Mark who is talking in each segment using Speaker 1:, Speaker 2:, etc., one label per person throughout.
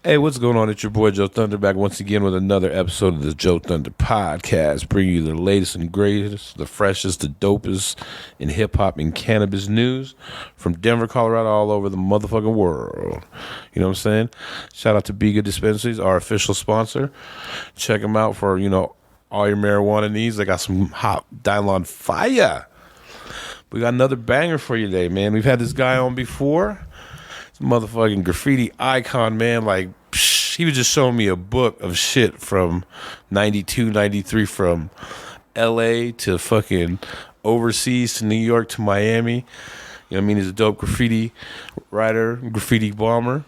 Speaker 1: Hey, what's going on? It's your boy Joe Thunder back once again with another episode of the Joe Thunder podcast, bringing you the latest and greatest, the freshest, the dopest in hip-hop and cannabis news from Denver, Colorado, all over the motherfucking world. You know what I'm saying? Shout out to Be Good Dispensaries, our official sponsor. Check them out for, all your marijuana needs. They got some hot Dylon fire. We got another banger for you today, man. We've had this guy on before. Motherfucking graffiti icon, man. Like, he was just showing me a book of shit from 92, 93, from LA to fucking overseas to New York to Miami. You know what I mean? He's a dope graffiti writer, graffiti bomber.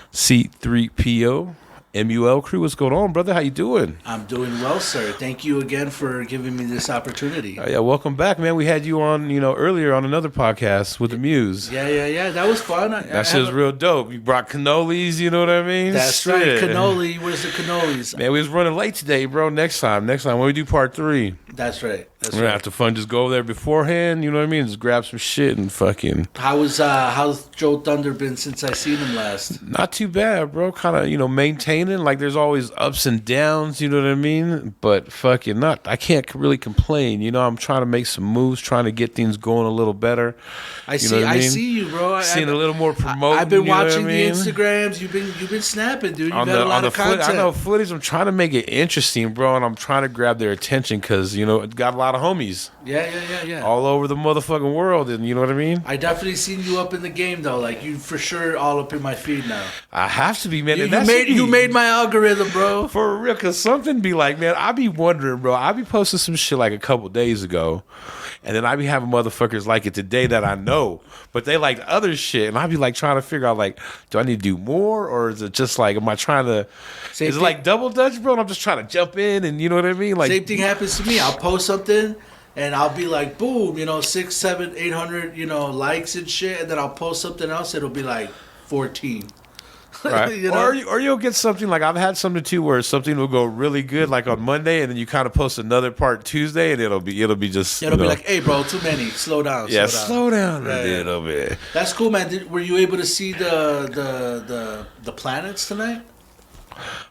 Speaker 1: C-3PO MUL crew. What's going on, brother? How you doing?
Speaker 2: I'm doing well, sir. Thank you again for giving me this opportunity.
Speaker 1: Yeah, welcome back, man. We had you on, earlier on another podcast with the Muse.
Speaker 2: Yeah. That was fun.
Speaker 1: That shit was real dope. You brought cannolis, you know what I mean?
Speaker 2: That's
Speaker 1: shit.
Speaker 2: right. Cannoli. Where's the cannolis?
Speaker 1: Man, we was running late today, bro. Next time when we do part 3.
Speaker 2: That's right.
Speaker 1: We're gonna have to just go over there beforehand, you know what I mean? Just grab some shit and fucking.
Speaker 2: How's Joe Thunder been since I seen him last?
Speaker 1: Not too bad, bro. Kind of, maintaining. Like, there's always ups and downs, you know what I mean? But fucking I can't really complain. I'm trying to make some moves, trying to get things going a little better.
Speaker 2: I see you, bro.
Speaker 1: Seeing a little more promoting.
Speaker 2: I've been watching the Instagrams. You've been snapping, dude. You've had a lot of content.
Speaker 1: I know footage. I'm trying to make it interesting, bro, and I'm trying to grab their attention because it got a lot of homies.
Speaker 2: Yeah.
Speaker 1: All over the motherfucking world, and you know what I mean?
Speaker 2: I definitely seen you up in the game, though. Like, you for sure all up in my feed now.
Speaker 1: I have to be, man.
Speaker 2: You made my algorithm, bro.
Speaker 1: For real, because something be like, man, I be wondering, bro. I be posting some shit like a couple days ago, and then I be having motherfuckers like it today that I know, but they like other shit, and I be like trying to figure out, like, do I need to do more, or is it just like, am I trying to, is it like double dutch, bro, and I'm just trying to jump in, and you know what I mean? Like,
Speaker 2: same thing happens to me. I'll post something, and I'll be like, boom, 600, 700, 800, likes and shit, and then I'll post something else, it'll be like 14.
Speaker 1: Right. Or you'll get something like, I've had something too where something will go really good like on Monday, and then you kind of post another part Tuesday, and it'll be
Speaker 2: like, hey bro, too many, slow down.
Speaker 1: Yeah, slow down a little bit.
Speaker 2: That's cool, man. Were you able to see the planets tonight?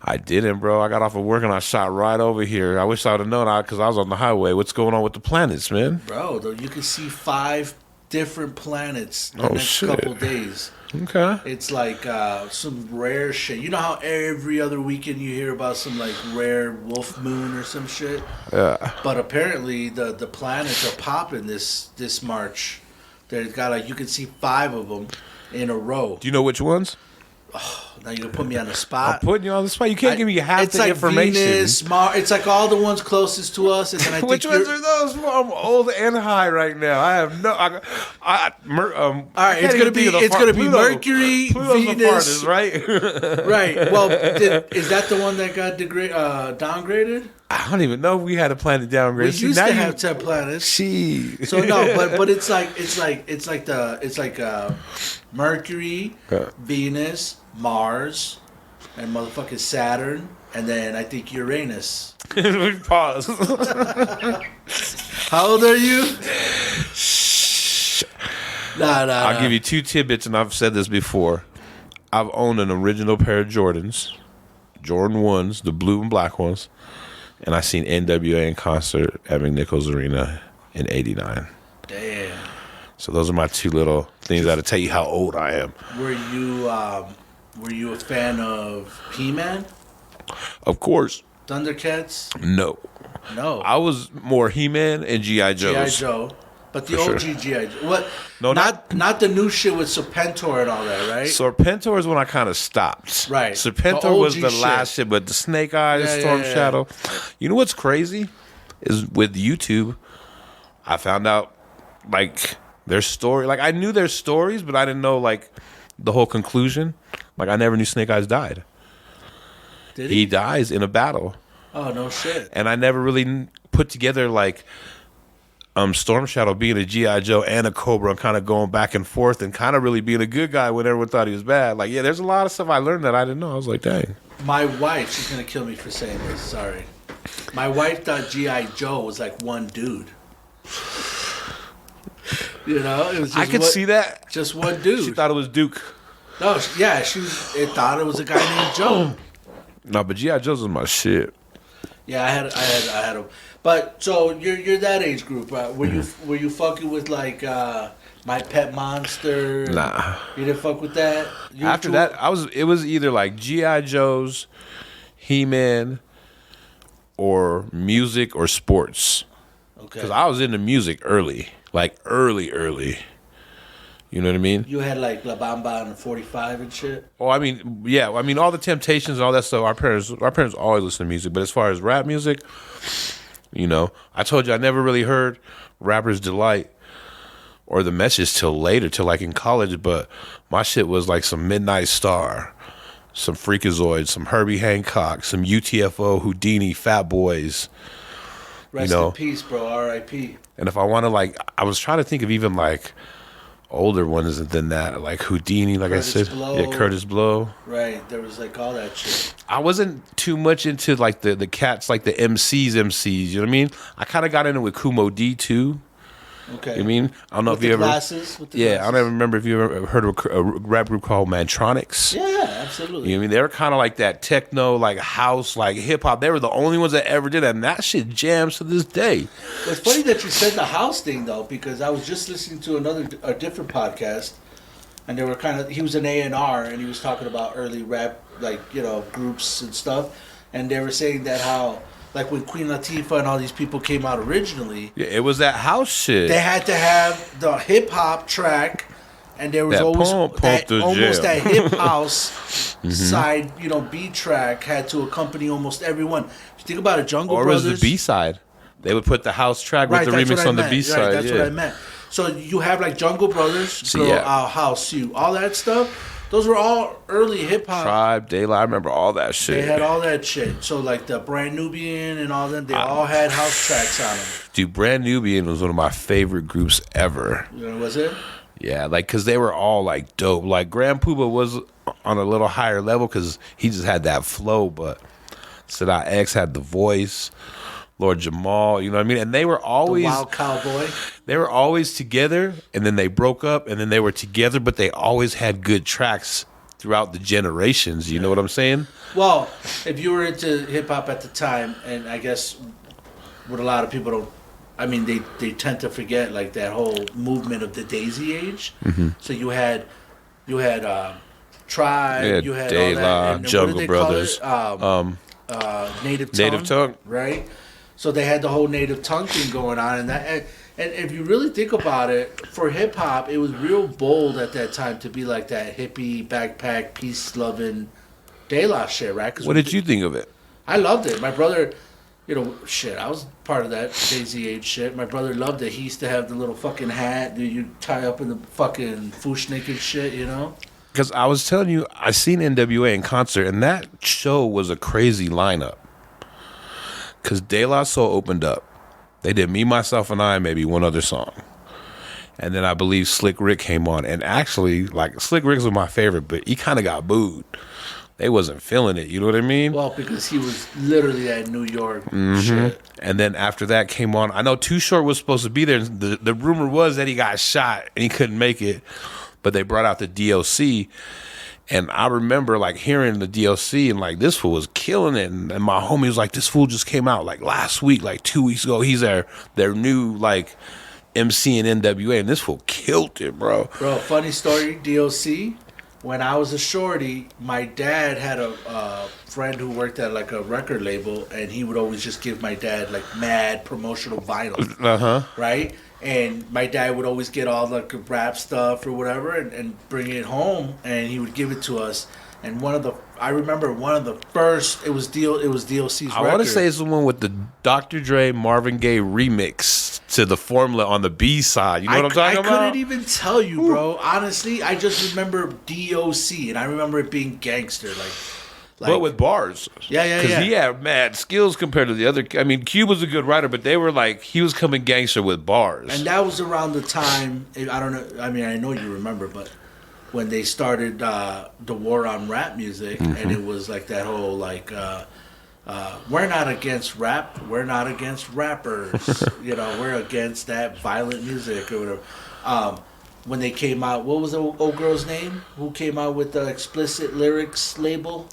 Speaker 1: I didn't, bro. I got off of work and I shot right over here. I wish I would have known because I was on the highway. What's going on with the planets, man?
Speaker 2: Bro, you can see 5 different planets the next couple days.
Speaker 1: Okay.
Speaker 2: It's like some rare shit. You know how every other weekend you hear about some like rare wolf moon or some shit?
Speaker 1: Yeah.
Speaker 2: But apparently the planets are popping this March. They've got you can see 5 of them in a row.
Speaker 1: Do you know which ones?
Speaker 2: Oh, now you're gonna put me on the spot.
Speaker 1: I'm putting you on the spot. You can't give me half the information.
Speaker 2: Venus, Mars. It's like all the ones closest to us, and then I think
Speaker 1: which ones are those? I'm old and high right now. I have no. All
Speaker 2: right, it's gonna be Mercury,
Speaker 1: Pluto's
Speaker 2: Venus,
Speaker 1: the farthest, right?
Speaker 2: Right. Well, is that the one that got downgraded?
Speaker 1: I don't even know if we had a planet downgraded.
Speaker 2: We used to have 10 planets. So no, but it's like Mercury, Venus, Mars, and motherfucking Saturn, and then I think Uranus.
Speaker 1: We pause.
Speaker 2: How old are you? Nah.
Speaker 1: I'll give you 2 tidbits, and I've said this before. I've owned an original pair of Jordans, Jordan 1s, the blue and black ones, and I seen NWA in concert at McNichols Arena in '89.
Speaker 2: Damn.
Speaker 1: So those are my 2 little things that'll tell you how old I am.
Speaker 2: Were you a fan of He-Man?
Speaker 1: Of course.
Speaker 2: Thundercats?
Speaker 1: No. I was more He-Man and G.I. Joe's.
Speaker 2: G.I. Joe. But the OG G.I. Joe. What?
Speaker 1: No,
Speaker 2: not the new shit with Serpentor and all that, right?
Speaker 1: Serpentor is when I kind of stopped.
Speaker 2: Right.
Speaker 1: Serpentor was the last shit, but the Snake Eyes, Storm Shadow. You know what's crazy? Is with YouTube, I found out, like, their story. Like, I knew their stories, but I didn't know, like, the whole conclusion. Like, I never knew Snake Eyes died.
Speaker 2: Did
Speaker 1: he? He dies in a battle.
Speaker 2: Oh, no shit.
Speaker 1: And I never really put together, like, Storm Shadow being a G.I. Joe and a Cobra and kind of going back and forth and kind of really being a good guy when everyone thought he was bad. Like, yeah, there's a lot of stuff I learned that I didn't know. I was like, dang.
Speaker 2: My wife, she's going to kill me for saying this. Sorry. My wife thought G.I. Joe was like one dude. It was just
Speaker 1: I could see that.
Speaker 2: Just one dude.
Speaker 1: She thought it was Duke.
Speaker 2: No, it thought it was a guy named Joe.
Speaker 1: No, but G.I. Joe's was my shit.
Speaker 2: Yeah, I had a. But so you're that age group, right? Were you fucking with like My Pet Monster?
Speaker 1: Nah.
Speaker 2: You didn't fuck with that.
Speaker 1: After that, it was either like G.I. Joe's, He-Man, or music or sports.
Speaker 2: Okay.
Speaker 1: Because I was into music early, like early. You know what I mean?
Speaker 2: You had like La Bamba and 45 and shit.
Speaker 1: Oh, I mean, yeah. I mean, all the Temptations and all that stuff. Our parents always listen to music. But as far as rap music, you know, I told you I never really heard Rapper's Delight or The Message till later, till like in college. But my shit was like some Midnight Star, some Freakazoid, some Herbie Hancock, some UTFO, Houdini, Fat Boys.
Speaker 2: Rest in peace, bro. R.I.P.
Speaker 1: And if I want to, like, I was trying to think of even like older ones than that, like Houdini, like
Speaker 2: Curtis
Speaker 1: I said.
Speaker 2: Blow.
Speaker 1: Yeah, Curtis Blow.
Speaker 2: Right. There was like all that shit.
Speaker 1: I wasn't too much into like the cats, like the MCs, you know what I mean? I kind of got into with Kumo D too.
Speaker 2: Okay.
Speaker 1: You know what I mean? I don't know
Speaker 2: With
Speaker 1: if you
Speaker 2: the
Speaker 1: ever.
Speaker 2: glasses, with the
Speaker 1: Yeah,
Speaker 2: glasses.
Speaker 1: I don't remember if you ever heard of a rap group called Mantronics.
Speaker 2: Yeah, absolutely.
Speaker 1: You know what I mean? They were kind of like that techno, like house, like hip hop. They were the only ones that ever did that, and that shit jams to this day.
Speaker 2: It's funny that you said the house thing though, because I was just listening to a different podcast, and they were he was an A&R, and he was talking about early rap, like, you know, groups and stuff, and they were saying that how, like, when Queen Latifah and all these people came out originally,
Speaker 1: Yeah, it was that house shit.
Speaker 2: they had to have the hip hop track, and there was
Speaker 1: That
Speaker 2: always
Speaker 1: pump
Speaker 2: that,
Speaker 1: to
Speaker 2: almost
Speaker 1: jail.
Speaker 2: that hip house side, you know, beat track had to accompany almost everyone. If you think about it, Jungle
Speaker 1: Or
Speaker 2: Brothers.
Speaker 1: was the B side? They would put the house track with the
Speaker 2: that's what
Speaker 1: remix
Speaker 2: I
Speaker 1: on the
Speaker 2: meant.
Speaker 1: B
Speaker 2: Right,
Speaker 1: side.
Speaker 2: that's what I meant. So you have like Jungle Brothers, Girl,
Speaker 1: yeah.
Speaker 2: I'll House You, all that stuff. Those were all early hip hop.
Speaker 1: Tribe, Daylight, I remember all that shit.
Speaker 2: They had all that shit. So like the Brand Nubian and all them, they all had house tracks on them.
Speaker 1: Dude, Brand Nubian was one of my favorite groups ever.
Speaker 2: You know, was it?
Speaker 1: Yeah, like, because they were all, like, dope. Like, Grand Puba was on a little higher level because he just had that flow, but Sadat X had the voice, Lord Jamal, you know what I mean? And they were
Speaker 2: The
Speaker 1: always...
Speaker 2: Wild Cowboy.
Speaker 1: They were always together, and then they broke up, and then they were together, but they always had good tracks throughout the generations. You know what I'm saying?
Speaker 2: Well, if you were into hip hop at the time, and I guess what a lot of people don't, I mean, they tend to forget like that whole movement of the Daisy Age.
Speaker 1: Mm-hmm.
Speaker 2: So you had Tribe,
Speaker 1: Yeah,
Speaker 2: you had
Speaker 1: De
Speaker 2: all that,
Speaker 1: La,
Speaker 2: and
Speaker 1: Jungle
Speaker 2: what did they call
Speaker 1: Brothers,
Speaker 2: it? Native Tongue.
Speaker 1: Native Tongue.
Speaker 2: Right? So they had the whole Native Tongue thing going on, and if you really think about it, for hip hop, it was real bold at that time to be like that hippie, backpack, peace loving De La shit, right? 'Cause
Speaker 1: What did you think of it?
Speaker 2: I loved it. My brother, you know, shit, I was part of that Daisy Age shit. My brother loved it. He used to have the little fucking hat that you tie up in the fucking fushnik and shit, you know?
Speaker 1: Because I was telling you, I seen NWA in concert, and that show was a crazy lineup. Because De La Soul opened up. They did Me, Myself, and I, maybe one other song. And then I believe Slick Rick came on. And actually, like, Slick Rick was my favorite, but he kind of got booed. They wasn't feeling it, you know what I mean?
Speaker 2: Well, because he was literally that New York shit.
Speaker 1: And then after that came on, I know Too Short was supposed to be there. The rumor was that he got shot and he couldn't make it. But they brought out the DLC. And I remember, like, hearing the DLC and, like, this fool was killing it. And my homie was like, this fool just came out, like, last week, like, 2 weeks ago. He's their new, like, MC in NWA. And this fool killed it, bro.
Speaker 2: Bro, funny story, DOC. When I was a shorty, my dad had a friend who worked at, like, a record label. And he would always just give my dad, like, mad promotional vinyl.
Speaker 1: Uh-huh.
Speaker 2: Right? And my dad would always get all the rap stuff or whatever and bring it home, and he would give it to us. And I remember one of the first, it was DOC's record.
Speaker 1: I want to say it's the one with the Dr. Dre Marvin Gaye remix to the Formula on the B side. You know what I'm talking about?
Speaker 2: I couldn't even tell you, bro. Honestly, I just remember DOC, and I remember it being gangster, like
Speaker 1: but with bars.
Speaker 2: Yeah.
Speaker 1: Because he had mad skills compared to the other. I mean, Cube was a good writer, but they were like, he was coming gangster with bars.
Speaker 2: And that was around the time, I don't know, I mean, I know you remember, but when they started the war on rap music, and it was like that whole, like, we're not against rap, we're not against rappers, you know, we're against that violent music or whatever. when they came out. What was the old girl's name? Who came out with the explicit lyrics label?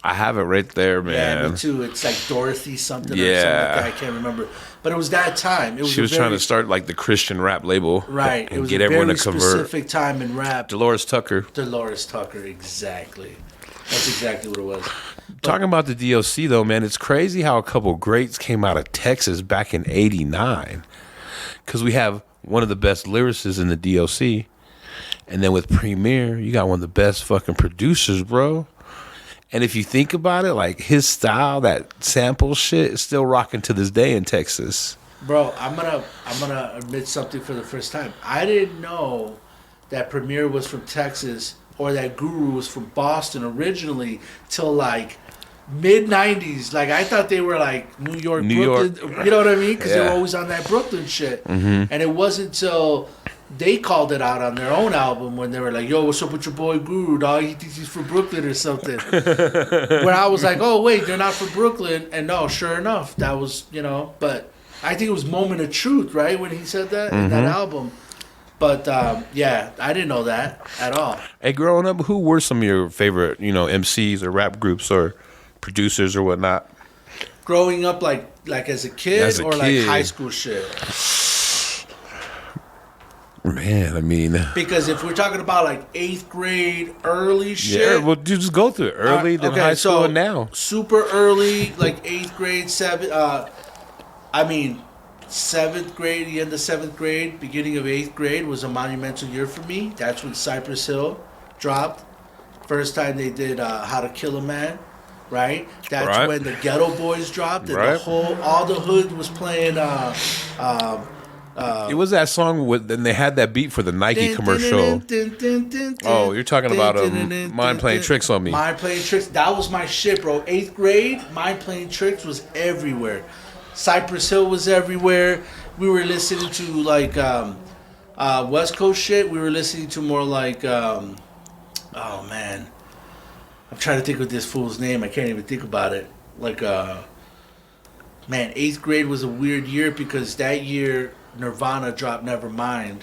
Speaker 1: I have it right there, man.
Speaker 2: Yeah, me too. It's like Dorothy something or something
Speaker 1: Yeah.
Speaker 2: like that. I can't remember. But it was that time. It was
Speaker 1: She was trying to start like the Christian rap label,
Speaker 2: right.
Speaker 1: And
Speaker 2: It was
Speaker 1: get
Speaker 2: a
Speaker 1: everyone
Speaker 2: very
Speaker 1: to convert.
Speaker 2: specific time in rap.
Speaker 1: Dolores Tucker.
Speaker 2: Dolores Tucker, exactly. That's exactly what it was.
Speaker 1: Talking about the DOC though, man, it's crazy how a couple greats came out of Texas back in '89. Because we have one of the best lyricists in the DOC, and then with Premier, you got one of the best fucking producers, bro. And if you think about it, like his style, that sample shit, is still rocking to this day in Texas.
Speaker 2: Bro, I'm gonna admit something for the first time. I didn't know that Premier was from Texas or that Guru was from Boston originally till like mid '90s. Like I thought they were like New York, Brooklyn. You know what I mean? Because they were always on that Brooklyn shit. And it wasn't till they called it out on their own album when they were like, "Yo, what's up with your boy Guru, dog? He thinks he's from Brooklyn or something." Where I was like, "Oh wait, they're not from Brooklyn." And no, sure enough, that was But I think it was Moment of Truth, right, when he said that in that album. But yeah, I didn't know that at all.
Speaker 1: Hey, growing up, who were some of your favorite, MCs or rap groups or producers or whatnot?
Speaker 2: Growing up, like as a kid or like high school shit.
Speaker 1: Man, I mean,
Speaker 2: because if we're talking about like 8th grade, early shit.
Speaker 1: Yeah, well, you just go through it early, then high school, and now.
Speaker 2: Super early, like 8th grade, 7th grade, the end of 7th grade, beginning of 8th grade was a monumental year for me. That's when Cypress Hill dropped. First time they did How to Kill a Man, right? That's when the Ghetto Boys dropped, and all the hood was playing.
Speaker 1: It was that song then they had that beat for the Nike commercial. Oh, you're talking about Mind Playing Tricks on Me.
Speaker 2: Mind Playing Tricks, that was my shit, bro. 8th grade, Mind Playing Tricks was everywhere. Cypress Hill was everywhere. We were listening to like West Coast shit. We were listening to more like oh man, I'm trying to think of this fool's name. I can't even think about it. Like man, 8th grade was a weird year because that year Nirvana dropped Nevermind,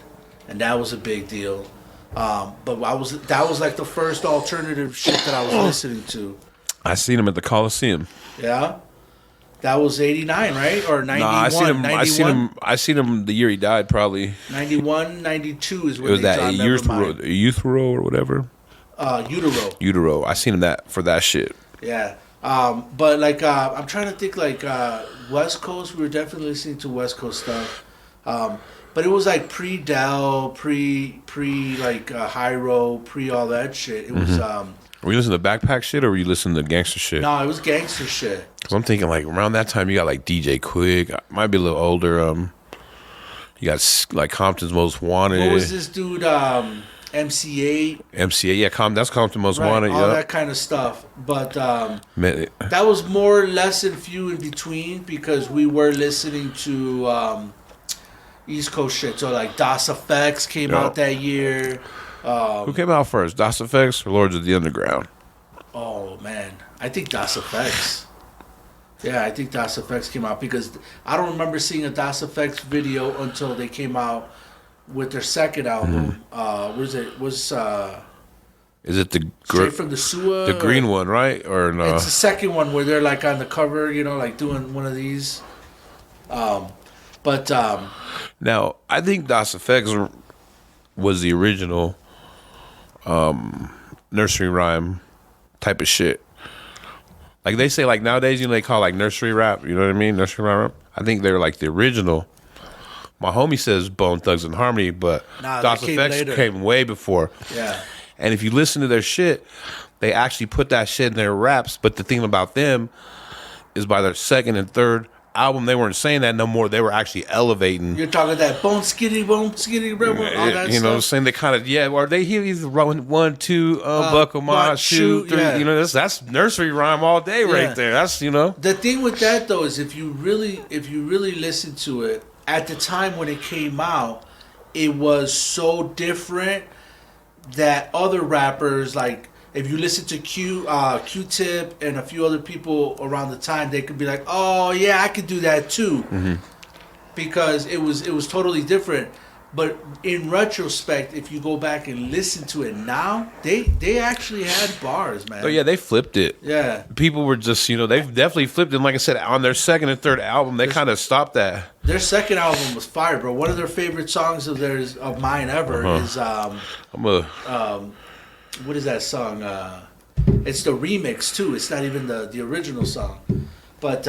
Speaker 2: and that was a big deal. But that was like the first alternative shit that I was listening to.
Speaker 1: I seen him at the Coliseum.
Speaker 2: Yeah, that was '89, right? Or '91?
Speaker 1: No, I seen him the year he died, probably.
Speaker 2: 91, 92 is when
Speaker 1: it was
Speaker 2: they
Speaker 1: that
Speaker 2: dropped
Speaker 1: Utero or whatever.
Speaker 2: Utero.
Speaker 1: I seen him for that shit.
Speaker 2: Yeah. But like I'm trying to think like West Coast. We were definitely listening to West Coast stuff. But it was like pre-Dell, pre like Hyro, pre all that shit. It was.
Speaker 1: Were you listening to backpack shit or were you listening to gangster shit?
Speaker 2: No, it was gangster shit.
Speaker 1: Cause I'm thinking like around that time you got like DJ Quick. Might be a little older. You got like Compton's Most Wanted.
Speaker 2: What was this dude? MC8.
Speaker 1: MC8, yeah, that's Compton Most Wanted.
Speaker 2: All that kind of stuff. But
Speaker 1: Man,
Speaker 2: that was more, less, and few in between because we were listening to East Coast shit. So like Das Effects came out that year.
Speaker 1: Who came out first, Das Effects or Lords of the Underground?
Speaker 2: Oh man, I think Das Effects. Yeah, I think Das Effects came out because I don't remember seeing a Das Effects video until they came out with their second album. Is it
Speaker 1: the
Speaker 2: Straight from the Sewer?
Speaker 1: The green one, right? Or no?
Speaker 2: It's the second one where they're like on the cover, like doing one of these.
Speaker 1: Now I think Das Effects was the original nursery rhyme type of shit. Like they say, like nowadays, they call like nursery rap. You know what I mean? Nursery rap. I think they're like the original. My homie says Bone Thugs and Harmony, but Das Effects came way before.
Speaker 2: Yeah.
Speaker 1: And if you listen to their shit, they actually put that shit in their raps. But the thing about them is by their second and third album, they weren't saying that no more. They were actually elevating.
Speaker 2: You're talking that bone skinny, all that stuff.
Speaker 1: You know what I'm saying? They kind of, or they either run 1, 2, buckle my shoe, 3. Yeah. That's nursery rhyme all day right there. That's,
Speaker 2: The thing with that, though, is if you really listen to it, at the time when it came out, it was so different that other rappers, like, if you listen to Q-Tip and a few other people around the time, they could be like, "Oh yeah, I could do that too," because it was totally different. But in retrospect, if you go back and listen to it now, they actually had bars, man.
Speaker 1: Oh yeah, they flipped it.
Speaker 2: Yeah.
Speaker 1: People were just, they've definitely flipped it. And like I said, on their second and third album, they kind of stopped that.
Speaker 2: Their second album was fire, bro. One of their favorite songs of mine ever is what is that song? It's the remix too. It's not even the original song, but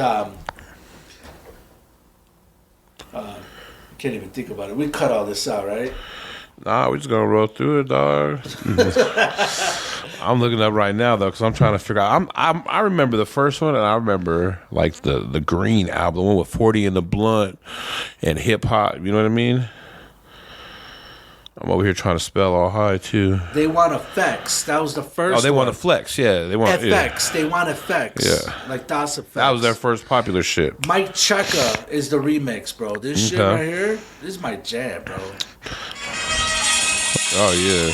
Speaker 2: can't even think about it. We cut all this out, right?
Speaker 1: Nah, we're just gonna roll through it, dog. I'm looking up right now though, because I'm trying to figure out. I remember the first one, and I remember like the Green album, the one with 40 in the Blunt and hip hop. You know what I mean? I'm over here trying to spell all high too.
Speaker 2: They Want Effects. That was the first.
Speaker 1: Oh, they want to flex. Yeah, they want
Speaker 2: effects. Yeah. They Want Effects.
Speaker 1: Yeah,
Speaker 2: like Das Effects.
Speaker 1: That was their first popular shit.
Speaker 2: Mike Checka is the remix, bro. This shit right here, this is my jam, bro.
Speaker 1: Oh yeah.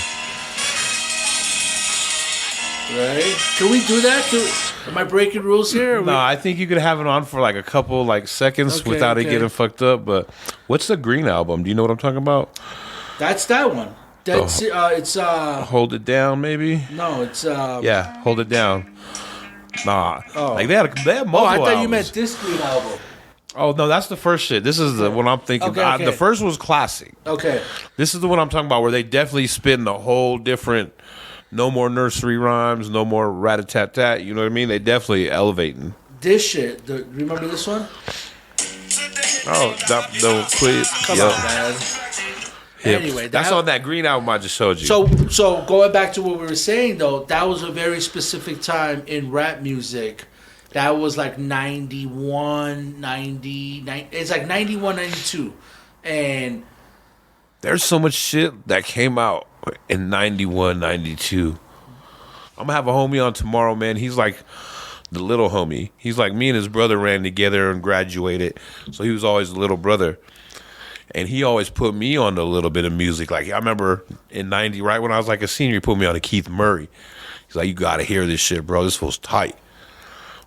Speaker 2: Right? Can we do that? Am I breaking rules here?
Speaker 1: No, I think you could have it on for like a couple seconds without it getting fucked up. But what's the Green album? Do you know what I'm talking about?
Speaker 2: That's that one. That's it's
Speaker 1: Hold It Down, maybe.
Speaker 2: No, it's
Speaker 1: yeah, Hold It Down. Nah, like they had multiple.
Speaker 2: Oh, I thought
Speaker 1: albums.
Speaker 2: you meant this Green album.
Speaker 1: Oh no, that's the first shit. This is the one I'm thinking.
Speaker 2: Okay.
Speaker 1: The first was classic.
Speaker 2: Okay.
Speaker 1: This is the one I'm talking about, where they definitely spin the whole different. No more nursery rhymes, no more rat-a-tat-tat. You know what I mean? They definitely elevating.
Speaker 2: This shit. Remember this one?
Speaker 1: Oh, don't quit.
Speaker 2: Come on, man. Anyway,
Speaker 1: that's on that Green album I just showed you.
Speaker 2: So going back to what we were saying though, that was a very specific time in rap music. That was like 91, 90, it's like 91, 92. And
Speaker 1: there's so much shit that came out in 91, 92. I'm gonna have a homie on tomorrow, man. He's like the little homie. He's like, me and his brother ran together and graduated. So he was always the little brother. And he always put me on a little bit of music. Like I remember in 90, right when I was like a senior, he put me on a Keith Murray. He's like, you gotta hear this shit, bro. This feels tight.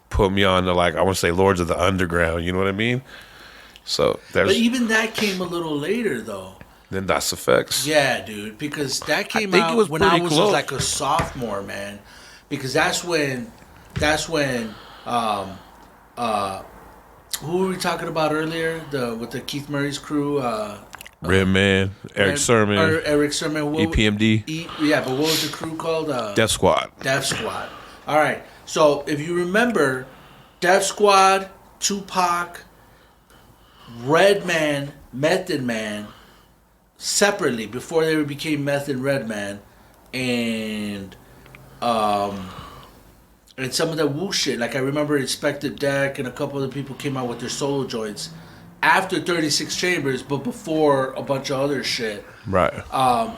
Speaker 1: Put me on to like, I want to say Lords of the Underground. You know what I mean? So there's.
Speaker 2: But even that came a little later though.
Speaker 1: Then Das Effects.
Speaker 2: Yeah, dude. Because that came out when I was like a sophomore, man. Because that's when who were we talking about earlier? With the Keith Murray's crew,
Speaker 1: Redman, Eric Sermon, EPMD.
Speaker 2: Yeah, but what was the crew called?
Speaker 1: Def Squad.
Speaker 2: Def Squad. All right. So if you remember, Def Squad, Tupac, Redman, Method Man, separately before they became Meth and Redman, and some of the Wu shit. Like I remember Inspector Deck and a couple other people came out with their solo joints after 36 Chambers, but before a bunch of other shit.
Speaker 1: Right.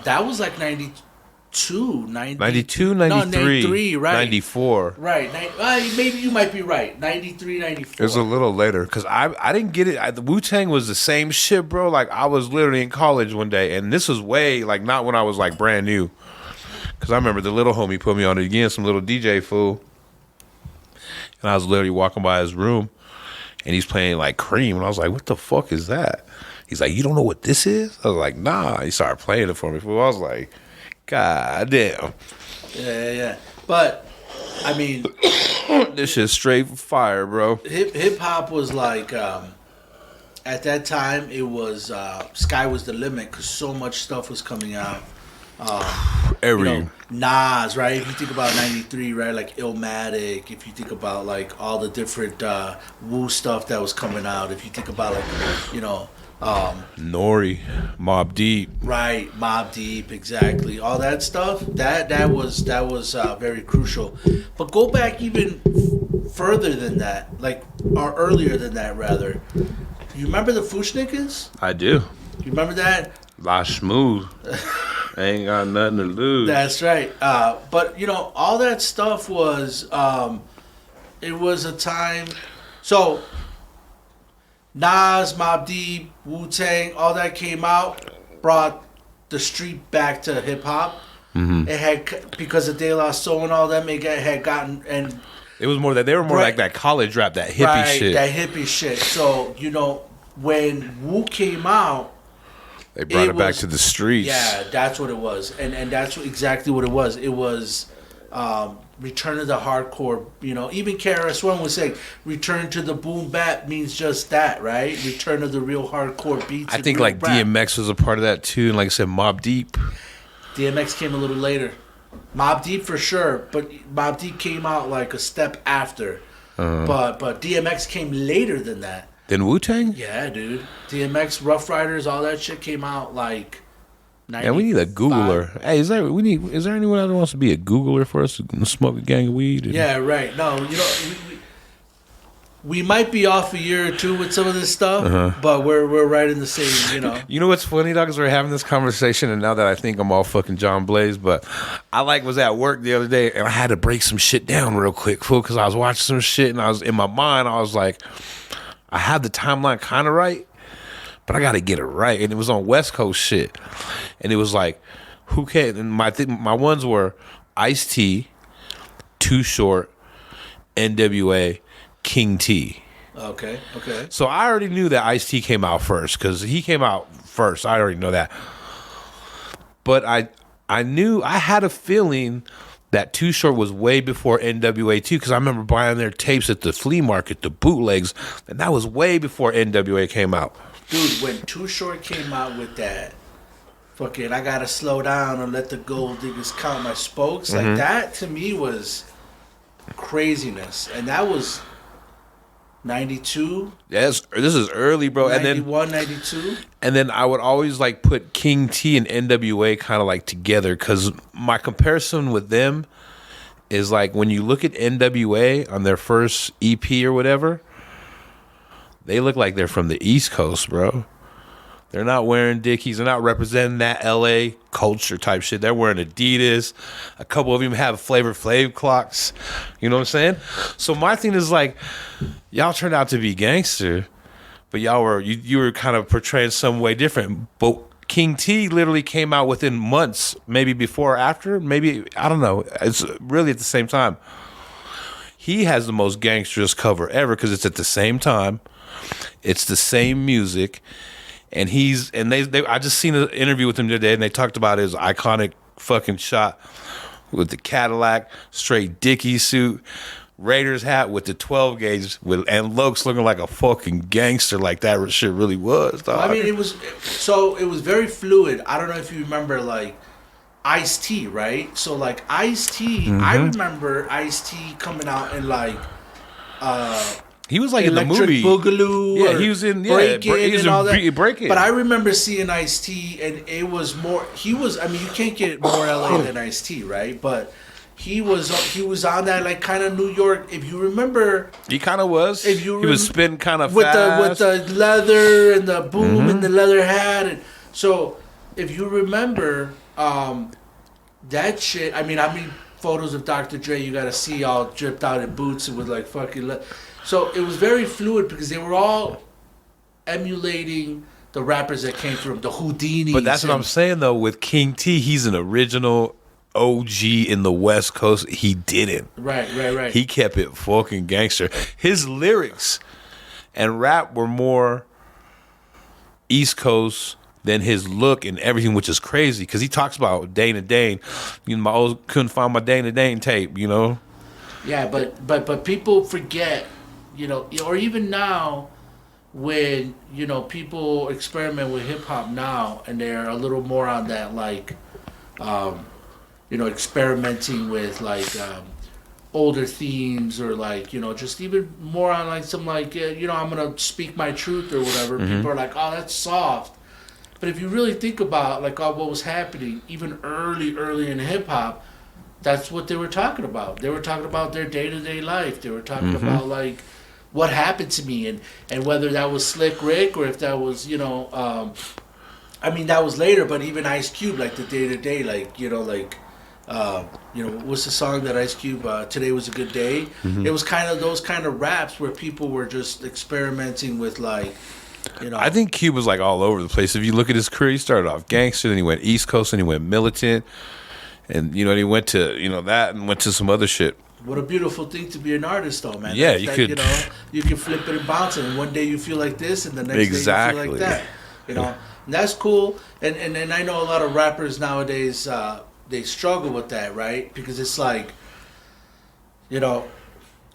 Speaker 2: That was like 92,
Speaker 1: 93,
Speaker 2: no, 93, right.
Speaker 1: 94.
Speaker 2: Right. Maybe you might be right. 93, 94.
Speaker 1: It was a little later because I didn't get it. The Wu-Tang was the same shit, bro. Like I was literally in college one day, and this was way like not when I was like brand new. Because I remember the little homie put me on it again, some little DJ fool. And I was literally walking by his room, and he's playing like Cream, and I was like, "What the fuck is that?" He's like, "You don't know what this is?" I was like, "Nah." He started playing it for me. I was like, "God damn."
Speaker 2: Yeah. But I mean,
Speaker 1: this shit's straight fire, bro.
Speaker 2: Hip hop was like at that time it was sky was the limit because so much stuff was coming out. Nas, right? If you think about 93, right? Like Illmatic. If you think about like all the different Wu stuff that was coming out. If you think about like,
Speaker 1: Nori, Mobb Deep.
Speaker 2: Right, Mobb Deep, exactly. All that stuff. That was very crucial. But go back even further than that, or earlier than that, rather. You remember the Fushnikins?
Speaker 1: I do.
Speaker 2: You remember that?
Speaker 1: La Smooth. Ain't got nothing to lose.
Speaker 2: That's right. But all that stuff was. It was a time. So Nas, Mobb Deep, Wu-Tang, all that came out, brought the street back to hip hop. Mm-hmm. It had, because of De La Soul and all them, it had gotten, and
Speaker 1: it was more that they were more like that college rap, that hippie shit.
Speaker 2: That hippie shit. So when Wu came out,
Speaker 1: They brought it back to the streets.
Speaker 2: Yeah, that's what it was, and that's exactly what it was. It was return to the hardcore. You know, even KRS-One was saying return to the boom bap means just that, right? Return to the real hardcore beats.
Speaker 1: I think like rap. DMX was a part of that too, and like I said, Mobb Deep.
Speaker 2: DMX came a little later. Mobb Deep for sure, but Mobb Deep came out like a step after. But DMX came later than that.
Speaker 1: Then Wu-Tang?
Speaker 2: Yeah, dude. DMX, Rough Riders, all that shit came out like 95.
Speaker 1: Yeah, we need a Googler. Hey, is there anyone that wants to be a Googler for us to smoke a gang of weed?
Speaker 2: Yeah, right. No, you know, we might be off a year or two with some of this stuff, but we're right in the same, you know.
Speaker 1: You know what's funny, dog, is we're having this conversation, and now that I think I'm all fucking John Blaze, but I was at work the other day, and I had to break some shit down real quick, fool, because I was watching some shit, and I was in my mind, I was like, I have the timeline kind of right, but I got to get it right. And it was on West Coast shit. And it was like, who can? And my ones were Ice-T, Too Short, NWA, King T.
Speaker 2: Okay.
Speaker 1: So I already knew that Ice-T came out first because he came out first. I already know that. But I knew, I had a feeling that Too Short was way before NWA too, because I remember buying their tapes at the flea market, the bootlegs, and that was way before NWA came out.
Speaker 2: Dude, when Too Short came out with that, fucking, I gotta slow down and let the gold diggers count my spokes, like that to me was craziness, and that was 92.
Speaker 1: Yes, this is early, bro.
Speaker 2: 91, 92.
Speaker 1: And then I would always like put King T and NWA kind of like together because my comparison with them is like when you look at NWA on their first EP or whatever, they look like they're from the East Coast, bro. They're not wearing Dickies. They're not representing that LA culture type shit. They're wearing Adidas. A couple of them have Flavor Flav clocks. You know what I'm saying? So my thing is like, y'all turned out to be gangster, but y'all were you were kind of portraying some way different. But King T literally came out within months, maybe before or after, maybe I don't know. It's really at the same time. He has the most gangsterous cover ever because it's at the same time. It's the same music. And I just seen an interview with him today, and they talked about his iconic fucking shot with the Cadillac, straight Dickie suit, Raiders hat with the 12 gauge, and Lokes looking like a fucking gangster, like that shit really was. Dog.
Speaker 2: I mean, it was very fluid. I don't know if you remember like Ice-T, right? So like Ice-T, I remember Ice-T coming out in like.
Speaker 1: He was like
Speaker 2: Electric
Speaker 1: in the movie
Speaker 2: Boogaloo.
Speaker 1: Yeah, he was in
Speaker 2: and all that.
Speaker 1: Breaking.
Speaker 2: But I remember seeing Ice-T, and it was more. He was. I mean, you can't get more LA than Ice-T, right? But he was on that like kind of New York. If you remember,
Speaker 1: he kind of was. He was spinning kind of
Speaker 2: with
Speaker 1: fast
Speaker 2: the leather and the boom and the leather hat, and so if you remember that shit. I mean, photos of Dr. Dre. You got to see all dripped out in boots and with like fucking. So it was very fluid because they were all emulating the rappers that came from the Houdinis.
Speaker 1: But that's what I'm saying, though. With King T, he's an original OG in the West Coast. He didn't.
Speaker 2: Right.
Speaker 1: He kept it fucking gangster. His lyrics and rap were more East Coast than his look and everything, which is crazy because he talks about Dane and Dane. You know, couldn't find my Dane and Dane tape, you know?
Speaker 2: Yeah, but people forget. You know, or even now, when you know people experiment with hip hop now, and they're a little more on that, like, you know, experimenting with like older themes, or like you know, just even more on like some like you know, I'm gonna speak my truth or whatever. People are like, oh, that's soft. But if you really think about like what was happening, even early in hip hop, that's what they were talking about. They were talking about their day-to-day life. They were talking about like. What happened to me, and whether that was Slick Rick or if that was, you know, I mean that was later, but even Ice Cube, like the day to day, like you know, what's the song that Ice Cube? Today was a good day. It was kind of those kind of raps where people were just experimenting with like, you know.
Speaker 1: I think Cube was like all over the place. If you look at his career, he started off gangster, then he went East Coast, and he went militant, and you know, and he went to that and went to some other shit.
Speaker 2: What a beautiful thing to be an artist, though, man.
Speaker 1: Yeah, you could.
Speaker 2: You know, you can flip it and bounce it, and one day you feel like this, and the next day you feel like that. You know, And that's cool. And I know a lot of rappers nowadays, they struggle with that, right? Because it's like, you know,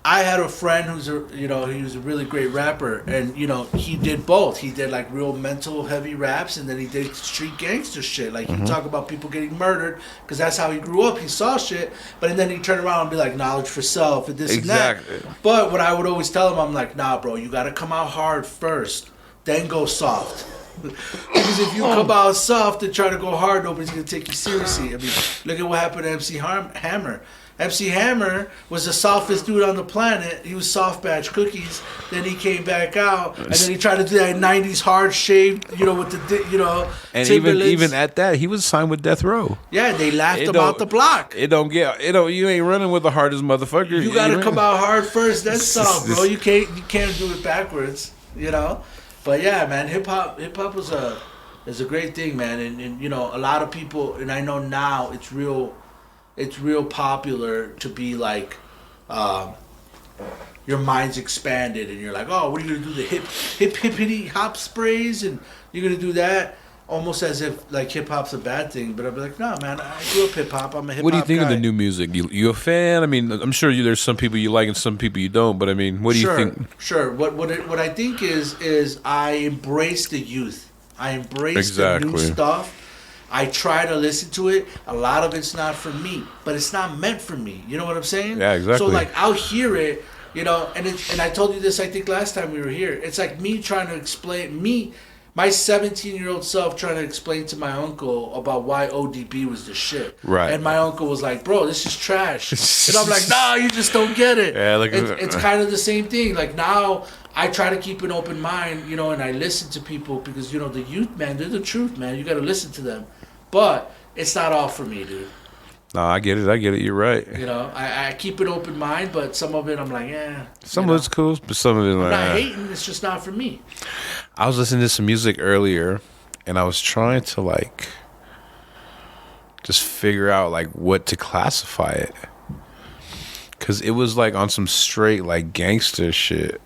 Speaker 2: I had a friend who's he was a really great rapper, and he did both. He did like real mental heavy raps, and then he did street gangster shit. Like he talk about people getting murdered because that's how he grew up. He saw shit, but then he turn around and be like knowledge for self and this and that. But what I would always tell him, I'm like, nah, bro, you got to come out hard first, then go soft. Because if you come out soft and try to go hard, nobody's gonna take you seriously. I mean, look at what happened to MC Hammer. MC Hammer was the softest dude on the planet. He was soft batch cookies. Then he came back out, and then he tried to do that '90s hard shaved, with the
Speaker 1: And even at that, he was signed with Death Row.
Speaker 2: Yeah, they laughed him out the block.
Speaker 1: You ain't running with the hardest motherfucker.
Speaker 2: You got to come out hard first, then soft, bro. You can't do it backwards, But yeah, man, hip hop is a great thing, man, and a lot of people, and I know now it's real popular to be like, your mind's expanded, and you're like, oh, what are you gonna do? The hippity hop sprays, and you're gonna do that almost as if like hip hop's a bad thing. But I'd be like, no, man, I grew up hip hop. I'm a hip hop.
Speaker 1: What do you think
Speaker 2: guy.
Speaker 1: of the new music? You a fan? I mean, I'm sure there's some people you like and some people you don't. But I mean, what do you think?
Speaker 2: Sure. What I think is I embrace the youth. I embrace the new stuff. I try to listen to it. A lot of it's not for me, but it's not meant for me. You know what I'm saying?
Speaker 1: Yeah, exactly.
Speaker 2: So like I'll hear it, and I told you this I think last time we were here. It's like me trying to explain my 17-year-old self trying to explain to my uncle about why ODB was the shit.
Speaker 1: Right.
Speaker 2: And my uncle was like, bro, this is trash. And I'm like, nah, you just don't get it.
Speaker 1: Yeah,
Speaker 2: it's kind of the same thing. Like now I try to keep an open mind, and I listen to people because, the youth, man, they're the truth, man. You got to listen to them. But it's not all for me, dude.
Speaker 1: No, I get it. You're right.
Speaker 2: I keep an open mind, but some of it I'm like, yeah.
Speaker 1: Some of it's cool, but some of it
Speaker 2: I'm not hating. It's just not for me.
Speaker 1: I was listening to some music earlier, and I was trying to like just figure out like what to classify it, because it was like on some straight like gangster shit.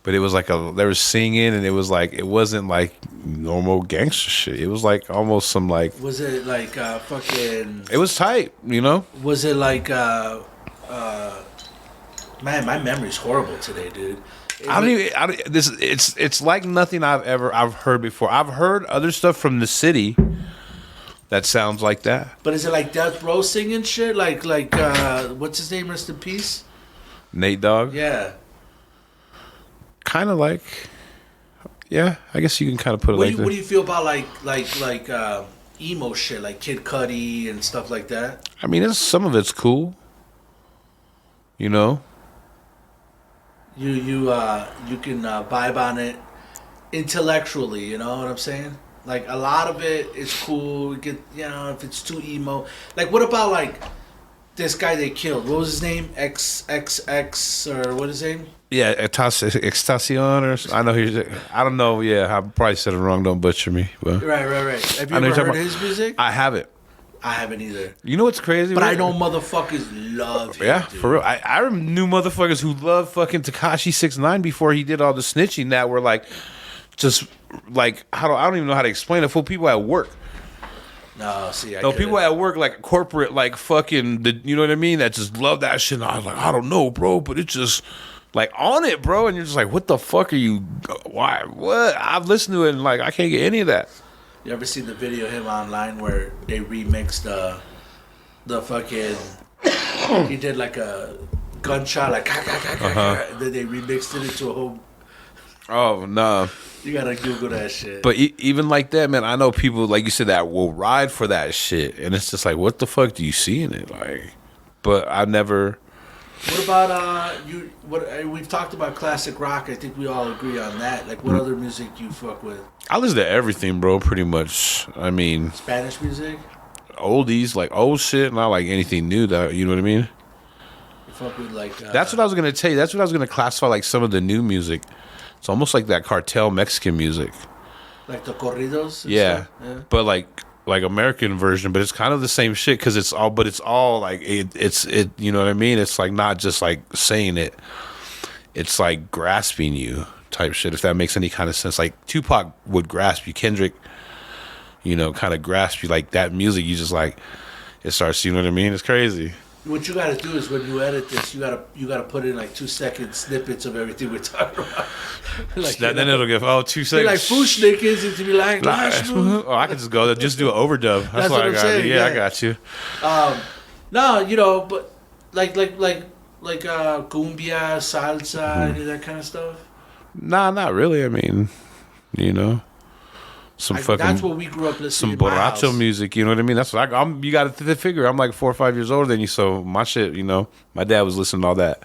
Speaker 1: But it was like they were singing, and it was like it wasn't like normal gangster shit. It was like almost some like.
Speaker 2: Was it like fucking?
Speaker 1: It was tight,
Speaker 2: Was it like man? My memory's horrible today, dude.
Speaker 1: It's like nothing I've heard before. I've heard other stuff from the city that sounds like that.
Speaker 2: But is it like Death Row singing shit? Like what's his name? Rest in peace.
Speaker 1: Nate Dogg.
Speaker 2: Yeah.
Speaker 1: Kind of like, yeah. I guess you can kind of put it like that.
Speaker 2: What do you feel about like emo shit, like Kid Cudi and stuff like that?
Speaker 1: I mean, some of it's cool. You
Speaker 2: can vibe on it intellectually. You know what I'm saying? Like a lot of it is cool. If it's too emo. Like what about like this guy they killed? What was his name? XXX or what is his name?
Speaker 1: Yeah, Extacion or I know I don't know. Yeah, I probably said it wrong. Don't butcher me. But.
Speaker 2: Right. Have you ever heard his music?
Speaker 1: I haven't.
Speaker 2: I haven't either.
Speaker 1: You know what's crazy?
Speaker 2: But I know motherfuckers love him.
Speaker 1: Yeah,
Speaker 2: dude.
Speaker 1: for real. I knew motherfuckers who loved fucking Tekashi 6ix9ine before he did all the snitching that were like, just like I don't even know how to explain it for people at work.
Speaker 2: No, see,
Speaker 1: people at work like corporate, like fucking, you know what I mean? That just love that shit. And I was like, I don't know, bro, but it's just like on it, bro. And you're just like, what the fuck are you? Why? What? I've listened to it and like I can't get any of that.
Speaker 2: You ever seen the video of him online where they remixed the fucking? He did like a gunshot, like and then they remixed it into a whole.
Speaker 1: Oh no.
Speaker 2: You gotta Google that shit.
Speaker 1: But even like that, man, I know people, like you said, that will ride for that shit. And it's just like, what the fuck do you see in it? Like, but I never.
Speaker 2: What about we've talked about classic rock. I think we all agree on that. Like, what other music you fuck with?
Speaker 1: I listen to everything, bro, pretty much. I mean.
Speaker 2: Spanish music?
Speaker 1: Oldies, like old shit, not like anything new, that, you know what I mean?
Speaker 2: You fuck with like.
Speaker 1: That's what I was going to tell you. That's what I was going to classify like some of the new music. It's almost like that cartel Mexican music.
Speaker 2: Like the corridos?
Speaker 1: Yeah. But like American version, but it's kind of the same shit because it's all like it's you know what I mean? It's like not just like saying it. It's like grasping you. type shit, if that makes any kind of sense. Like Tupac would grasp you, Kendrick, you know, kind of grasp you. Like that music, you just like, it starts, you know what I mean? It's crazy.
Speaker 2: What you got to do is when you edit this, you gotta put in like 2-second snippets of everything we're talking about. Like,
Speaker 1: then it'll give 2 seconds.
Speaker 2: Like Fushnickers, and to be like,
Speaker 1: oh, I could just go there, just do an overdub. That's what I got.
Speaker 2: saying,
Speaker 1: Yeah, I got you.
Speaker 2: No, you know, but like cumbia, salsa, any of that kind of stuff.
Speaker 1: Nah, not really. I mean, you know.
Speaker 2: That's what we grew up listening
Speaker 1: some
Speaker 2: to. Some
Speaker 1: borracho music, you know what I mean? That's what I'm. You got to figure. I'm like 4 or 5 years older than you, so my shit, you know, my dad was listening to all that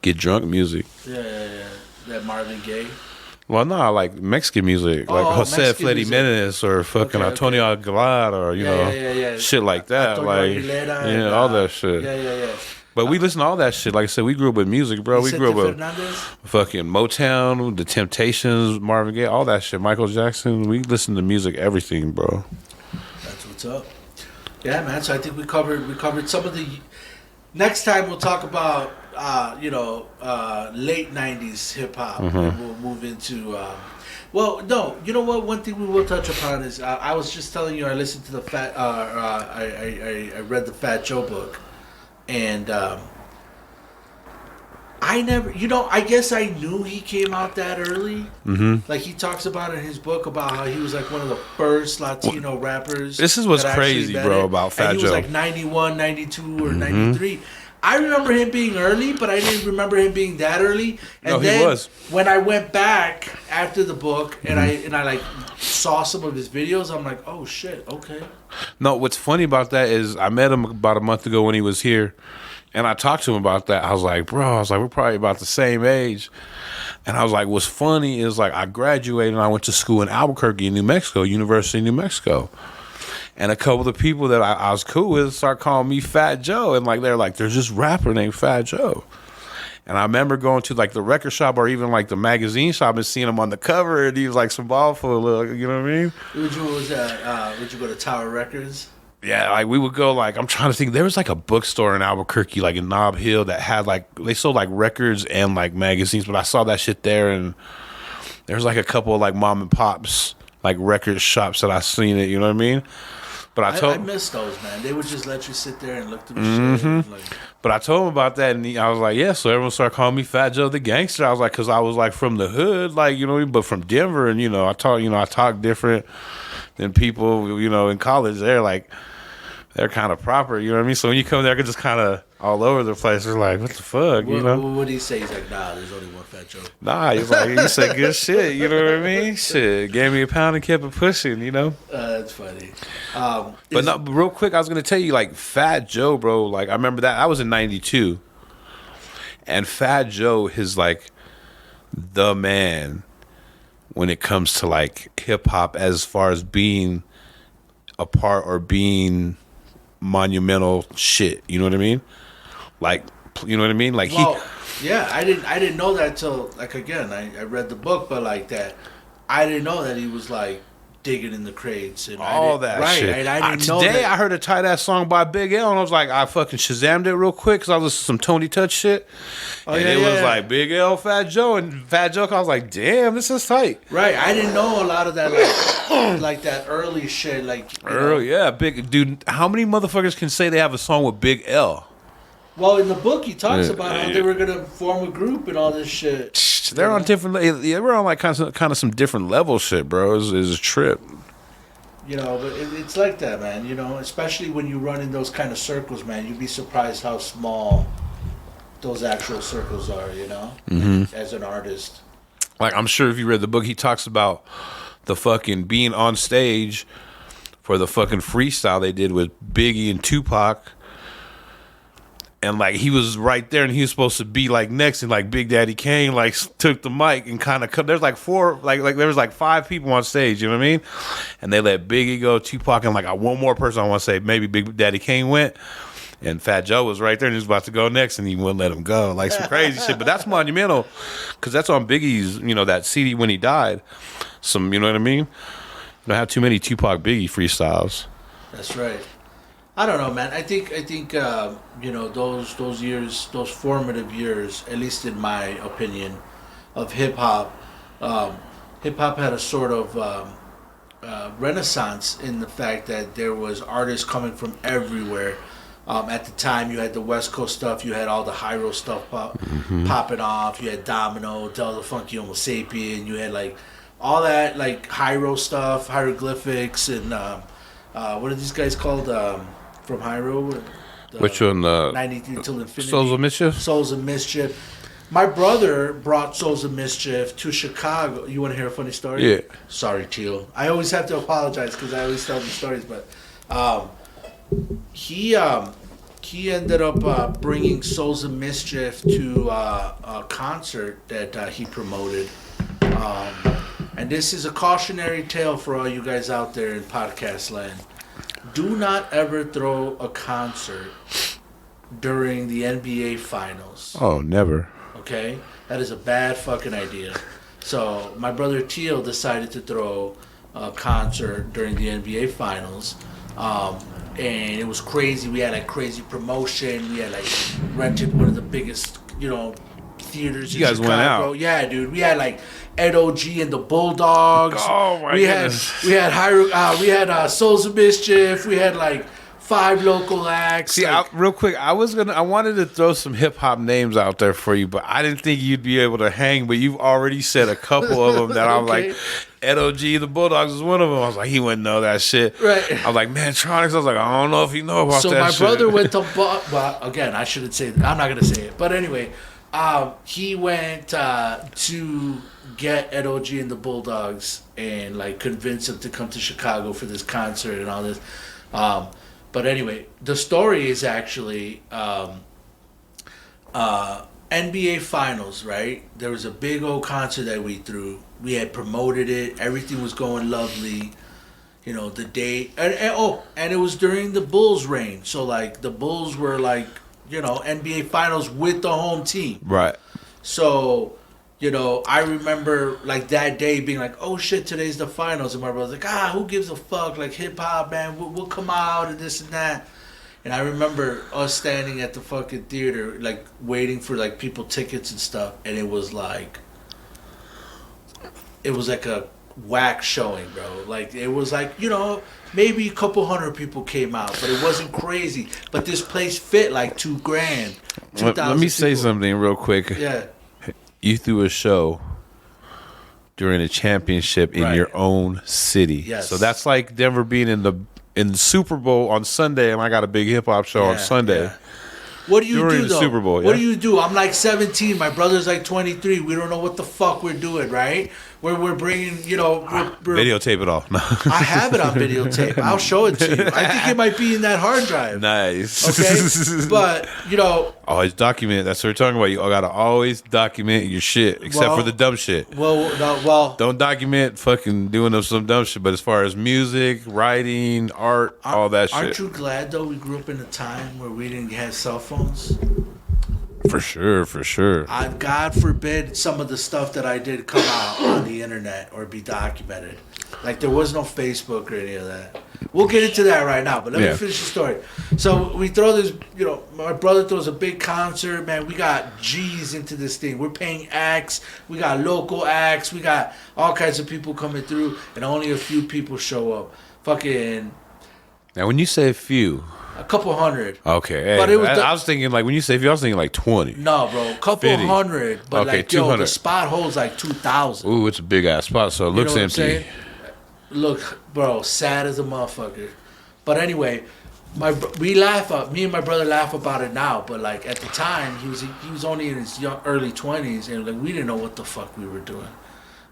Speaker 1: get drunk music.
Speaker 2: Yeah. That Marvin Gaye.
Speaker 1: Well, no, like Mexican music, like Jose Freddy Menes or fucking Antonio Aguilar or you know, shit like that,
Speaker 2: Antonio
Speaker 1: like
Speaker 2: Aguilera,
Speaker 1: all that shit.
Speaker 2: Yeah.
Speaker 1: But we listen to all that shit. Like I said, we grew up with music, bro. We grew up with fucking Motown, The Temptations, Marvin Gaye, all that shit. Michael Jackson. We listen to music, everything, bro.
Speaker 2: That's what's up. Yeah, man. So I think we covered some of the. Next time we'll talk about late '90s hip hop. And we'll move into. Well, no. You know what? One thing we will touch upon is I was just telling you I listened to the Fat. I read the Fat Joe book. And I never, I guess I knew he came out that early. Mm-hmm. Like he talks about in his book about how he was like one of the first Latino rappers.
Speaker 1: This is what's crazy, bro, about Fat Joe.
Speaker 2: And he was like 91, 92, or 93. I remember him being early, but I didn't remember him being that early. And then
Speaker 1: he was.
Speaker 2: When I went back after the book and I like saw some of his videos, I'm like, oh shit, okay.
Speaker 1: No, what's funny about that is I met him about a month ago when he was here, and I talked to him about that. I was like, bro, we're probably about the same age. And I was like, what's funny is like I graduated and I went to school in Albuquerque, New Mexico, University of New Mexico. And a couple of the people that I was cool with start calling me Fat Joe. And like they're like, there's this rapper named Fat Joe. And I remember going to like the record shop or even like the magazine shop and seeing him on the cover, and he was like some ball full of, you know what I mean?
Speaker 2: Would you go to Tower Records?
Speaker 1: Yeah, like we would go like, I'm trying to think, there was like a bookstore in Albuquerque, like in Nob Hill, that had like, they sold like records and like magazines, but I saw that shit there, and there was like a couple of like mom and pops, like record shops that I seen it, you know what I mean? But I
Speaker 2: miss those, man. They would just let you sit there and look through the shit. Like,
Speaker 1: but I told him about that, and I was like, yeah. So everyone started calling me Fat Joe the Gangster. I was like, because I was like from the hood, like, you know, but from Denver, and I talk different than people, in college. They're kind of proper, you know what I mean? So when you come there, I could just kind of all over the place. They're like, what the fuck,
Speaker 2: What did he say? He's like, nah, there's only one Fat Joe.
Speaker 1: Nah, he's like, you said good shit, you know what I mean? Shit, gave me a pound and kept it pushing,
Speaker 2: That's funny.
Speaker 1: But no, real quick, I was going to tell you, like, Fat Joe, bro, like, I remember that. I was in 92. And Fat Joe is, like, the man when it comes to, like, hip-hop as far as being a part or being monumental shit, you know what I mean? Like, you know what I mean? Like,
Speaker 2: yeah, I didn't know that till, like, again, I read the book, but like that, I didn't know that he was like digging in the crates and
Speaker 1: all that shit.
Speaker 2: And I didn't know
Speaker 1: today
Speaker 2: that.
Speaker 1: I heard a tight ass song by Big L, and I was like, I fucking Shazammed it real quick because I listened to some Tony Touch shit, was like Big L, Fat Joe, and Fat Joe. I was like, damn, this is tight.
Speaker 2: Right, I didn't know a lot of that, like that early shit, like
Speaker 1: yeah, big dude. How many motherfuckers can say they have a song with Big L?
Speaker 2: Well, in the book, he talks about how they were gonna form a group and all this shit.
Speaker 1: They're on different. Yeah, we're on like kind of some different level shit, bro. It's a trip.
Speaker 2: But it's like that, man. Especially when you run in those kind of circles, man. You'd be surprised how small those actual circles are. As an artist.
Speaker 1: Like, I'm sure if you read the book, he talks about the fucking being on stage for the fucking freestyle they did with Biggie and Tupac. And, like, he was right there, and he was supposed to be, like, next. And, like, Big Daddy Kane, like, took the mic and kind of cut. There's, like, there was, like, 5 people on stage, you know what I mean? And they let Biggie go, Tupac, and, like, one more person I want to say, maybe Big Daddy Kane went. And Fat Joe was right there, and he was about to go next, and he wouldn't let him go. Like, some crazy shit. But that's monumental, because that's on Biggie's, that CD when he died. You know what I mean? You don't have too many Tupac Biggie freestyles.
Speaker 2: That's right. I don't know, man. I think those years, those formative years, at least in my opinion, of hip hop, hip hop had a sort of renaissance in the fact that there was artists coming from everywhere. At the time, you had the West Coast stuff. You had all the Hyro stuff popping off. You had Domino, Del the Funky Homo Sapien. You had like all that like Hyro stuff, hieroglyphics, and what are these guys called from Hyro?
Speaker 1: Which one?
Speaker 2: 93 Till Infinity.
Speaker 1: Souls of Mischief?
Speaker 2: Souls of Mischief. My brother brought Souls of Mischief to Chicago. You want to hear a funny story?
Speaker 1: Yeah.
Speaker 2: Sorry, Teal. I always have to apologize because I always tell these stories, but he ended up bringing Souls of Mischief to a concert that he promoted. And this is a cautionary tale for all you guys out there in podcast land. Do not ever throw a concert during the NBA Finals.
Speaker 1: Oh, never.
Speaker 2: Okay? That is a bad fucking idea. So, my brother Teal decided to throw a concert during the NBA Finals. And it was crazy. We had like crazy promotion. We had like rented one of the biggest, theaters
Speaker 1: you
Speaker 2: in
Speaker 1: guys
Speaker 2: Chicago.
Speaker 1: went out.
Speaker 2: Yeah, dude. We had like Ed O.G. and the Bulldogs.
Speaker 1: Oh my goodness.
Speaker 2: We had Souls of Mischief. We had like 5 local acts.
Speaker 1: See, real quick, I wanted to throw some hip hop names out there for you, but I didn't think you'd be able to hang. But you've already said a couple of them that I'm like, Ed O.G. the Bulldogs is one of them. I was like, he wouldn't know that shit.
Speaker 2: Right.
Speaker 1: I was like, Mantronics. I was like, I don't know if you know about that shit.
Speaker 2: So my brother went to, well, again, I shouldn't say that. I'm not gonna say it, but anyway, he went to get Ed O.G. and the Bulldogs and like convince him to come to Chicago for this concert and all this. But anyway, the story is actually NBA Finals, right? There was a big old concert that we threw. We had promoted it. Everything was going lovely. The day. And it was during the Bulls' reign. So, like, the Bulls were, like, NBA Finals with the home team.
Speaker 1: Right.
Speaker 2: So, I remember like that day being like, oh shit, today's the finals. And my brother's like, who gives a fuck? Like hip hop, man, we'll come out and this and that. And I remember us standing at the fucking theater, like waiting for like people tickets and stuff. And it was like a whack showing, bro. Like it was like, maybe a couple hundred people came out, but it wasn't crazy. But this place fit like $2,000.
Speaker 1: Let me say something real quick.
Speaker 2: Yeah.
Speaker 1: You threw a show during a championship in your own city.
Speaker 2: Yes.
Speaker 1: So that's like Denver being in the Super Bowl on Sunday, and I got a big hip hop show on Sunday.
Speaker 2: Yeah. What do you
Speaker 1: during
Speaker 2: do,
Speaker 1: the
Speaker 2: though?
Speaker 1: Super Bowl,
Speaker 2: What do you do? I'm like 17. My brother's like 23. We don't know what the fuck we're doing, right? We're bringing,
Speaker 1: videotape it all. No.
Speaker 2: I have it on videotape. I'll show it to you. I think it might be in that hard drive.
Speaker 1: Nice.
Speaker 2: Okay? But,
Speaker 1: always document. That's what we're talking about. You got to always document your shit, except for the dumb shit.
Speaker 2: Well,
Speaker 1: don't document fucking doing some dumb shit. But as far as music, writing, art, all that shit.
Speaker 2: Aren't you glad, though, we grew up in a time where we didn't have cell phones?
Speaker 1: For sure.
Speaker 2: God forbid some of the stuff that I did come out on the internet or be documented. Like there was no Facebook or any of that. We'll get into that right now, but let me finish the story. So we throw this, my brother throws a big concert, man. We got G's into this thing. We're paying acts. We got local acts. We got all kinds of people coming through, and only a few people show up. Fucking.
Speaker 1: Now, when you say a few.
Speaker 2: A couple hundred.
Speaker 1: Okay. Hey,
Speaker 2: but it was
Speaker 1: I was thinking like when you say few, I was thinking like 20.
Speaker 2: No, bro. Couple
Speaker 1: 50.
Speaker 2: hundred. But
Speaker 1: okay,
Speaker 2: like,
Speaker 1: 200.
Speaker 2: the spot holds like 2,000.
Speaker 1: Ooh, it's a big ass spot, so it looks empty.
Speaker 2: Look, bro, sad as a motherfucker. But anyway, me and my brother laugh about it now, but like at the time he was only in his early 20s, and like we didn't know what the fuck we were doing.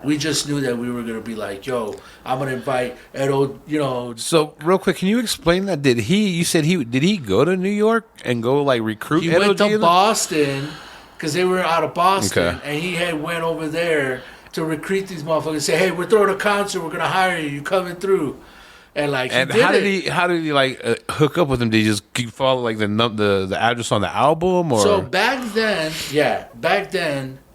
Speaker 2: We just knew that we were gonna be like, yo, I'm gonna invite Edo,
Speaker 1: So real quick, can you explain that? Did he go to New York and go like recruit?
Speaker 2: He went to Boston because they were out of Boston, and he had went over there to recruit these motherfuckers. Say, hey, we're throwing a concert. We're gonna hire you. You coming through? And like,
Speaker 1: how did he like hook up with him? Did he just follow like the address on the album? Or
Speaker 2: so back then,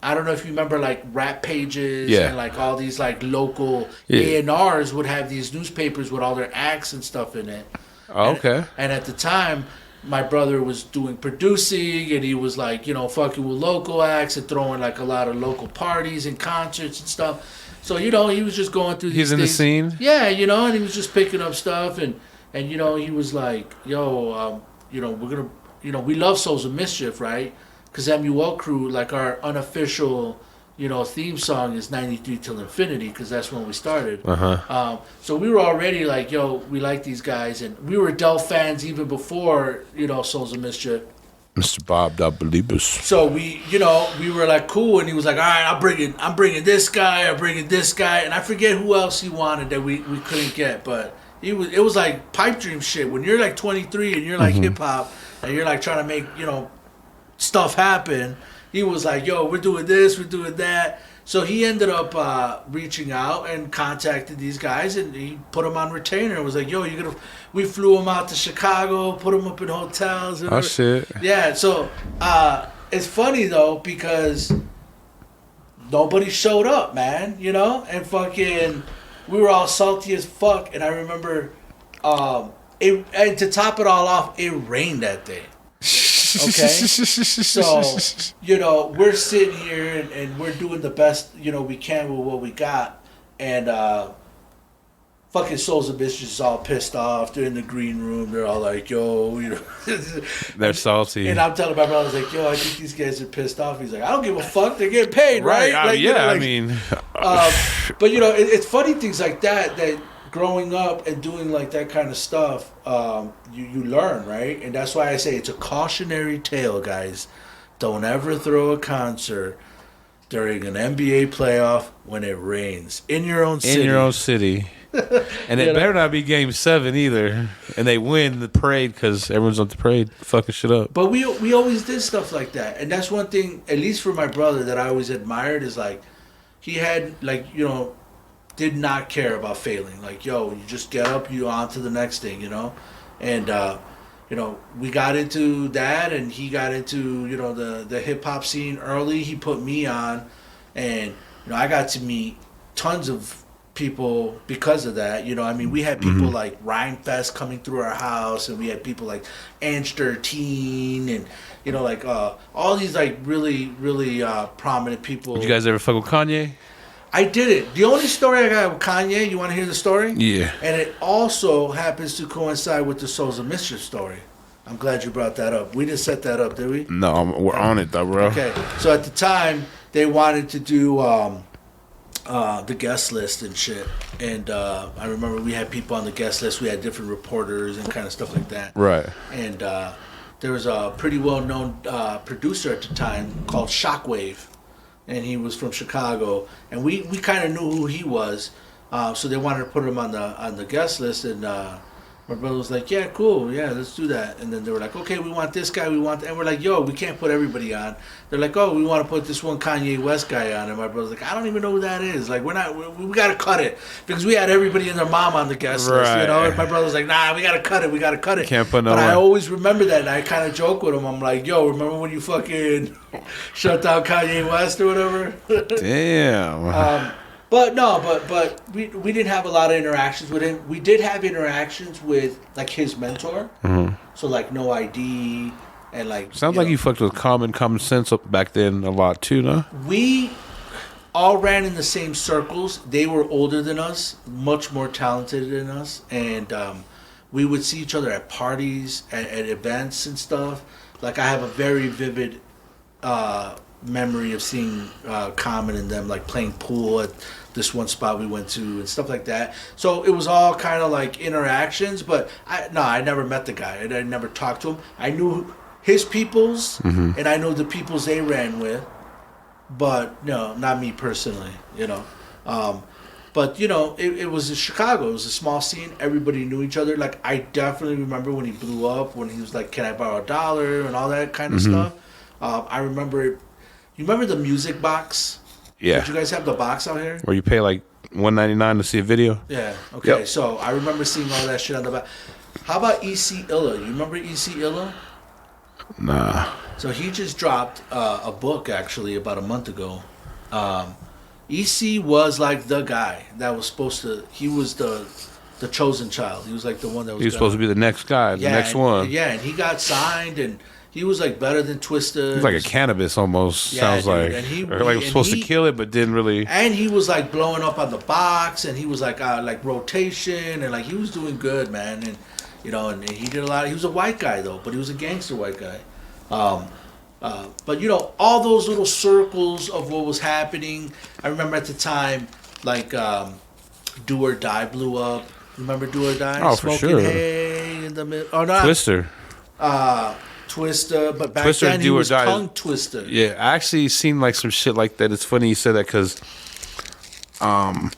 Speaker 2: I don't know if you remember like rap pages and like all these like local A&Rs would have these newspapers with all their acts and stuff in it.
Speaker 1: Oh, okay.
Speaker 2: And at the time, my brother was doing producing, and he was like, fucking with local acts and throwing like a lot of local parties and concerts and stuff. So he was just going through.
Speaker 1: He's in
Speaker 2: things.
Speaker 1: the scene.
Speaker 2: Yeah, and he was just picking up stuff, and he was like, we're gonna, we love Souls of Mischief, right? Because MUL Crew, like our unofficial, theme song is 93 Till Infinity, because that's when we started. So we were already like, we like these guys, and we were Del fans even before, Souls of Mischief.
Speaker 1: Mr. Bob Beliebus.
Speaker 2: So we were like cool, and he was like, all right, I'm bringing this guy, and I forget who else he wanted that we couldn't get, but it was like pipe dream shit. When you're like 23 and you're like hip hop and you're like trying to make stuff happen, he was like, we're doing this, we're doing that. So he ended up reaching out and contacted these guys, and he put them on retainer and was like, we flew them out to Chicago, put them up in hotels.
Speaker 1: Oh, shit.
Speaker 2: Yeah, so it's funny, though, because nobody showed up, man, and fucking, we were all salty as fuck, and I remember, and to top it all off, it rained that day. Okay, so we're sitting here and we're doing the best we can with what we got, and fucking Souls of Mischief is all pissed off. They're in the green room. They're all like,
Speaker 1: they're salty.
Speaker 2: And I'm telling my brother, I was like, I think these guys are pissed off. He's like, I don't give a fuck. They're getting paid, right?
Speaker 1: Like, yeah, I mean,
Speaker 2: but it's funny things like that growing up and doing like that kind of stuff, you learn, right? And that's why I say it's a cautionary tale, guys. Don't ever throw a concert during an NBA playoff when it rains in your own city.
Speaker 1: And it better not be Game 7 either. And they win the parade because everyone's on the parade fucking shit up.
Speaker 2: But we always did stuff like that. And that's one thing, at least for my brother, that I always admired is like, he had like, did not care about failing. Like, you just get up, you on to the next thing, And, we got into that, and he got into, the hip-hop scene early. He put me on, and, I got to meet tons of people because of that. We had people like Rhyme Fest coming through our house, and we had people like Ange 13, and, all these, like, really, really prominent people.
Speaker 1: Did you guys ever fuck with Kanye?
Speaker 2: I did it. The only story I got with Kanye, you want to hear the story?
Speaker 1: Yeah.
Speaker 2: And it also happens to coincide with the Souls of Mischief story. I'm glad you brought that up. We didn't set that up, did we?
Speaker 1: No, we're on it though, bro.
Speaker 2: Okay. So at the time, they wanted to do the guest list and shit. And I remember we had people on the guest list. We had different reporters and kind of stuff like that.
Speaker 1: Right.
Speaker 2: And there was a pretty well-known producer at the time called Shockwave. And he was from Chicago, and we kind of knew who he was, so they wanted to put him on the guest list, and my brother was like, yeah, cool, yeah, let's do that. And then they were like, okay, we want this guy, and we're like, we can't put everybody on. They're like, we want to put this one Kanye West guy on, and my brother's like, I don't even know who that is. Like, we got to cut it, because we had everybody and their mom on the guest list, and my brother's like, nah, we got to cut it.
Speaker 1: Can't put no
Speaker 2: But
Speaker 1: one.
Speaker 2: I always remember that, and I kind of joke with him. I'm like, remember when you fucking shut down Kanye West or whatever?
Speaker 1: Damn.
Speaker 2: But we didn't have a lot of interactions with him. We did have interactions with like his mentor. So like No ID and like.
Speaker 1: Sounds like you fucked with common sense back then a lot too, no?
Speaker 2: We all ran in the same circles. They were older than us, much more talented than us, and we would see each other at parties, at events and stuff. Like I have a very vivid memory of seeing Common and them like playing pool at this one spot we went to and stuff like that. So it was all kind of like interactions, but I never met the guy. I never talked to him. I knew his peoples and I know the peoples they ran with, but no, not me personally, But it was in Chicago. It was a small scene. Everybody knew each other. Like I definitely remember when he blew up, when he was like, "Can I borrow $1?" and all that kind of stuff. I remember. You remember the music box?
Speaker 1: Yeah.
Speaker 2: Did you guys have the box out here?
Speaker 1: Where you pay like $1.99 to see a video?
Speaker 2: Yeah. Okay.
Speaker 1: Yep.
Speaker 2: So I remember seeing all that shit on the back. How about EC Illa? You remember EC Illa?
Speaker 1: Nah.
Speaker 2: So he just dropped a book actually about a month ago. EC was like the guy that was supposed to. He was the the chosen child. He was like the one that was.
Speaker 1: He was supposed to be the next guy, the next one.
Speaker 2: Yeah, and he got signed, and he was like better than Twista.
Speaker 1: He's like a cannabis almost.
Speaker 2: Yeah,
Speaker 1: sounds
Speaker 2: dude,
Speaker 1: like.
Speaker 2: and he
Speaker 1: Or like was supposed to kill it, but didn't really.
Speaker 2: And he was like blowing up on the box, and he was like rotation, and like he was doing good, man. And you know, and he did a lot. He was a white guy though, but he was a gangster white guy. But you know, all those little circles of what was happening. I remember at the time, like Do or Die blew up. Remember Do or Die?
Speaker 1: Oh, for sure.
Speaker 2: Hay in the middle. Oh, no.
Speaker 1: Twister.
Speaker 2: Twister, but back
Speaker 1: Twister
Speaker 2: then he
Speaker 1: Do or
Speaker 2: was
Speaker 1: Die.
Speaker 2: Tongue Twister.
Speaker 1: Yeah, I actually seen like some shit like that. It's funny you said that because I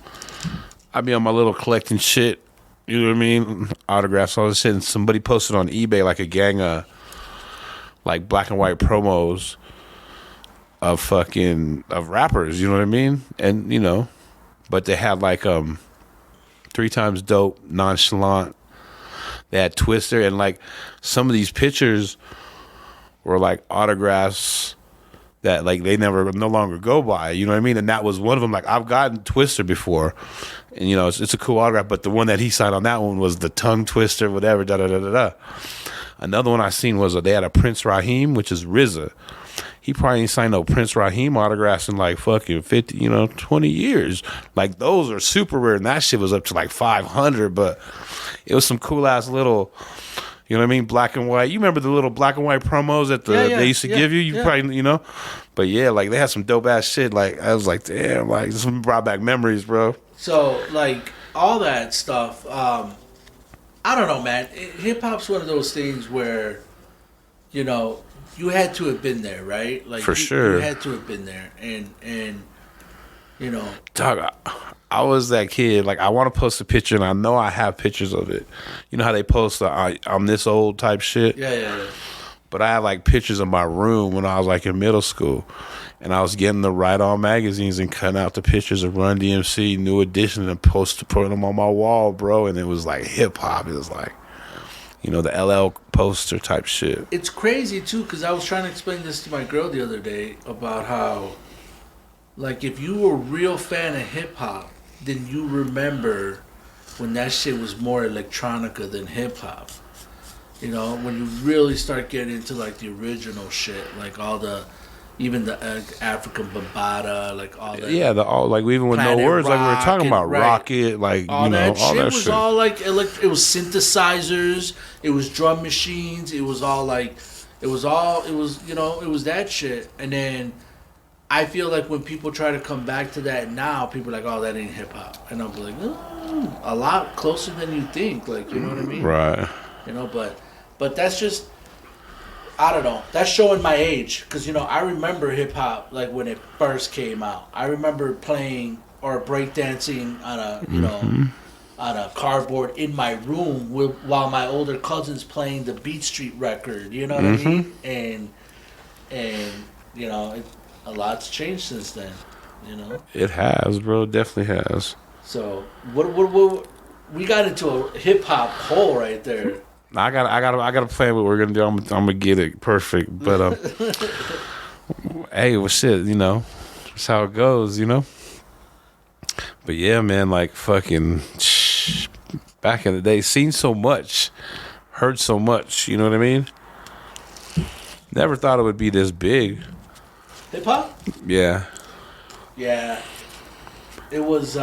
Speaker 1: be on my little collecting shit. You know what I mean? Autographs, all this shit. And somebody posted on eBay like a gang of like black and white promos of rappers. You know what I mean? And you know, but they had like 3 Times Dope, Nonchalant. They had Twister, and like some of these pictures were like autographs that like they no longer go by. You know what I mean? And that was one of them. Like I've gotten Twister before, and you know it's a cool autograph. But the one that he signed on that one was the Tongue Twister, whatever. Da da da da da. Another one I seen was they had a Prince Raheem, which is RZA. He probably ain't signed no Prince Raheem autographs in like fucking 50, 20 years. Like those are super rare, and that shit was up to like 500. But it was some cool ass little, you know what I mean, black and white. You remember the little black and white promos that they used to give you? You probably, But yeah, like they had some dope ass shit. Like I was like, damn, like this brought back memories, bro.
Speaker 2: So like all that stuff. I don't know, man. Hip hop's one of those things where, you had to have been there, right? Like
Speaker 1: for sure,
Speaker 2: you had to have been there, and
Speaker 1: dog, I was that kid. Like I want to post a picture, and I know I have pictures of it. You know how they post the I'm this old type shit.
Speaker 2: Yeah.
Speaker 1: But I had like pictures of my room when I was like in middle school, and I was getting the Right On magazines and cutting out the pictures of Run DMC, New Edition, and putting them on my wall, bro. And it was like hip hop. It was like, the LL poster type shit.
Speaker 2: It's crazy too, because I was trying to explain this to my girl the other day about how, like, if you were a real fan of hip hop, then you remember when that shit was more electronica than hip hop. When you really start getting into like the original shit, like all even the African Bambaataa, like all that.
Speaker 1: Yeah, like even with no words, like we were talking about, right. Rocket, like
Speaker 2: all that
Speaker 1: all
Speaker 2: shit
Speaker 1: that
Speaker 2: was
Speaker 1: shit.
Speaker 2: all like it was synthesizers, it was drum machines, it was that shit. And then I feel like when people try to come back to that now, people are like, oh, that ain't hip hop, and I'm like, a lot closer than you think, like, you know what I mean?
Speaker 1: Right.
Speaker 2: But that's just, I don't know. That's showing my age, because I remember hip hop like when it first came out. I remember playing or breakdancing on a cardboard in my room while my older cousins playing the Beat Street record. You know what I mean? And a lot's changed since then.
Speaker 1: It has, bro. It definitely has.
Speaker 2: So what we got into a hip hop hole right there.
Speaker 1: I gotta plan what we're gonna do. I'm gonna get it perfect. But hey, well, shit, that's how it goes, But yeah, man, like fucking back in the day, seen so much, heard so much. You know what I mean? Never thought it would be this big.
Speaker 2: Hip hop?
Speaker 1: Yeah.
Speaker 2: Yeah. It was.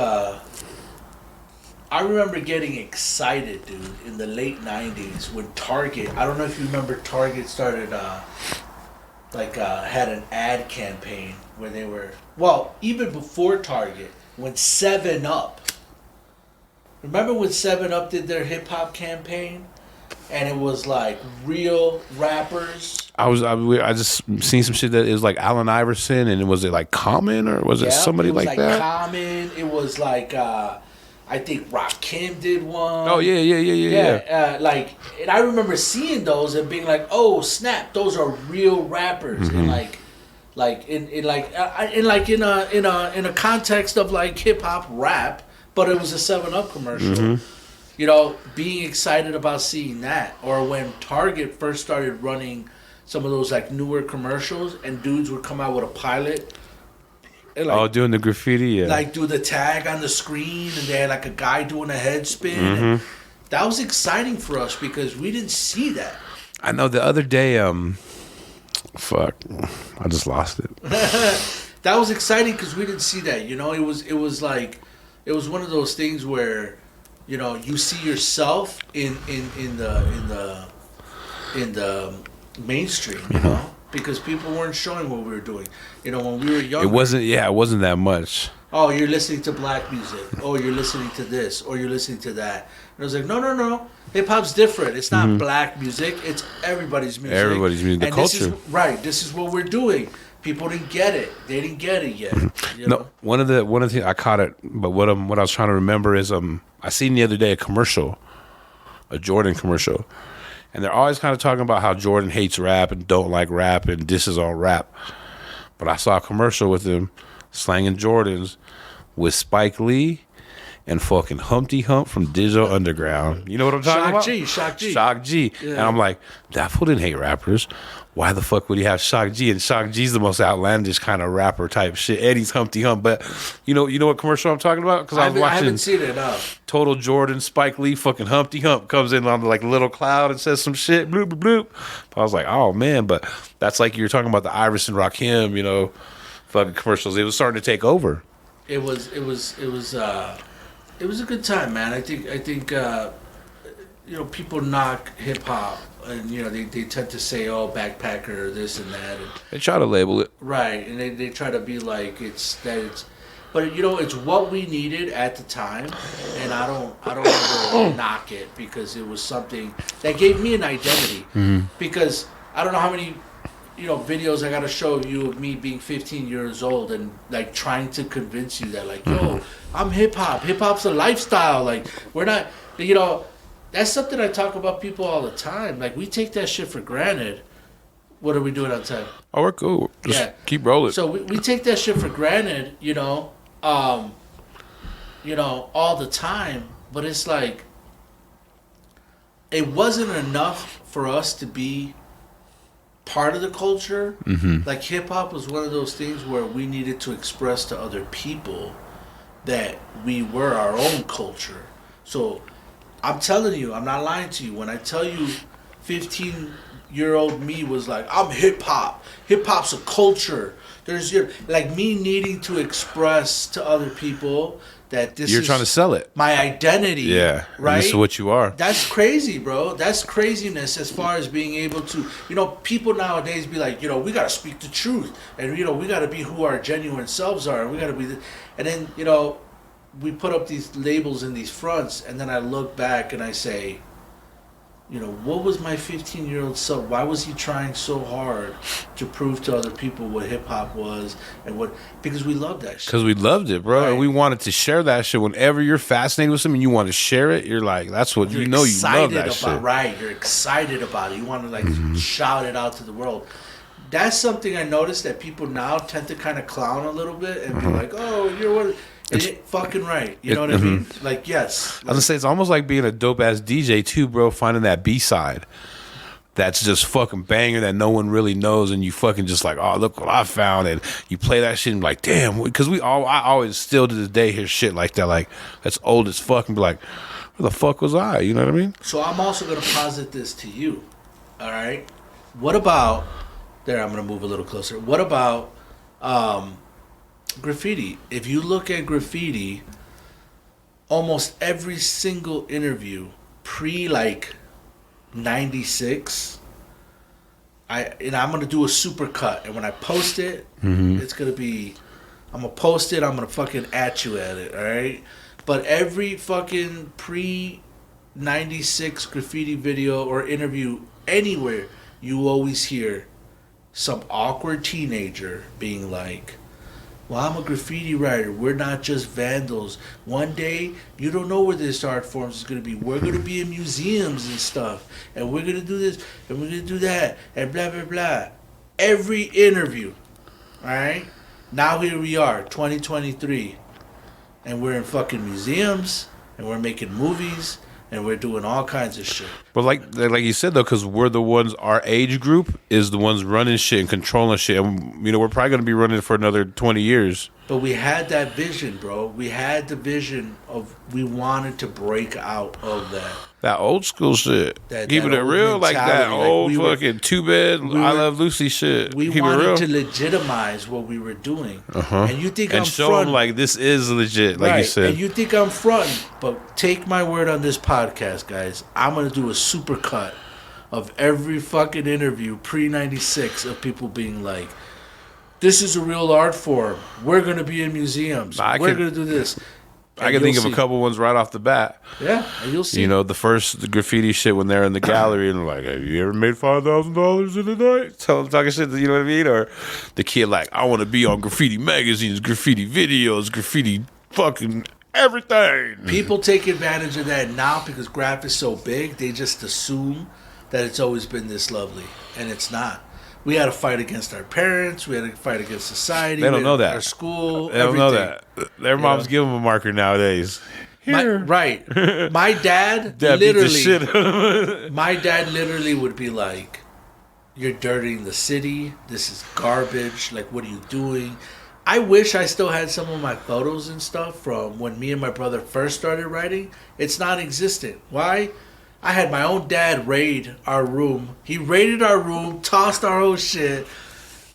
Speaker 2: I remember getting excited, dude, in the late 90s when Target, I don't know if you remember, Target started, had an ad campaign where they were, even before Target, when 7-Up, remember when 7-Up did their hip-hop campaign? And it was like real rappers. I just seen some shit that it was like Allen Iverson, and was it like Common, or was it somebody it was
Speaker 1: like that?
Speaker 2: Common, it was like, I think Rakim did one.
Speaker 1: Oh yeah.
Speaker 2: And I remember seeing those and being like, "Oh snap, those are real rappers." And in a context of like hip hop rap, but it was a 7-Up commercial. Being excited about seeing that, or when Target first started running some of those like newer commercials, and dudes would come out with a pilot And like,
Speaker 1: doing the graffiti, yeah.
Speaker 2: like do the tag on the screen, and they had like a guy doing a head spin. And that was exciting for us because we didn't see that.
Speaker 1: I know the other day, fuck, I just lost it.
Speaker 2: That was exciting because we didn't see that. You know, it was like, it was one of those things where, you know, you see yourself in the mainstream. You know, because people weren't showing what we were doing. You know, when we were younger,
Speaker 1: it wasn't that much.
Speaker 2: Oh, you're listening to black music. Oh, you're listening to this, or you're listening to that. And I was like, no. Hip hop's different. It's not black music. It's everybody's music.
Speaker 1: Everybody's music. The culture.
Speaker 2: This is what we're doing. People didn't get it. They didn't get it yet. You know?
Speaker 1: No, one of the things I caught it, but what I was trying to remember is I seen the other day a Jordan commercial, and they're always kind of talking about how Jordan hates rap and don't like rap and this is all rap. But I saw a commercial with him slanging Jordans with Spike Lee and fucking Humpty Hump from Digital Underground. You know what I'm talking about? Shock G. Yeah. And I'm like, that fool didn't hate rappers. Why the fuck would he have Shock G? And Shock G's the most outlandish kind of rapper type shit. Eddie's Humpty Hump. But you know what commercial I'm talking about? Because I
Speaker 2: haven't seen it, no.
Speaker 1: Total Jordan, Spike Lee, fucking Humpty Hump comes in on the like little cloud and says some shit. Bloop, bloop, bloop. I was like, oh man. But that's like you're talking about the Iverson Rakim, you know, fucking commercials. It was starting to take over.
Speaker 2: It was a good time, man. I think you know, people knock hip hop, and you know they tend to say, oh, backpacker or this and that. And,
Speaker 1: they try to label it,
Speaker 2: right? And they try to be like it's, but you know, it's what we needed at the time, and I don't ever knock it because it was something that gave me an identity. Because I don't know how many, you know, videos I gotta show you of me being 15 years old and like trying to convince you that like, yo, I'm hip hop. Hip hop's a lifestyle. Like we're not, you know, that's something I talk about people all the time. Like we take that shit for granted. What are we doing on time?
Speaker 1: Oh, we're cool. Just keep rolling.
Speaker 2: So we take that shit for granted, you know, all the time. But it's like, it wasn't enough for us to be part of the culture. Like hip hop was one of those things where we needed to express to other people that we were our own culture. So I'm telling you, I'm not lying to you when I tell you 15-year-old me was like, I'm hip hop. Hip hop's a culture. There's like me needing to express to other people that
Speaker 1: you're trying to sell it.
Speaker 2: My identity.
Speaker 1: Yeah.
Speaker 2: Right?
Speaker 1: This is what you are.
Speaker 2: That's crazy, bro. That's craziness as far as being able to, you know, people nowadays be like, you know, we got to speak the truth. And, you know, we got to be who our genuine selves are. And we got to be, and then, you know, we put up these labels in these fronts. And then I look back and I say, you know, what was my 15-year-old self? Why was he trying so hard to prove to other people what hip hop was and what? Because we loved that shit.
Speaker 1: Because we loved it, bro,
Speaker 2: right.
Speaker 1: And we wanted to share that shit. Whenever you're fascinated with something, you want to share it. You're like, that's what you know. You love that shit,
Speaker 2: right? You're excited about it. You want to like shout it out to the world. That's something I noticed that people now tend to kind of clown a little bit and be like, "Oh, you're what." It's fucking right. You know what I mean? Like, yes.
Speaker 1: I was gonna say, it's almost like being a dope-ass DJ, too, bro, finding that B-side that's just fucking banger that no one really knows, and you fucking just like, oh, look what I found, and you play that shit and be like, damn, because I always still to this day hear shit like that, like, that's old as fuck, and be like, where the fuck was I? You know what I mean?
Speaker 2: So I'm also going to posit this to you, all right? What about, I'm going to move a little closer. What about, graffiti? If you look at graffiti, almost every single interview pre like 96, I'm gonna do a super cut, and when I post it, it's gonna be, I'm gonna post it, I'm gonna fucking at you at it, all right? But every fucking pre 96 graffiti video or interview anywhere, you always hear some awkward teenager being like, well, I'm a graffiti writer. We're not just vandals. One day, you don't know where this art form is going to be. We're going to be in museums and stuff. And we're going to do this, and we're going to do that, and blah, blah, blah. Every interview, all right? Now here we are, 2023. And we're in fucking museums, and we're making movies, and we're doing all kinds of shit.
Speaker 1: But like you said, though, because we're the ones, our age group is the ones running shit and controlling shit. And, you know, we're probably going to be running for another 20 years.
Speaker 2: But we had that vision, bro. We had the vision of we wanted to break out of that.
Speaker 1: That old school shit. Keeping it
Speaker 2: old
Speaker 1: real, like that
Speaker 2: mentality.
Speaker 1: old fucking two bed, I Love Lucy shit.
Speaker 2: We
Speaker 1: Keep it
Speaker 2: wanted
Speaker 1: real.
Speaker 2: to legitimize what we were doing. And you think
Speaker 1: And
Speaker 2: I'm
Speaker 1: show
Speaker 2: fronting.
Speaker 1: them like this is legit, like you said.
Speaker 2: And you think I'm fronting. But take my word on this podcast, guys. I'm going to do a super cut of every fucking interview pre-96 of people being like, this is a real art form. We're going to be in museums. We're going to do this.
Speaker 1: I can think of a couple ones right off the bat.
Speaker 2: Yeah, and you'll see.
Speaker 1: You know, the graffiti shit when they're in the gallery and like, have you ever made $5,000 in a night? Tell them talking shit, you know what I mean? Or the kid like, I want to be on graffiti magazines, graffiti videos, graffiti fucking everything.
Speaker 2: People take advantage of that now because graph is so big. They just assume that it's always been this lovely, and it's not. We had to fight against our parents. We had to fight against society.
Speaker 1: They don't know that.
Speaker 2: Our school.
Speaker 1: They don't know that. Their moms give them a marker nowadays.
Speaker 2: Right. My dad literally. My dad literally would be like, "You're dirtying the city. This is garbage. Like, what are you doing?" I wish I still had some of my photos and stuff from when me and my brother first started writing. It's not existent. Why? I had my own dad raid our room. He raided our room, tossed our whole shit,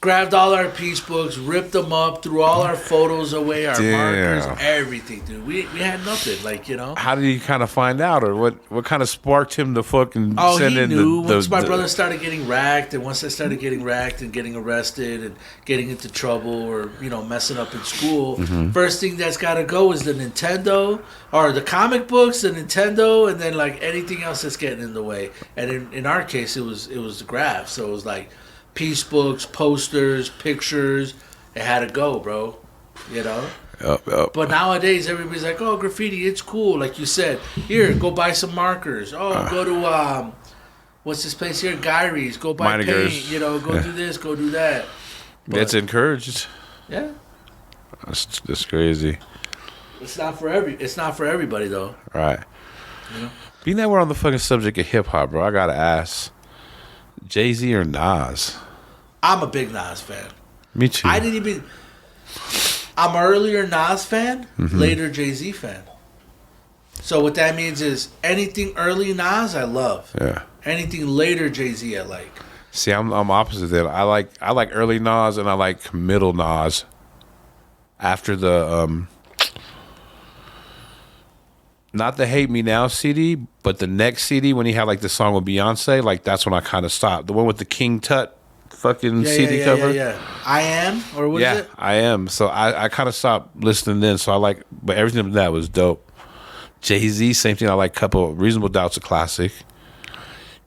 Speaker 2: grabbed all our piece books, ripped them up, threw all our photos away, our markers, everything, dude. We had nothing, like, you know.
Speaker 1: How did he kind of find out, or what kind of sparked him to fucking send
Speaker 2: he
Speaker 1: in
Speaker 2: knew.
Speaker 1: the
Speaker 2: Once my brother started getting racked, and once I started getting racked and getting arrested and getting into trouble or, you know, messing up in school, first thing that's got to go is the Nintendo or the comic books, the Nintendo, and then, like, anything else that's getting in the way. And in our case, it was the graph. So it was like piece books, posters, pictures. It had to go, bro. You know?
Speaker 1: Yep.
Speaker 2: But nowadays, everybody's like, oh, graffiti, it's cool. Like you said, here, go buy some markers. Oh, go to, what's this place here? Gyrie's. Go buy paint. You know, go do this, go do that.
Speaker 1: It's encouraged.
Speaker 2: Yeah.
Speaker 1: That's crazy.
Speaker 2: It's not for everybody, though.
Speaker 1: Right.
Speaker 2: You know?
Speaker 1: Being that we're on the fucking subject of hip-hop, bro, I gotta ask, Jay-Z or Nas?
Speaker 2: I'm a big Nas fan.
Speaker 1: Me too.
Speaker 2: I'm an earlier Nas fan, later Jay-Z fan. So what that means is anything early Nas, I love.
Speaker 1: Yeah.
Speaker 2: Anything later Jay-Z, I like.
Speaker 1: See, I'm opposite that. I like early Nas and I like middle Nas. After the not the Hate Me Now CD, but the next CD when he had like the song with Beyonce, like that's when I kind of stopped. The one with the King Tut fucking CD cover.
Speaker 2: Yeah. I Am, or what is it?
Speaker 1: I Am. So I kind of stopped listening then. So I like, but everything from that was dope. Jay-Z, same thing. I like couple Reasonable Doubt's a classic.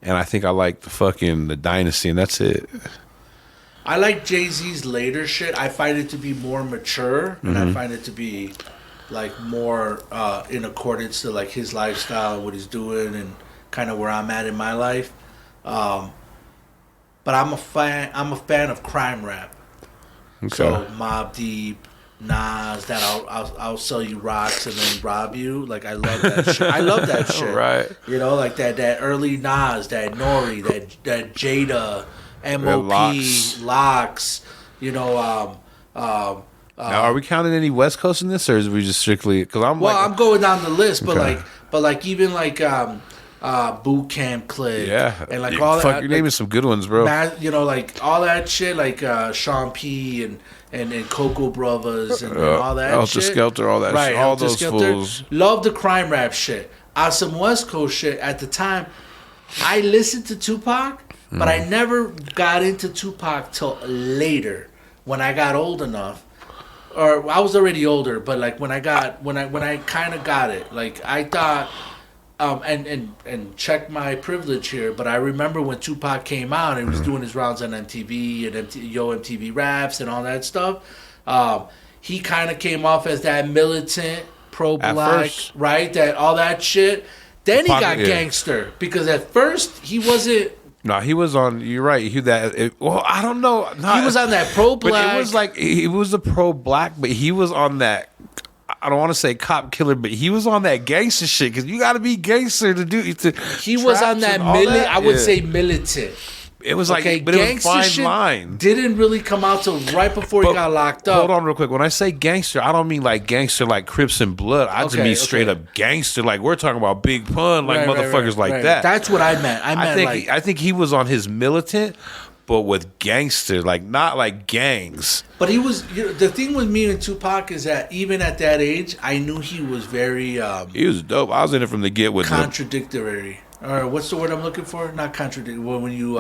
Speaker 1: And I think I like the Dynasty, and that's it.
Speaker 2: I like Jay-Z's later shit. I find it to be more mature, and I find it to be like more in accordance to like his lifestyle and what he's doing and kind of where I'm at in my life. But I'm a fan of crime rap.
Speaker 1: Okay.
Speaker 2: So Mobb Deep, Nas, that I'll sell you rocks and then rob you. Like, I love that shit. I love that shit.
Speaker 1: Right.
Speaker 2: You know, like that early Nas, that Nori, that Jada, M.O.P., Locks, you know.
Speaker 1: Now, are we counting any West Coast in this, or is we just strictly? Because I'm
Speaker 2: going down the list, but
Speaker 1: okay.
Speaker 2: even Boot Camp Click, and like all that.
Speaker 1: Fuck, you're naming some good ones, bro.
Speaker 2: You know, like all that shit, like Sean P. and Coco Brothers and all that
Speaker 1: Helter
Speaker 2: shit.
Speaker 1: Skelter, all that shit. All
Speaker 2: Helter
Speaker 1: those
Speaker 2: Skelter.
Speaker 1: fools.
Speaker 2: Love the crime rap shit. Some West Coast shit. At the time, I listened to Tupac, but I never got into Tupac till later when I got old enough. Or I was already older, but like when I kind of got it, like I thought, and check my privilege here, but I remember when Tupac came out and he was doing his rounds on MTV and MTV Raps and all that stuff. He kind of came off as that militant, pro-black, right? That all that shit. Then he got gangster because at first he wasn't.
Speaker 1: No, he was on. You're right. Well, I don't know.
Speaker 2: He was on that pro-black.
Speaker 1: But it was like he was a pro-black, but he was on that. I don't want to say cop killer, but he was on that gangster shit because you got to be gangster to do.
Speaker 2: He was on that
Speaker 1: I
Speaker 2: would say militant.
Speaker 1: It was like,
Speaker 2: Okay,
Speaker 1: but it was a
Speaker 2: gangster
Speaker 1: fine
Speaker 2: shit
Speaker 1: line.
Speaker 2: didn't really come out till right before he got locked up.
Speaker 1: Hold on real quick. When I say gangster, I don't mean like gangster like Crips and Blood. I just mean straight up gangster. Like we're talking about Big Pun, like motherfuckers like that.
Speaker 2: That's what I meant.
Speaker 1: I think he was on his militant, but with gangster, like not like gangs.
Speaker 2: But he was. The thing with me and Tupac is that even at that age, I knew he was very.
Speaker 1: He was dope. I was in it from the get with
Speaker 2: contradictory. Or what's the word I'm looking for? Not contradictory. When you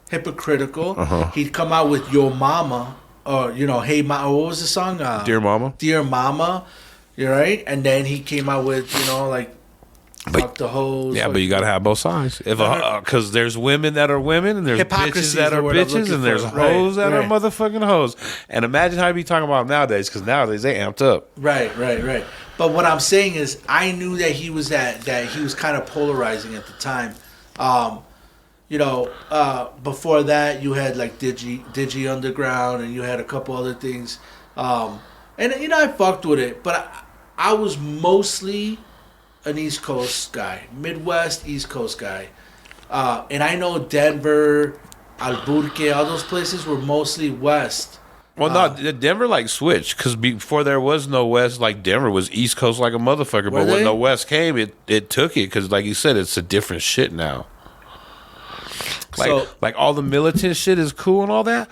Speaker 2: hypocritical. He'd come out with Yo Mama, or Hey Ma. What was the song?
Speaker 1: Dear Mama.
Speaker 2: Dear Mama. You're right. And then he came out with like. Fuck the hoes.
Speaker 1: Yeah, but you gotta have both sides. If because there's women that are women, and there's bitches that are bitches, and there's hoes that are motherfucking hoes. And imagine how you be talking about them nowadays, because nowadays they amped up.
Speaker 2: Right. But what I'm saying is, I knew that he was that he was kind of polarizing at the time. Before that, you had like Digi Underground, and you had a couple other things. And I fucked with it, but I was mostly an East Coast guy, Midwest East Coast guy, and I know Denver, Albuquerque, all those places were mostly West.
Speaker 1: Well, no, Denver like switched, because before there was no West, like Denver was East Coast like a motherfucker. But when the West came, it took it, because like you said, it's a different shit now. Like all the militant shit is cool and all that,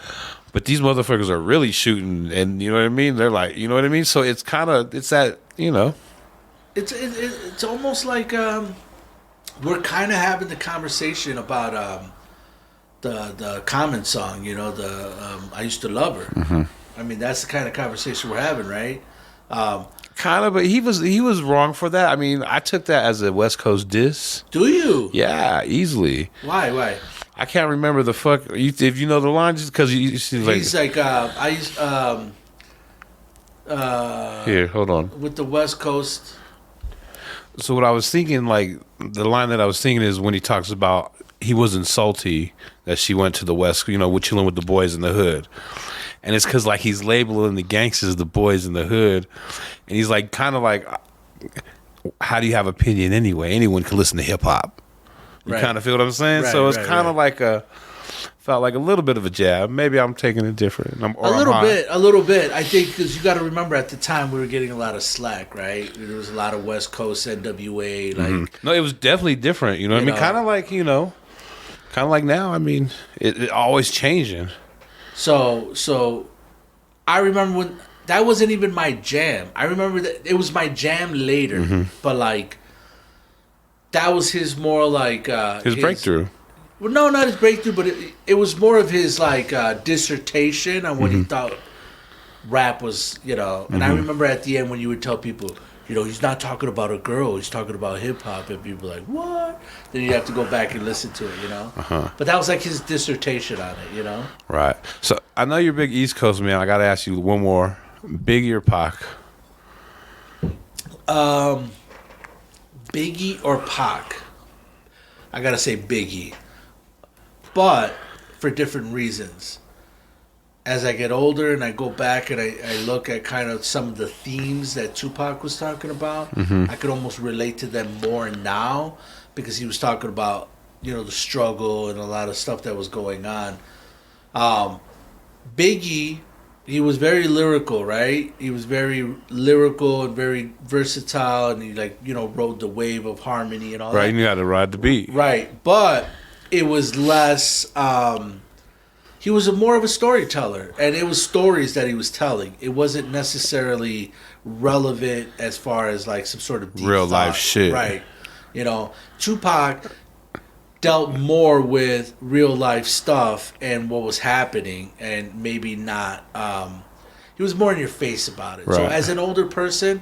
Speaker 1: but these motherfuckers are really shooting, and you know what I mean. They're like, you know what I mean. So it's that.
Speaker 2: It's almost like we're kind of having the conversation about the Common song, I used to love her. Mm-hmm. I mean, that's the kind of conversation we're having, right?
Speaker 1: Kind of, but he was wrong for that. I mean, I took that as a West Coast diss.
Speaker 2: Do you?
Speaker 1: Yeah, easily.
Speaker 2: Why?
Speaker 1: I can't remember the fuck. If you know the line, just because you see like.
Speaker 2: He's like, I used.
Speaker 1: Here, hold on.
Speaker 2: With the West Coast.
Speaker 1: So what I was thinking, like the line that I was thinking is when he talks about he wasn't salty that she went to the West, we're chilling with the boys in the hood. And it's because like he's labeling the gangsters the boys in the hood. And he's like kind of like, how do you have opinion anyway? Anyone can listen to hip hop. You kind of feel what I'm saying? So it's kind of like felt like a little bit of a jab. Maybe I'm taking it different.
Speaker 2: A little bit. I think because you got to remember at the time we were getting a lot of slack, right? There was a lot of West Coast NWA. Like,
Speaker 1: no, it was definitely different. You know what I mean? Kind of like now. I mean, it always changing.
Speaker 2: So I remember when that wasn't even my jam. I remember that it was my jam later, but like that was his more like
Speaker 1: his breakthrough.
Speaker 2: Well, no, not his breakthrough, but it was more of his like dissertation on what he thought rap was, And I remember at the end when you would tell people, he's not talking about a girl, he's talking about hip hop, and people were like, what? Then you have to go back and listen to it, But that was like his dissertation on it,
Speaker 1: Right. So I know you're a big East Coast man. I got to ask you one more: Biggie or Pac?
Speaker 2: Biggie or Pac? I gotta say Biggie. But for different reasons. As I get older and I go back and I look at kind of some of the themes that Tupac was talking about, I could almost relate to them more now because he was talking about, the struggle and a lot of stuff that was going on. Biggie, he was very lyrical, right? He was very lyrical and very versatile, and he rode the wave of harmony and all that.
Speaker 1: Right, you had to ride the beat.
Speaker 2: Right, but it was less. He was more of a storyteller, and it was stories that he was telling. It wasn't necessarily relevant as far as like some sort of deep
Speaker 1: real
Speaker 2: thought.
Speaker 1: Life shit,
Speaker 2: right? Tupac dealt more with real life stuff and what was happening, and maybe not. He was more in your face about it. Right. So as an older person,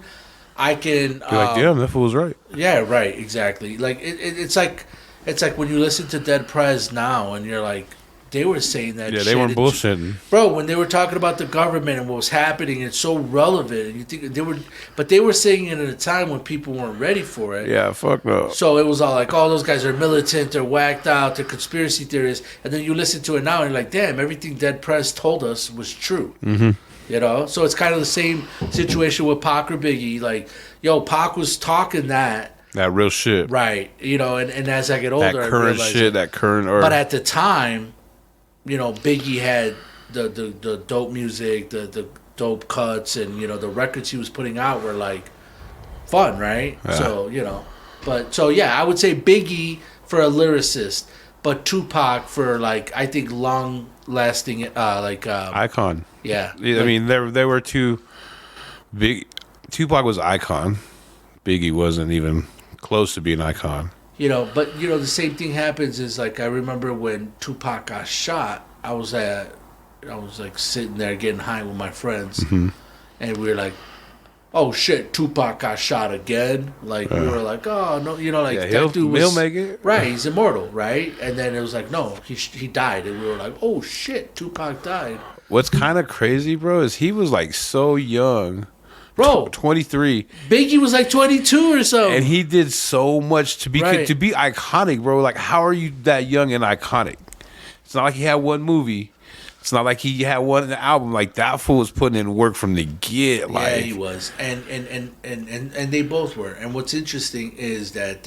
Speaker 2: I can
Speaker 1: be like, damn, that fool was right.
Speaker 2: Yeah, right, exactly. Like it's like when you listen to Dead Prez now, and you're like, they were saying that.
Speaker 1: Yeah, they weren't bullshitting,
Speaker 2: bro. When they were talking about the government and what was happening, it's so relevant. And you think they were saying it at a time when people weren't ready for it.
Speaker 1: Yeah, fuck no.
Speaker 2: So it was all like, oh, those guys are militant, they're whacked out, they're conspiracy theorists. And then you listen to it now, and you're like, damn, everything Dead Prez told us was true. So it's kind of the same situation with Pac or Biggie. Like, yo, Pac was talking that,
Speaker 1: That real shit.
Speaker 2: Right. And as I get older,
Speaker 1: That
Speaker 2: I
Speaker 1: current
Speaker 2: realize
Speaker 1: shit, that current...
Speaker 2: But at the time, Biggie had the dope music, the dope cuts, and, the records he was putting out were, like, fun, right?
Speaker 1: Yeah.
Speaker 2: So, I would say Biggie for a lyricist, but Tupac for, like, I think long-lasting,
Speaker 1: icon.
Speaker 2: Yeah.
Speaker 1: I mean, there were two big... Tupac was icon. Biggie wasn't even close to being icon.
Speaker 2: But the same thing happens is, like, I remember when Tupac got shot, I was like sitting there getting high with my friends, and we were like, "Oh shit, Tupac got shot again!" Like we were like, "Oh no," that dude was,
Speaker 1: he'll make it,
Speaker 2: right? He's immortal, right? And then it was like, "No, he died," and we were like, "Oh shit, Tupac died."
Speaker 1: What's kind of crazy, bro, is he was like so young.
Speaker 2: Bro,
Speaker 1: 23.
Speaker 2: Biggie was like 22 or so,
Speaker 1: and he did so much to be iconic, bro. Like, how are you that young and iconic? It's not like he had one movie. It's not like he had one album. Like, that fool was putting in work from the get. Like,
Speaker 2: yeah, he was, and they both were. And what's interesting is that,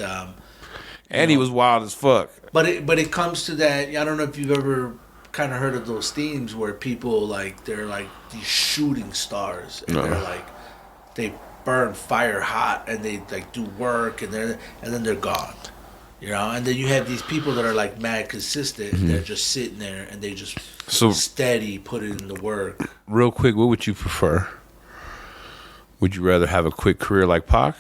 Speaker 1: and he was wild as fuck.
Speaker 2: But it comes to that. I don't know if you've ever kind of heard of those themes where people they're like these shooting stars, and they're like. They burn fire hot and they like do work and then they're gone, and then you have these people that are like mad consistent. They're just sitting there and they just steady put it in the work.
Speaker 1: Real quick, what would you prefer? Would you rather have a quick career like Pac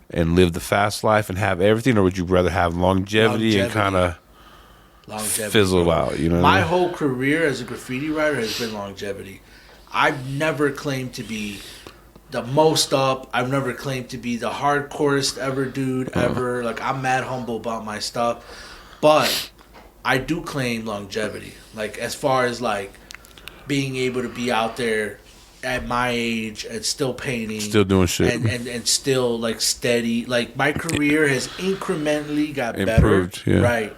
Speaker 1: and live the fast life and have everything, or would you rather have longevity. And kind of fizzle out?
Speaker 2: My whole career as a graffiti writer has been longevity. I've never claimed to be the most up. I've never claimed to be the hardcorest ever dude ever. Like, I'm mad humble about my stuff, but I do claim longevity. Like, as far as like being able to be out there at my age and still painting,
Speaker 1: still doing shit,
Speaker 2: and still like steady. Like, my career has incrementally got
Speaker 1: improved,
Speaker 2: better, right?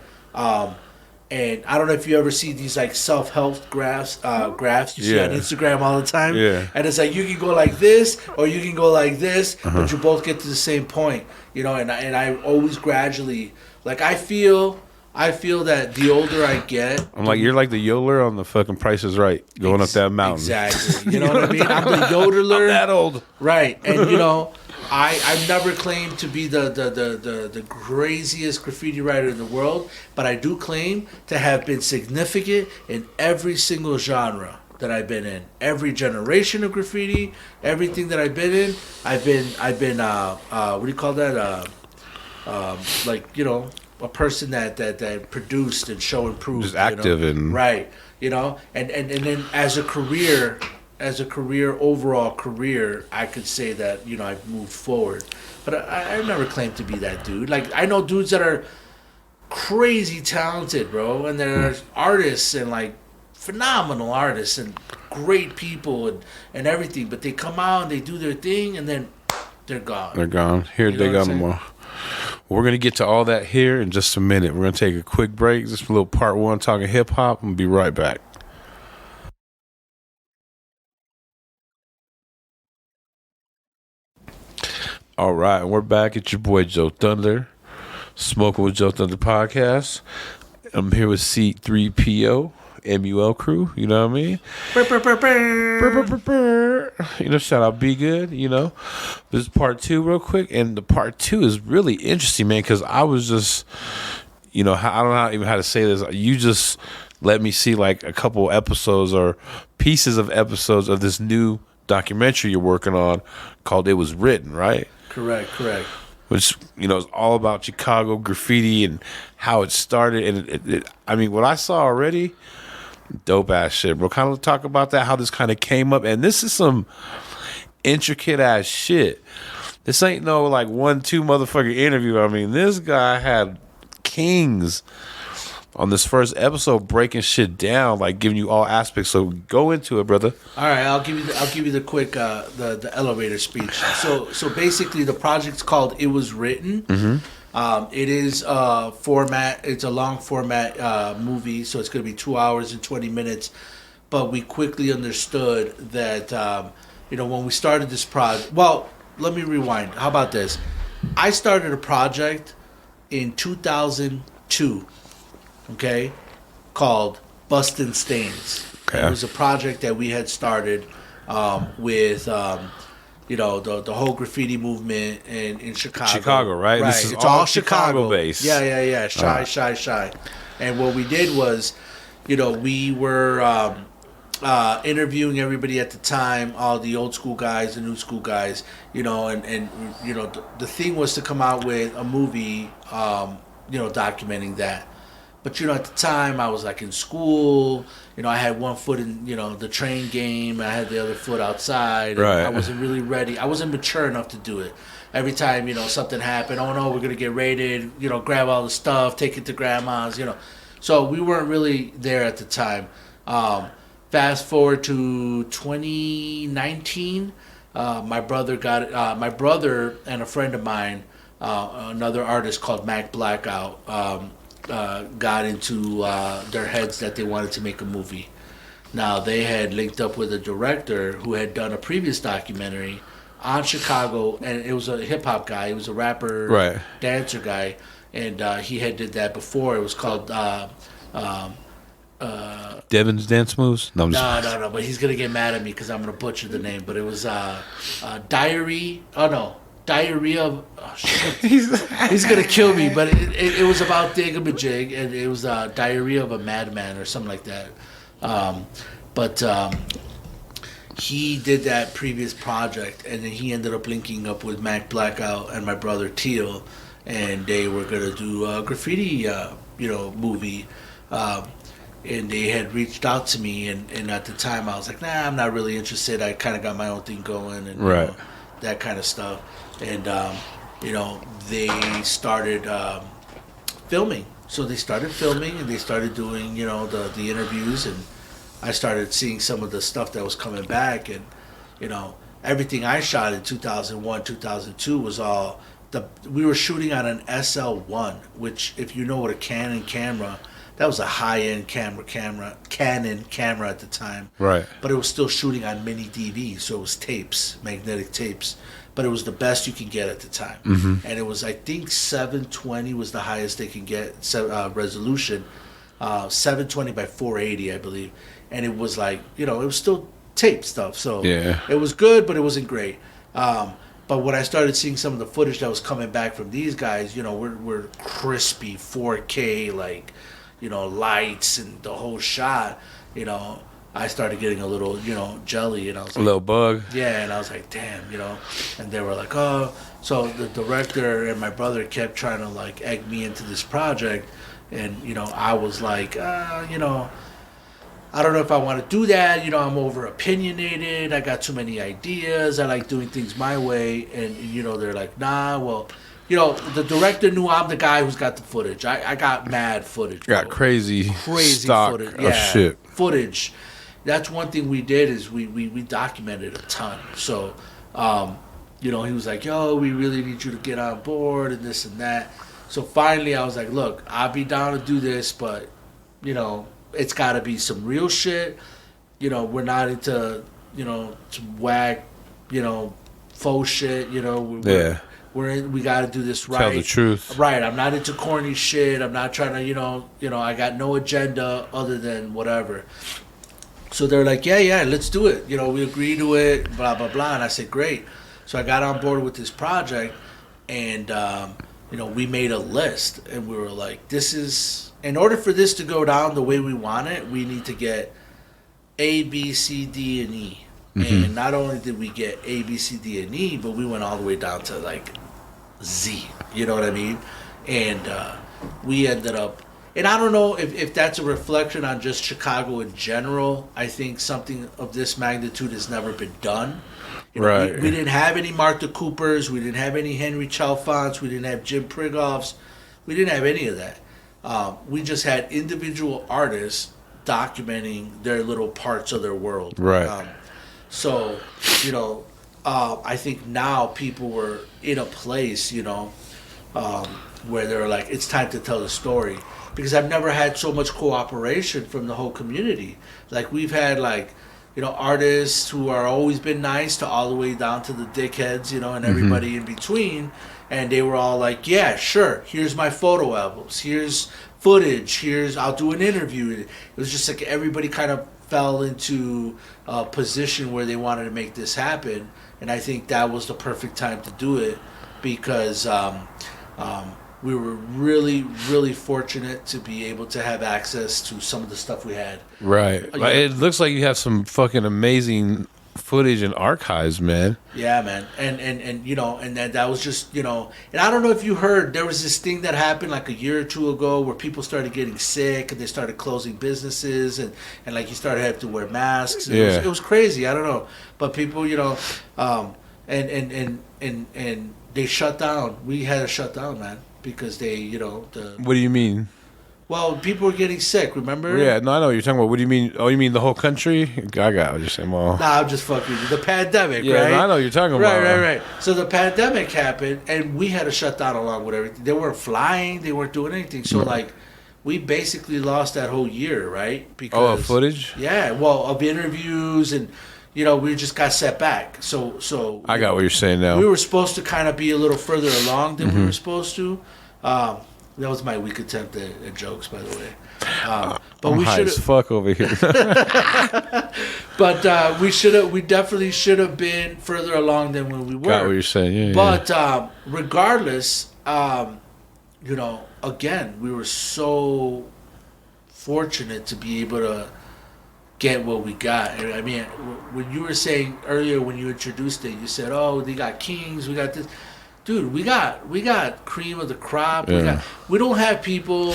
Speaker 2: And I don't know if you ever see these like self-help graphs you see on Instagram all the time.
Speaker 1: Yeah.
Speaker 2: And it's like you can go like this or you can go like this, but you both get to the same point. And I always gradually, like, I feel that the older I get,
Speaker 1: I'm like, you're like the yodeler on the fucking Price is Right, going up that mountain.
Speaker 2: Exactly. You know what I mean? I'm the yodeler.
Speaker 1: I'm that old.
Speaker 2: Right. And I've never claimed to be the craziest graffiti writer in the world, but I do claim to have been significant in every single genre that I've been in. Every generation of graffiti, everything that I've been in, I've been what do you call that? A person that produced and show and proved.
Speaker 1: Just active and
Speaker 2: right. And then as a career, overall career, I could say that, I've moved forward. But I never claimed to be that dude. Like, I know dudes that are crazy talented, bro, and they're artists and, like, phenomenal artists and great people and everything, but they come out and they do their thing and then they're gone.
Speaker 1: They're gone. Here, they got them all. We're going to get to all that here in just a minute. We're going to take a quick break. Just a little part one talking hip-hop, and be right back. All right, we're back. It's your boy JoeThunder, Smoking with JoeThunder podcast. I'm here with C-3PO, MUL crew, you know what I mean? Shout out Be Good, This is part 2 real quick, and the part 2 is really interesting, man, because I was just, I don't know even how to say this. You just let me see like a couple episodes or pieces of episodes of this new documentary you're working on called It Was Written, right?
Speaker 2: Correct.
Speaker 1: Which, is all about Chicago graffiti and how it started. And I mean, what I saw already, dope ass shit, bro. Kind of talk about that, how this kind of came up. And this is some intricate ass shit. This ain't no like 1-2 motherfucker interview. I mean, this guy had kings on this first episode breaking shit down, like giving you all aspects. So go into it, brother.
Speaker 2: All right, I'll give you the quick the elevator speech. So basically, the project's called It Was Written. Mm-hmm. It is format. It's a long format movie, so it's going to be 2 hours and 20 minutes. But we quickly understood that when we started this project. Well, let me rewind. How about this? I started a project in 2002, okay, called Bustin' Stains.
Speaker 1: Okay.
Speaker 2: It was a project that we had started with, the whole graffiti movement in Chicago.
Speaker 1: Chicago, right?
Speaker 2: Right.
Speaker 1: This is
Speaker 2: It's
Speaker 1: all Chicago-based.
Speaker 2: Yeah. Shy. And what we did was, we were interviewing everybody at the time, all the old school guys, the new school guys, the thing was to come out with a movie, documenting that. But at the time I was like in school. I had one foot in the train game. I had the other foot outside.
Speaker 1: Right.
Speaker 2: I wasn't really ready. I wasn't mature enough to do it. Every time something happened, oh no, we're gonna get raided. Grab all the stuff, take it to grandma's. So we weren't really there at the time. Fast forward to 2019, my brother and a friend of mine, another artist called Mac Blackout, got into their heads that they wanted to make a movie. Now, they had linked up with a director who had done a previous documentary on Chicago, and it was a hip-hop guy. He was a rapper,
Speaker 1: right,
Speaker 2: dancer guy, and he had did that before. It was called...
Speaker 1: Devin's Dance Moves? No,
Speaker 2: but he's going to get mad at me because I'm going to butcher the name. But it was Diarrhea of... Oh, shit. He's going to kill me. But it was about Thingamajig, and it was Diarrhea of a Madman or something like that. He did that previous project, and then he ended up linking up with Mac Blackout and my brother Teal, and they were going to do a graffiti, movie. And they had reached out to me, and at the time I was like, nah, I'm not really interested. I kind of got my own thing going, and
Speaker 1: right,
Speaker 2: that kind of stuff. And they started filming. So they started filming, and they started doing the interviews, and I started seeing some of the stuff that was coming back, and everything I shot in 2001, 2002 was all we were shooting on an SL1, which, if you know what a Canon camera. That was a high-end Canon camera at the time.
Speaker 1: Right.
Speaker 2: But it was still shooting on mini DVs, so it was tapes, magnetic tapes. But it was the best you could get at the time. Mm-hmm. And it was, I think, 720 was the highest they could get resolution. 720 by 480, I believe. And it was like, it was still tape stuff. So
Speaker 1: yeah,
Speaker 2: it was good, but it wasn't great. But when I started seeing some of the footage that was coming back from these guys, we're crispy 4K, like... lights and the whole shot, I started getting a little, jelly, and I was like,
Speaker 1: a little bug.
Speaker 2: Yeah, and I was like, damn, and they were like, oh, so the director and my brother kept trying to like egg me into this project, and I was like, I don't know if I want to do that, I'm over opinionated, I got too many ideas, I like doing things my way, and they're like, nah, well. The director knew I'm the guy who's got the footage. I got mad footage.
Speaker 1: Got crazy stock
Speaker 2: footage.
Speaker 1: Of shit.
Speaker 2: Footage. That's one thing we did is we documented a ton. So, he was like, yo, we really need you to get on board and this and that. So finally I was like, look, I'll be down to do this, but, it's got to be some real shit. We're not into, some whack, faux shit,
Speaker 1: Yeah.
Speaker 2: We got to do this right.
Speaker 1: Tell the truth.
Speaker 2: Right. I'm not into corny shit. I'm not trying to, I got no agenda other than whatever. So they're like, yeah, let's do it. We agree to it, blah, blah, blah. And I said, great. So I got on board with this project, and, we made a list, and we were like, in order for this to go down the way we want it, we need to get A, B, C, D, and E. Mm-hmm. And not only did we get A, B, C, D, and E, but we went all the way down to like Z. You know what I mean? And we ended up, and I don't know if that's a reflection on just Chicago in general. I think something of this magnitude has never been done.
Speaker 1: Right.
Speaker 2: We didn't have any Martha Coopers. We didn't have any Henry Chalfonts. We didn't have Jim Prigoffs. We didn't have any of that. We just had individual artists documenting their little parts of their world.
Speaker 1: Right.
Speaker 2: So, I think now people were in a place, where they're like, it's time to tell the story. Because I've never had so much cooperation from the whole community. Like, we've had, like, artists who are always been nice to all the way down to the dickheads, and everybody in between. And they were all like, yeah, sure, here's my photo albums, here's footage, I'll do an interview. It was just like everybody kind of fell into a position where they wanted to make this happen. And I think that was the perfect time to do it because we were really, really fortunate to be able to have access to some of the stuff we had.
Speaker 1: Right. Like, it looks like you have some fucking amazing footage and archives, man.
Speaker 2: Yeah, man. And that was just, and I don't know if you heard, there was this thing that happened like a year or two ago where people started getting sick and they started closing businesses and like you started having to wear masks. It was crazy. I don't know. But people, and they shut down. We had to shut down, man, because they,
Speaker 1: What do you mean?
Speaker 2: Well, people were getting sick, remember?
Speaker 1: Yeah, no, I know what you're talking about. What do you mean? Oh, you mean the whole country? I got what you're saying. Well,
Speaker 2: nah, I'm just fucking with you. The pandemic,
Speaker 1: yeah,
Speaker 2: right?
Speaker 1: No, I know what you're talking about.
Speaker 2: Right. So the pandemic happened, and we had to shut down along with everything. They weren't flying. They weren't doing anything. So, we basically lost that whole year, right?
Speaker 1: Because, footage?
Speaker 2: Yeah, well, of interviews, and, we just got set back. So
Speaker 1: I got what you're saying now.
Speaker 2: We were supposed to kind of be a little further along than we were supposed to. That was my weak attempt at jokes, by the way. But
Speaker 1: I'm
Speaker 2: we
Speaker 1: high as fuck over here.
Speaker 2: But we definitely should have been further along than when we were.
Speaker 1: Got what you're saying, yeah.
Speaker 2: But regardless, again, we were so fortunate to be able to get what we got. I mean, when you were saying earlier when you introduced it, you said, "Oh, they got kings, we got this." Dude, we got cream of the crop.
Speaker 1: Yeah.
Speaker 2: We don't have people.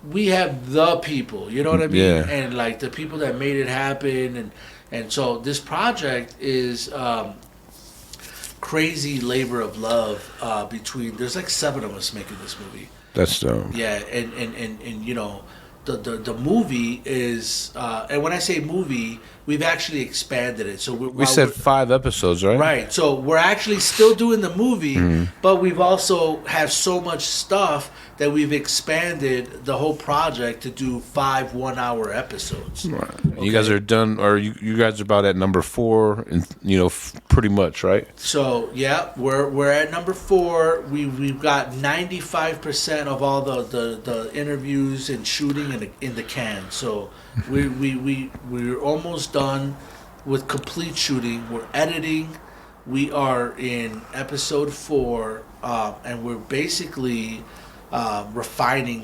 Speaker 2: We have the people. You know what I mean?
Speaker 1: Yeah.
Speaker 2: And like the people that made it happen, and so this project is crazy labor of love between. There's like 7 of us making this movie.
Speaker 1: That's dope.
Speaker 2: Yeah, and the movie is, and when I say movie, we've actually expanded it. So
Speaker 1: we said 5 episodes, right?
Speaker 2: Right. So we're actually still doing the movie, but we've also have so much stuff that we've expanded the whole project to do 5 1-hour episodes.
Speaker 1: Right. Okay. You guys are done, or you guys are about at number 4, and pretty much, right?
Speaker 2: So yeah, we're at number 4. We've got 95% of all the interviews and shooting in the can. So we're almost done with complete shooting. We're editing. We are in episode 4, and we're basically refining.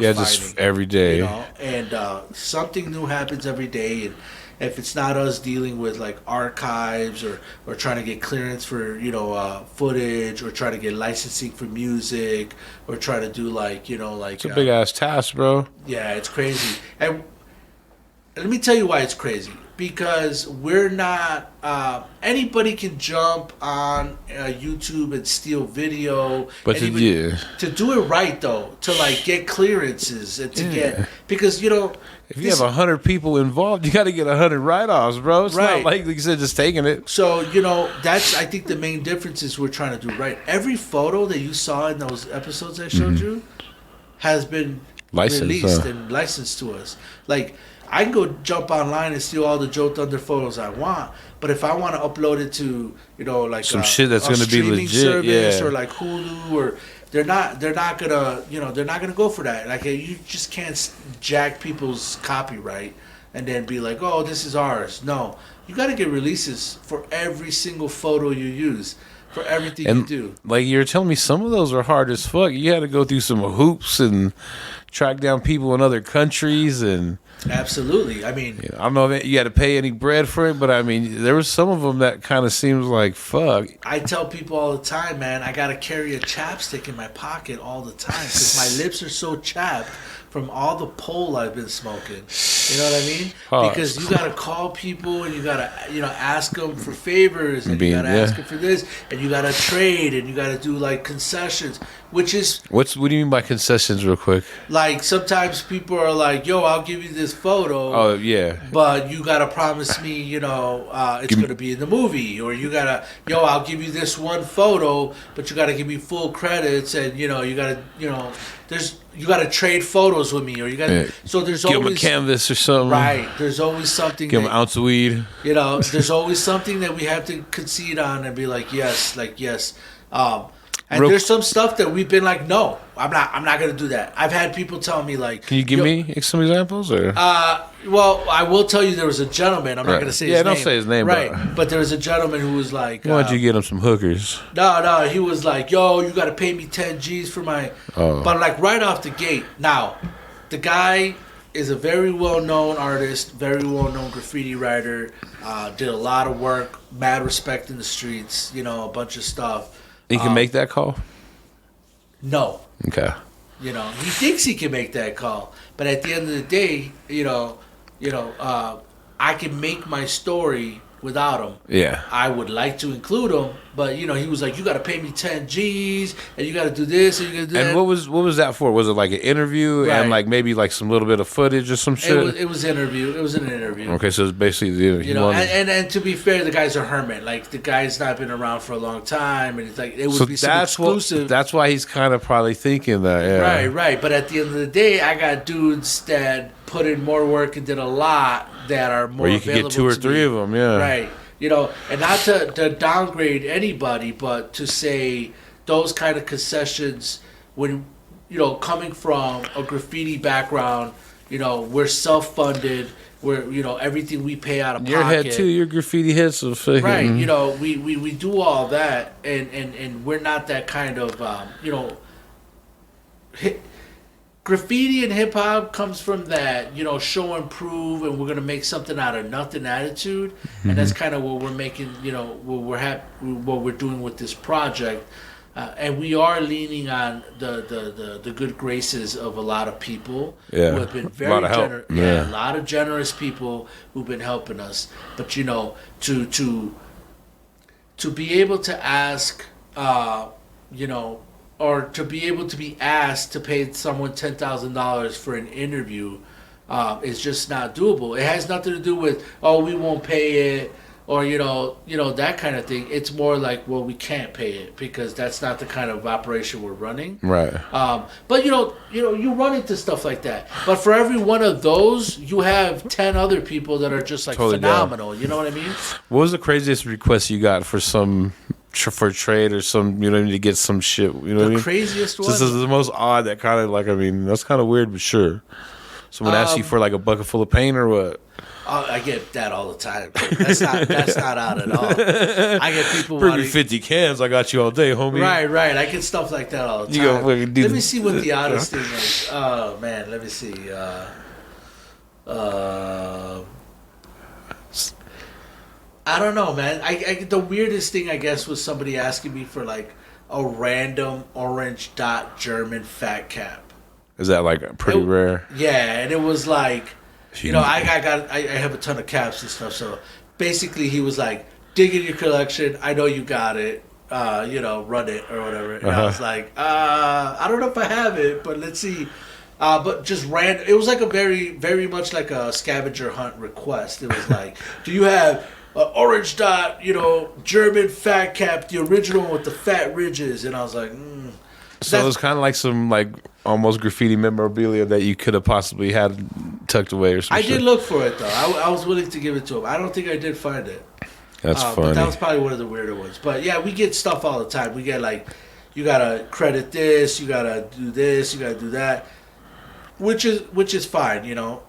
Speaker 1: Yeah, just every day.
Speaker 2: And something new happens every day. And if it's not us dealing with like archives or trying to get clearance for footage or trying to get licensing for music or try to do it's
Speaker 1: a big ass task, bro.
Speaker 2: Yeah, it's crazy. And let me tell you why it's crazy. Because we're not anybody can jump on YouTube and steal video.
Speaker 1: But to
Speaker 2: do it right though, to like get clearances and to get, because
Speaker 1: if you have 100 people involved, you got to get 100 write-offs, bro. It's not like you said, just taking it.
Speaker 2: So that's I think the main difference is we're trying to do right. Every photo that you saw in those episodes I showed you has been released and licensed to us. Like, I can go jump online and steal all the JoeThunder photos I want, but if I want to upload it to,
Speaker 1: some shit that's going to be legit,
Speaker 2: service or like Hulu, or they're not gonna go for that. Like, you just can't jack people's copyright and then be like, oh, this is ours. No, you got to get releases for every single photo you use. For everything you do.
Speaker 1: Like, you're telling me some of those are hard as fuck. You had to go through some hoops and track down people in other countries and...
Speaker 2: Absolutely. I mean...
Speaker 1: I don't know if you had to pay any bread for it, but I mean, there was some of them that kind of seems like, fuck.
Speaker 2: I tell people all the time, man, I got to carry a chapstick in my pocket all the time because my lips are so chapped from all the pole I've been smoking. You know what I mean? Because you got to call people and you got to, ask them for favors and you got to ask them for this and you got to trade and you got to do like concessions, which is...
Speaker 1: What do you mean by concessions real quick?
Speaker 2: Like sometimes people are like, yo, I'll give you this photo.
Speaker 1: Oh, yeah.
Speaker 2: But you got to promise me, it's going to be in the movie. Or you got to, I'll give you this one photo, but you got to give me full credits and, you got to, you got to trade photos with me, or you got
Speaker 1: Yeah.
Speaker 2: so there's
Speaker 1: Give him a
Speaker 2: always
Speaker 1: canvas or something.
Speaker 2: right. There's always something.
Speaker 1: Give him an ounce of weed.
Speaker 2: You know, there's always something that we have to concede on and be like yes. And
Speaker 1: Real-
Speaker 2: there's some stuff that we've been like, no, I'm not gonna do that. I've had people tell me like,
Speaker 1: Can you give me some examples? Or
Speaker 2: well, I will tell you there was a gentleman. I'm not
Speaker 1: Right.
Speaker 2: gonna say
Speaker 1: Yeah,
Speaker 2: his
Speaker 1: don't
Speaker 2: name.
Speaker 1: say his name,
Speaker 2: right?
Speaker 1: but-
Speaker 2: But there was a gentleman who was like,
Speaker 1: why don't you get him some hookers?
Speaker 2: no, he was like, yo, you got to pay me 10 G's for my.
Speaker 1: Oh.
Speaker 2: But like right off the gate, now, the guy is a very well-known artist, very well-known graffiti writer. Did a lot of work, mad respect in the streets, you know, a bunch of stuff.
Speaker 1: He can make that call.
Speaker 2: No,
Speaker 1: Okay.
Speaker 2: you know, he thinks he can make that call, but at the end of the day, I can make my story without him.
Speaker 1: Yeah.
Speaker 2: I would like to include him, but you know, he was like, "You got to pay me 10 G's, and you got to do this, and you got to do that."
Speaker 1: And what was that for? Was it like an interview
Speaker 2: Right.
Speaker 1: and like maybe like some little bit of footage or some shit?
Speaker 2: It was interview. It was an interview.
Speaker 1: Okay, so it's basically
Speaker 2: You know, and to be fair, the guy's a hermit. Like the guy's not been around for a long time, and it's like it would
Speaker 1: so
Speaker 2: be some
Speaker 1: that's
Speaker 2: exclusive.
Speaker 1: that's why he's kind of probably thinking that. Yeah.
Speaker 2: Right. But at the end of the day, I got dudes that put in more work and did a lot that are more.
Speaker 1: Or you could get two or three of them. Yeah.
Speaker 2: Right. You know, and not to downgrade anybody, but to say those kind of concessions when, you know, coming from a graffiti background, you know, we're self-funded, we're, you know, everything we pay out of
Speaker 1: Your
Speaker 2: pocket.
Speaker 1: head too. Your graffiti hits of fucking.
Speaker 2: Right, you know, we do all that, and we're not that kind of, you know, graffiti and hip hop comes from that, you know, show and prove, and we're gonna make something out of nothing attitude, and that's kind of what we're making, you know, what we're doing with this project, and we are leaning on the good graces of a lot of people who have been very
Speaker 1: a lot of help.
Speaker 2: generous.
Speaker 1: Yeah.
Speaker 2: A lot of generous people who've been helping us, but you know, to be able to ask, you know, or to be able to be asked to pay someone $10,000 for an interview is just not doable. It has nothing to do with, oh, we won't pay it, or you know that kind of thing. It's more like, well, we can't pay it because that's not the kind of operation we're running.
Speaker 1: Right.
Speaker 2: But you run into stuff like that. But for every one of those, you have 10 other people that are just like
Speaker 1: Totally
Speaker 2: phenomenal. You know what I mean?
Speaker 1: What was the craziest request you got for for trade or some, you know, to get some shit? You know what I mean?
Speaker 2: Craziest one.
Speaker 1: This is the most odd. That kind of like, I mean, that's kind of weird, but sure. Someone asks you for like a bucket full of paint or what?
Speaker 2: I get that all the time. That's not out at all. I get people
Speaker 1: Bring me
Speaker 2: wanting,
Speaker 1: 50 cans. I got you all day, homie.
Speaker 2: right. I get stuff like that all the
Speaker 1: You
Speaker 2: time.
Speaker 1: go fucking do
Speaker 2: Let
Speaker 1: the-
Speaker 2: me see what the oddest thing is. Oh man, let me see. I don't know, man. I the weirdest thing I guess was somebody asking me for like a random orange dot German fat cap.
Speaker 1: Is that like pretty rare?
Speaker 2: Yeah, and it was like, you know, I have a ton of caps and stuff. So basically, he was like, dig in your collection. I know you got it. You know, run it or whatever. And I was like, I don't know if I have it, but let's see. But just random. It was like a very much like a scavenger hunt request. It was like, do you have orange dot, you know, German fat cap, the original with the fat ridges? And I was like,
Speaker 1: So it was kind of like some like almost graffiti memorabilia that you could have possibly had tucked away or something.
Speaker 2: I did look for it though. I was willing to give it to him. I don't think I did find it.
Speaker 1: That's
Speaker 2: But
Speaker 1: funny.
Speaker 2: that was probably one of the weirder ones. But yeah, we get stuff all the time. We get like, you gotta credit this, you gotta do this, you gotta do that, which is fine. You know,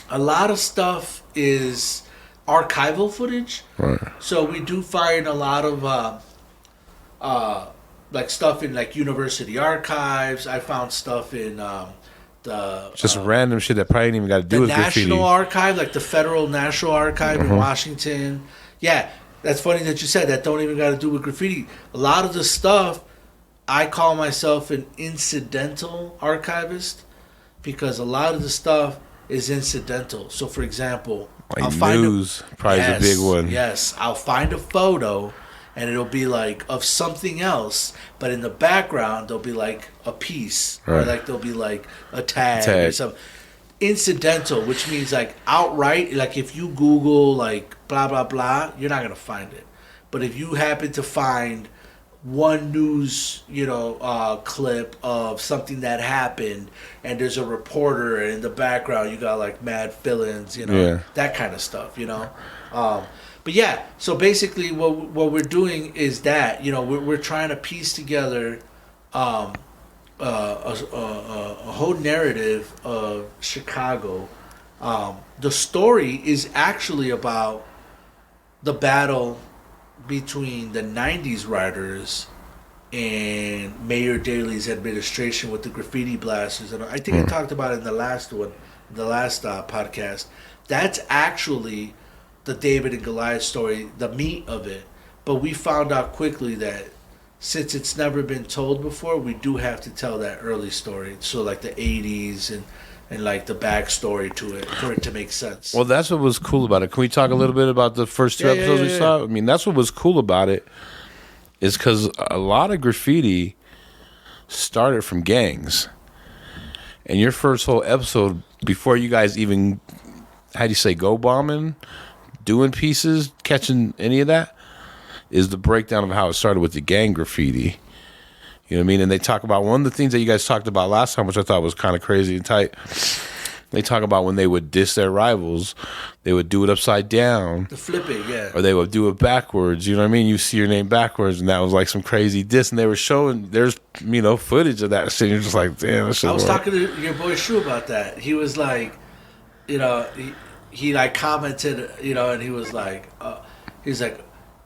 Speaker 2: a lot of stuff is archival footage.
Speaker 1: Right.
Speaker 2: So we do find a lot of like stuff in like university archives. I found stuff in the
Speaker 1: Just random shit that probably ain't even got to do
Speaker 2: the
Speaker 1: with graffiti.
Speaker 2: National Archive, like the Federal National Archive in Washington. Yeah, that's funny that you said that. Don't even got to do with graffiti. A lot of the stuff, I call myself an incidental archivist because a lot of the stuff is incidental. So, for example,
Speaker 1: Like
Speaker 2: I'll find
Speaker 1: news, probably is a big one.
Speaker 2: Yes, I'll find a photo, and it'll be like of something else, but in the background there'll be like a piece, or
Speaker 1: Right.
Speaker 2: like there'll be like a tag or something. Incidental, which means like outright, like if you Google like blah blah blah, you're not gonna find it. But if you happen to find one news, clip of something that happened, and there's a reporter, and in the background you got like mad villains, that kind of stuff, But yeah, so basically what we're doing is that, we're trying to piece together a whole narrative of Chicago. The story is actually about the battle between the 90s writers and Mayor Daley's administration with the graffiti blasters. And I think I talked about it in the last podcast. That's actually the David and Goliath story, the meat of it. But we found out quickly that since it's never been told before, we do have to tell that early story. So like the 80s and like the backstory to it for it to make sense.
Speaker 1: Well, that's what was cool about it. Can we talk a little bit about the first two episodes we saw? I mean, that's what was cool about it, is because a lot of graffiti started from gangs. And your first whole episode, before you guys even, how do you say, go bombing, doing pieces, catching any of that, is the breakdown of how it started with the gang graffiti. You know what I mean? And they talk about one of the things that you guys talked about last time, which I thought was kind of crazy and tight. They talk about when they would diss their rivals, they would do it upside down.
Speaker 2: The flip it, yeah.
Speaker 1: Or they would do it backwards. You know what I mean? You see your name backwards, and that was like some crazy diss. And they were showing, there's, footage of that shit. You're just like, damn, that shit.
Speaker 2: I was talking to your boy Shu about that. He was like, he like commented, and he was like,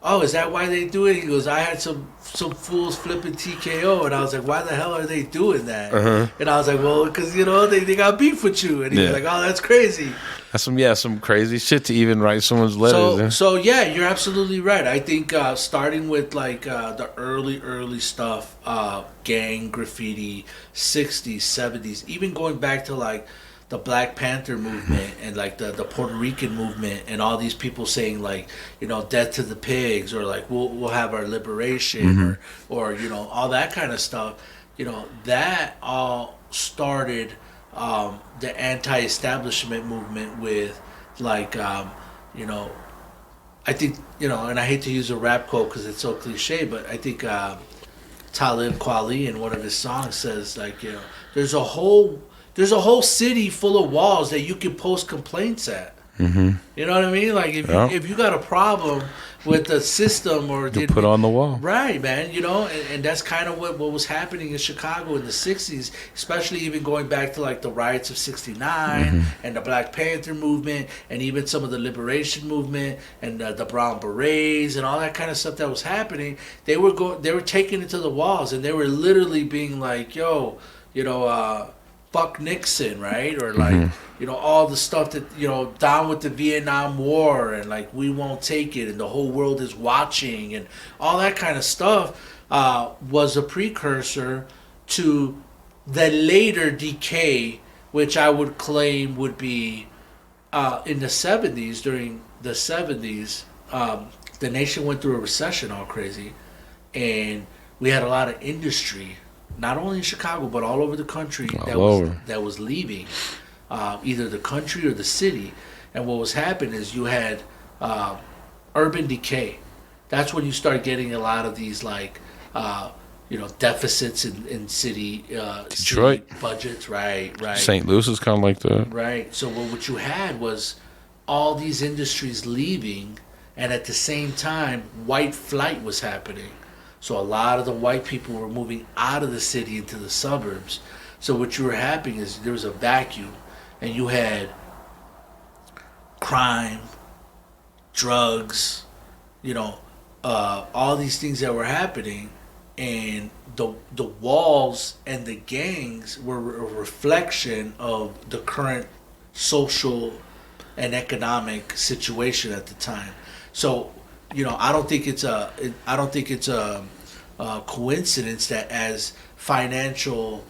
Speaker 2: oh, is that why they do it? He goes, I had some fools flipping TKO, and I was like, why the hell are they doing that?
Speaker 1: Uh-huh.
Speaker 2: And I was like, well, because they got beef with you, and he was like, oh, that's crazy.
Speaker 1: That's some crazy shit to even write someone's letters.
Speaker 2: So yeah, you're absolutely right. I think starting with like the early stuff, gang graffiti, 60s, 70s, even going back to like the Black Panther movement and like the Puerto Rican movement and all these people saying like, death to the pigs, or like we'll have our liberation, or all that kind of stuff. That all started the anti-establishment movement with like I think and I hate to use a rap quote because it's so cliche, but I think Talib Kweli in one of his songs says like, there's a whole city full of walls that you can post complaints at. Mm-hmm. You know what I mean? Like if you got a problem with the system, or
Speaker 1: you put on the wall,
Speaker 2: right, man? And that's kind of what was happening in Chicago in the '60s, especially even going back to like the riots of '69 and the Black Panther movement, and even some of the liberation movement and the Brown Berets and all that kind of stuff that was happening. They were taking it to the walls, and they were literally being like, "Yo, fuck Nixon," right? Or like, all the stuff that, down with the Vietnam War, and like, we won't take it, and the whole world is watching, and all that kind of stuff was a precursor to the later decay, which I would claim would be in the 70s. During the 70s, the nation went through a recession all crazy, and we had a lot of industry, not only in Chicago, but all over the country that was leaving either the country or the city. And what was happening is you had urban decay. That's when you start getting a lot of these like deficits in city
Speaker 1: Detroit
Speaker 2: city budgets. Right.
Speaker 1: St. Louis is kind of like that.
Speaker 2: Right. So what you had was all these industries leaving, and at the same time, white flight was happening. So a lot of the white people were moving out of the city into the suburbs. So what you were happening is there was a vacuum, and you had crime, drugs, all these things that were happening, and the walls and the gangs were a reflection of the current social and economic situation at the time. So I don't think it's a coincidence that as financial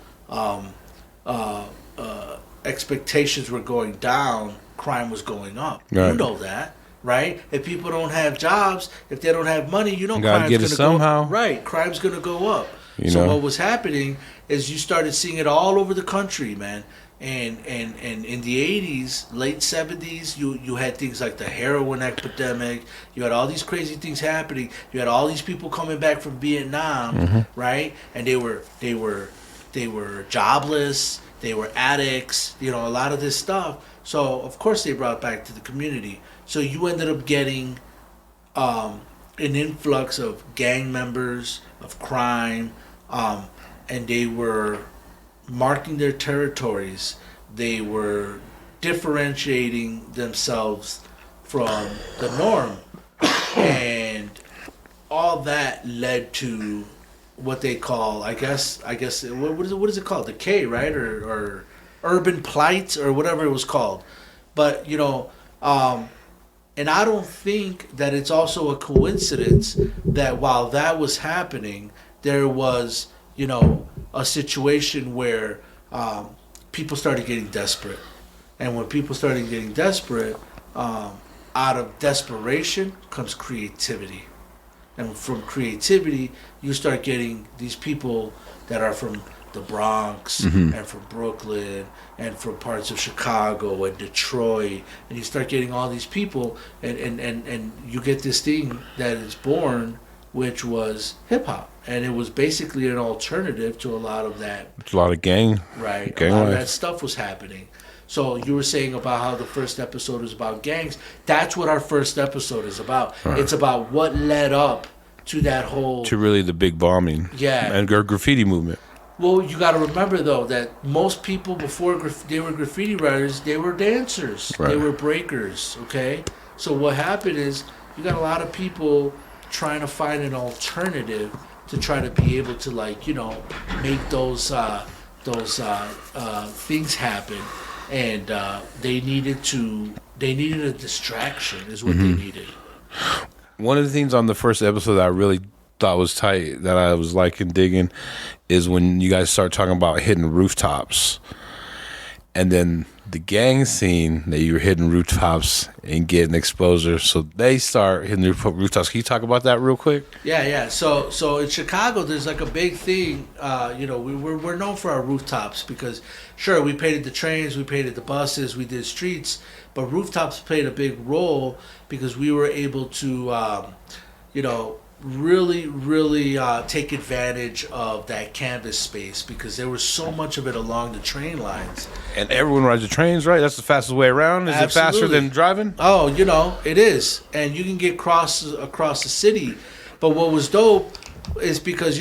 Speaker 2: expectations were going down, crime was going up. Right. You know that, right? If people don't have jobs, if they don't have money, crime's going to go up. Right, crime's going to go up. So what was happening is you started seeing it all over the country, man. And in the 80s, late 70s, you had things like the heroin epidemic. You had all these crazy things happening. You had all these people coming back from Vietnam, right? And they were jobless. They were addicts. A lot of this stuff. So of course they brought it back to the community. So you ended up getting an influx of gang members, of crime, and they were marking their territories. They were differentiating themselves from the norm, and all that led to what they call, I guess, what is it called? The K, right? Or urban plight, or whatever it was called. But and I don't think that it's also a coincidence that while that was happening, there was a situation where people started getting desperate. And when people started getting desperate, out of desperation comes creativity. And from creativity, you start getting these people that are from the Bronx and from Brooklyn and from parts of Chicago and Detroit. And you start getting all these people, and you get this thing that is born, which was hip-hop. And it was basically an alternative to a lot of that.
Speaker 1: It's a lot of gang.
Speaker 2: Right.
Speaker 1: Gang
Speaker 2: a lot
Speaker 1: life.
Speaker 2: of that stuff was happening. So you were saying about how the first episode was about gangs. That's what our first episode is about. Right. It's about what led up to that whole...
Speaker 1: To really the big bombing.
Speaker 2: Yeah.
Speaker 1: And graffiti movement.
Speaker 2: Well, you got to remember, though, that most people before they were graffiti writers, they were dancers. Right. They were breakers, okay? So what happened is you got a lot of people trying to find an alternative to try to be able to, make those things happen. And they needed a distraction is what they needed.
Speaker 1: One of the things on the first episode that I really thought was tight, that I was liking, digging, is when you guys start talking about hitting rooftops. And then the gang scene that you were hitting rooftops and getting exposure. So they start hitting the rooftops. Can you talk about that real quick?
Speaker 2: Yeah. So in Chicago, there's like a big thing. We're known for our rooftops because, sure, we painted the trains, we painted the buses, we did streets, but rooftops played a big role because we were able to, really take advantage of that canvas space because there was so much of it along the train lines.
Speaker 1: And everyone rides the trains, right? That's the fastest way around. Is Absolutely. It faster than driving?
Speaker 2: Oh, it is. And you can get across the city. But what was dope is because,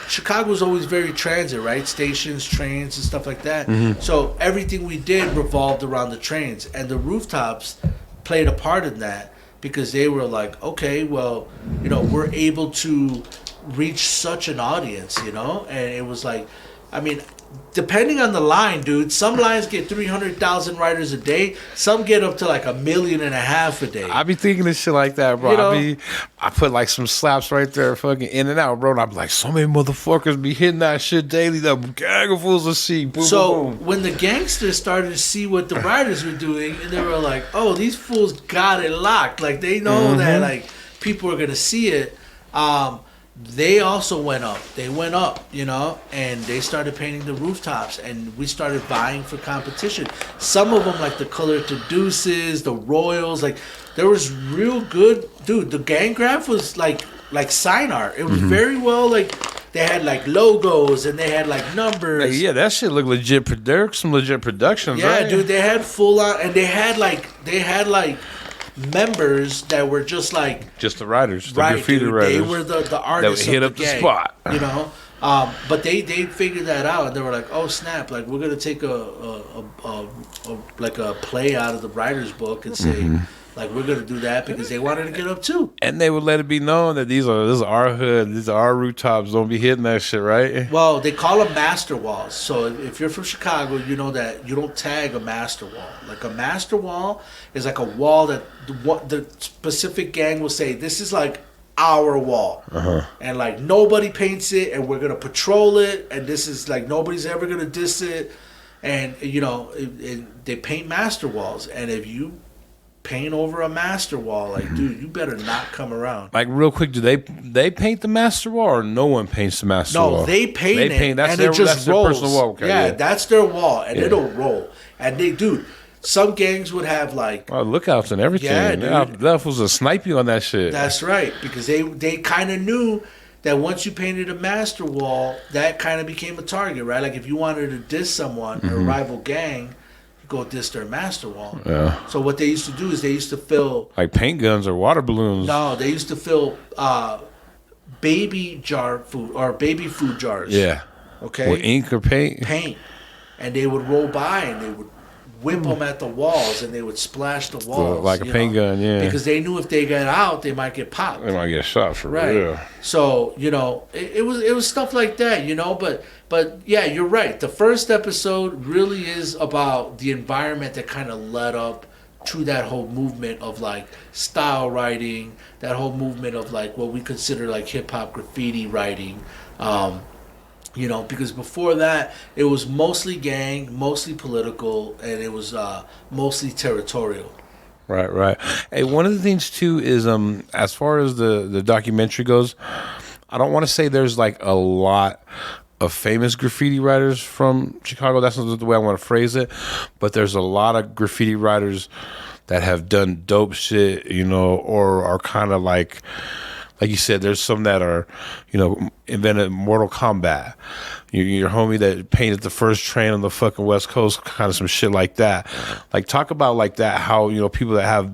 Speaker 2: Chicago was always very transit, right? Stations, trains, and stuff like that. Mm-hmm. So everything we did revolved around the trains. And the rooftops played a part in that. Because they were like, okay, well, we're able to reach such an audience, and it was like, depending on the line, dude, some lines get 300,000 riders a day, some get up to like 1.5 million a day.
Speaker 1: I be thinking of shit like that, bro. I put like some slaps right there, fucking in and out, bro. And I'm like, so many motherfuckers be hitting that shit daily. The gang of fools will see. Boom, boom, boom.
Speaker 2: When the gangsters started to see what the riders were doing, and they were like, oh, these fools got it locked. Like they know that like people are gonna see it. They also went up. They went up, and they started painting the rooftops, and we started vying for competition. Some of them, like the Color to Deuces, the Royals, like there was real good, dude. The gang graph was like sign art. It was very well, like they had like logos and they had like numbers.
Speaker 1: Yeah, that shit looked legit. There's some legit productions.
Speaker 2: Yeah,
Speaker 1: right?
Speaker 2: Dude, they had full on, and they had like members that were just
Speaker 1: the writers, the
Speaker 2: right,
Speaker 1: graffiti
Speaker 2: dude,
Speaker 1: writers.
Speaker 2: They were the artists
Speaker 1: that would hit
Speaker 2: of
Speaker 1: up
Speaker 2: the gang,
Speaker 1: the spot.
Speaker 2: But they figured that out, and they were like, oh snap, like we're gonna take a play out of the writer's book and say like we're gonna do that because they wanted to get up too.
Speaker 1: And they would let it be known that this is our hood, these are our rooftops. Don't be hitting that shit, right?
Speaker 2: Well, they call them master walls. So if you're from Chicago, you know that you don't tag a master wall. Like a master wall is like a wall that the specific gang will say, this is like our wall. And like nobody paints it, and we're gonna patrol it, and this is like nobody's ever gonna diss it. And they paint master walls, and if you paint over a master wall. Like, dude, you better not come around.
Speaker 1: Like, real quick, do they paint the master wall, or no one paints the master wall?
Speaker 2: No, they paint it,
Speaker 1: That's
Speaker 2: and
Speaker 1: their,
Speaker 2: it just
Speaker 1: that's their
Speaker 2: rolls.
Speaker 1: personal wall. Okay,
Speaker 2: yeah, that's their wall, and
Speaker 1: Yeah.
Speaker 2: it'll roll. And they, dude, some gangs would have like,
Speaker 1: Oh, lookouts and everything.
Speaker 2: Yeah, dude.
Speaker 1: That was a snipe you on that shit.
Speaker 2: that's right, because they kind of knew that once you painted a master wall, that kind of became a target, right? Like if you wanted to diss someone, a rival gang, you go diss their master wall.
Speaker 1: Yeah.
Speaker 2: So what they used to do is they used to fill.
Speaker 1: Like paint guns or water balloons.
Speaker 2: No, they used to fill baby jar food or baby food jars.
Speaker 1: Yeah.
Speaker 2: Okay.
Speaker 1: With ink or paint.
Speaker 2: Paint, and they would roll by and they would whip them at the walls and they would splash the walls
Speaker 1: Like a paint gun, yeah.
Speaker 2: because they knew if they got out they might get popped.
Speaker 1: They might get shot for
Speaker 2: Right.
Speaker 1: real.
Speaker 2: So it was stuff like that, but yeah, you're right. The first episode really is about the environment that kind of led up to that whole movement of like style writing, that whole movement of like what we consider like hip hop graffiti writing. Because before that, it was mostly gang, mostly political, and it was mostly territorial.
Speaker 1: Right. Hey, one of the things too is as far as the documentary goes, I don't want to say there's like a lot of famous graffiti writers from Chicago. That's not the way I want to phrase it, but there's a lot of graffiti writers that have done dope shit, or are kind of like you said, there's some that are, invented Mortal Kombat. Your homie that painted the first train on the fucking West Coast, kind of some shit like that. Like, talk about like that, how, people that have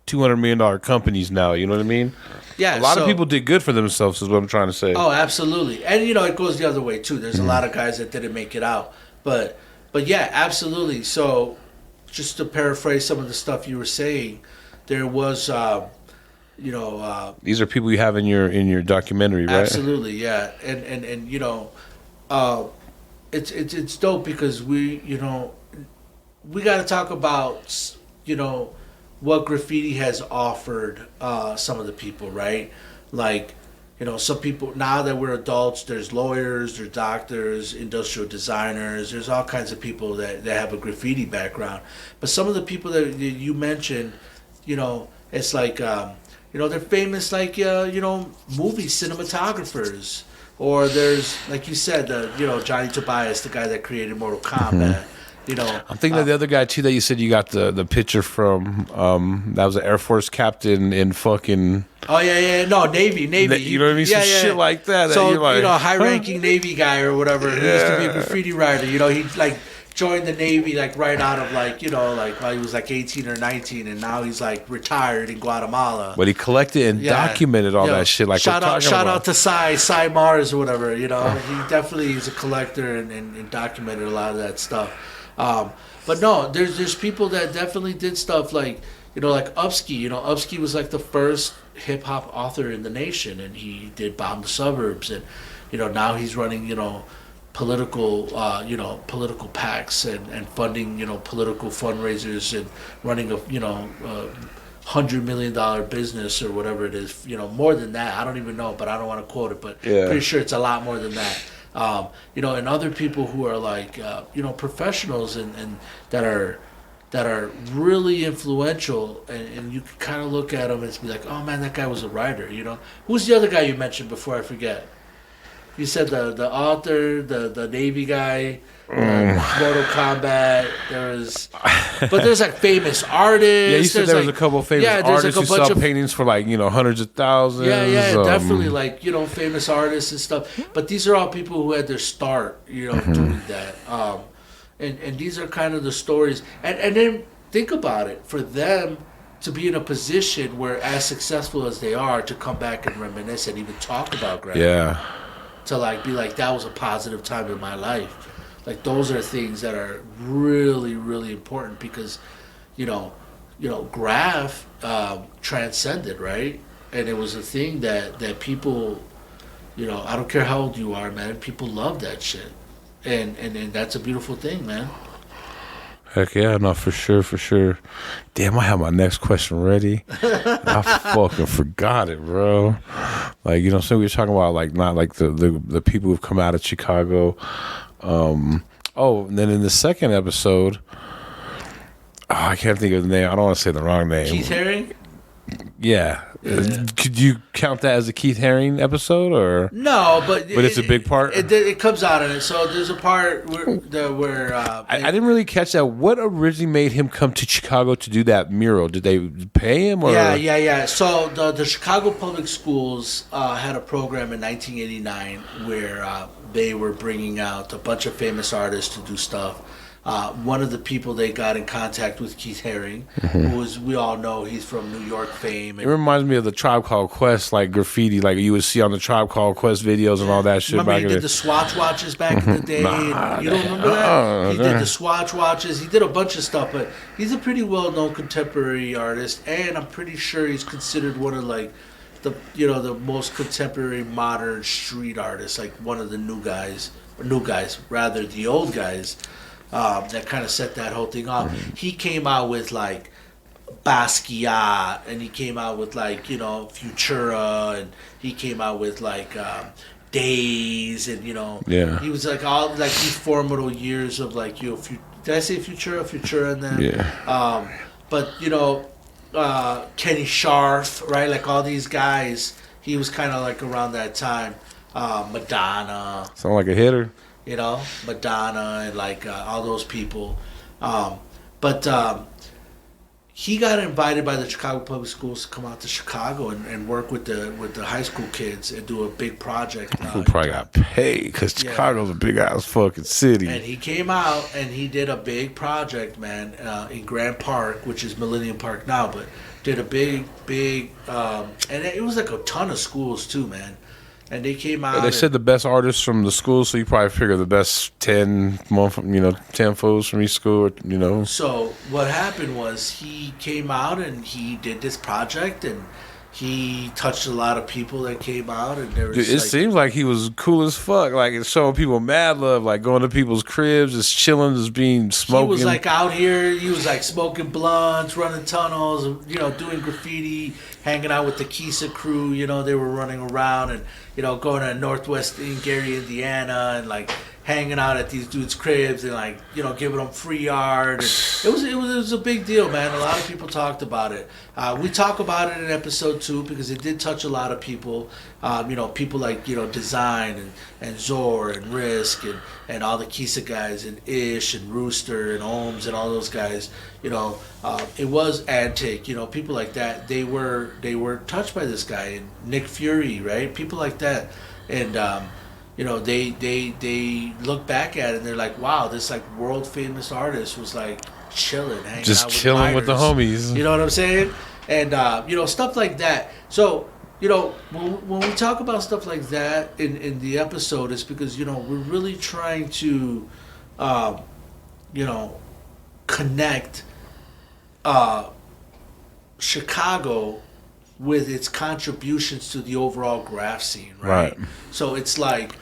Speaker 1: $200 million companies now, you know what I mean?
Speaker 2: Yeah.
Speaker 1: A lot of people did good for themselves is what I'm trying to say.
Speaker 2: Oh, absolutely. And, it goes the other way, too. There's a lot of guys that didn't make it out. But yeah, absolutely. So just to paraphrase some of the stuff you were saying, there was...
Speaker 1: these are people you have in your documentary, right?
Speaker 2: Absolutely, yeah, and it's dope because we got to talk about what graffiti has offered some of the people, right? Like some people, now that we're adults, there's lawyers, there's doctors, industrial designers, there's all kinds of people that have a graffiti background. But some of the people that you mentioned, it's like they're famous, like, movie cinematographers. Or there's, like you said, Johnny Tobias, the guy that created Mortal Kombat.
Speaker 1: I'm thinking of the other guy, too, that you said you got the picture from. That was an Air Force captain in fucking...
Speaker 2: Oh, yeah. No, Navy.
Speaker 1: You know what I mean? Some shit like that.
Speaker 2: So,
Speaker 1: that you're like,
Speaker 2: high-ranking Navy guy or whatever. He used to be a graffiti writer. He, like... joined the Navy like right out of like while he was like 18 or 19, and now he's like retired in Guatemala.
Speaker 1: But he collected and documented all that shit. Like,
Speaker 2: shout out to Cy Mars or whatever. He definitely is a collector and documented a lot of that stuff. But no, there's people that definitely did stuff like like Upski. Upski was like the first hip hop author in the nation, and he did Bomb the Suburbs, and now he's running political PACs and funding political fundraisers and running a $100 million business or whatever it is, more than that. I don't even know, but I don't want to quote it, but pretty sure it's a lot more than that. And other people who are like professionals and that are really influential, and you can kind of look at them and be like, oh man, that guy was a writer. Who's the other guy you mentioned before I forget? You said the author, the Navy guy, Mortal Kombat. There's like famous artists.
Speaker 1: Yeah, you said there was a couple of famous artists who sell paintings for like hundreds of thousands.
Speaker 2: Yeah, definitely like famous artists and stuff. But these are all people who had their start, doing that. And these are kind of the stories. And then think about it, for them to be in a position where, as successful as they are, to come back and reminisce and even talk about graffiti.
Speaker 1: Yeah.
Speaker 2: To like be like, that was a positive time in my life. Like, those are things that are really, really important because, graph transcended, right? And it was a thing that people, I don't care how old you are, man, people love that shit. And that's a beautiful thing, man.
Speaker 1: Heck yeah, no, for sure. Damn, I have my next question ready. I fucking forgot it, bro. Like, so we were talking about like not like the people who've come out of Chicago. And then in the second episode, I can't think of the name. I don't want to say the wrong name.
Speaker 2: Keith Haring?
Speaker 1: Yeah. Could you count that as a Keith Haring episode, or
Speaker 2: No, but
Speaker 1: it's a big part?
Speaker 2: It comes out in it. So there's a part where
Speaker 1: I didn't really catch that. What originally made him come to Chicago to do that mural? Did they pay him? Or?
Speaker 2: Yeah. So the Chicago Public Schools had a program in 1989 where they were bringing out a bunch of famous artists to do stuff. One of the people they got in contact with, Keith Haring, who is, we all know, he's from New York fame.
Speaker 1: It reminds me of the Tribe Called Quest, like graffiti, like you would see on the Tribe Called Quest videos and all that shit.
Speaker 2: Remember
Speaker 1: back
Speaker 2: he did the Swatch watches back in the day? You don't remember that? He did the Swatch watches. He did a bunch of stuff, but he's a pretty well-known contemporary artist, and I'm pretty sure he's considered one of like the most contemporary modern street artists, like one of the the old guys. That kind of set that whole thing off. He came out with like Basquiat, and he came out with like Futura, and he came out with like Days, and he was like all like these formidable years of like did I say Futura, and then but Kenny Scharf, right? Like all these guys, he was kind of like around that time. Madonna,
Speaker 1: sound like a hitter.
Speaker 2: Madonna and like all those people. But he got invited by the Chicago Public Schools to come out to Chicago and work with the high school kids and do a big project.
Speaker 1: Who probably got paid because Chicago's a big ass fucking city.
Speaker 2: And he came out and he did a big project, man, in Grant Park, which is Millennium Park now, but did a big, and it was like a ton of schools too, man. And they came out.
Speaker 1: They said the best artists from the school, so you probably figure the best 10 fools from each school,
Speaker 2: So what happened was he came out and he did this project, and he touched a lot of people that came out, and there was.
Speaker 1: Dude, it seems like he was cool as fuck. Like it's showing people mad love, like going to people's cribs, just chilling, just being smoking.
Speaker 2: He was like out here. He was like smoking blunts, running tunnels, doing graffiti, hanging out with the Kisa crew. They were running around and going to Northwest Gary, Indiana, and like hanging out at these dudes' cribs and like giving them free art. And it was a big deal, man. A lot of people talked about it. We talk about it in episode 2 because it did touch a lot of people. People like Design and Zor and Risk and all the Kisa guys and Ish and Rooster and Ohms and all those guys. It was Antic. People like that. They were touched by this guy, and Nick Fury, right? People like that, and. They look back at it and they're like, wow, this like world famous artist was like chilling, hanging
Speaker 1: just
Speaker 2: out
Speaker 1: chilling with the homies.
Speaker 2: You know what I'm saying? And stuff like that. So when we talk about stuff like that in the episode, it's because we're really trying to connect Chicago with its contributions to the overall graph scene, right? So it's like,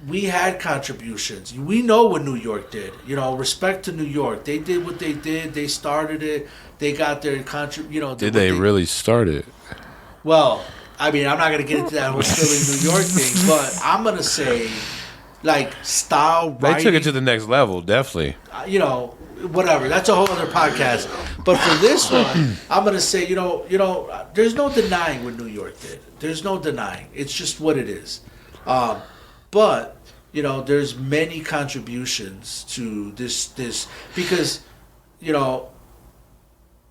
Speaker 2: we had contributions. We know what New York did. Respect to New York. They did what they did. They started it. They got their
Speaker 1: Did they really start it?
Speaker 2: Well, I mean, I'm not going to get into that whole Philly, New York thing, but I'm going to say, like, style writing.
Speaker 1: They took it to the next level, definitely.
Speaker 2: Whatever. That's a whole other podcast. But for this one, I'm gonna say, there's no denying what New York did. There's no denying. It's just what it is. But there's many contributions to this because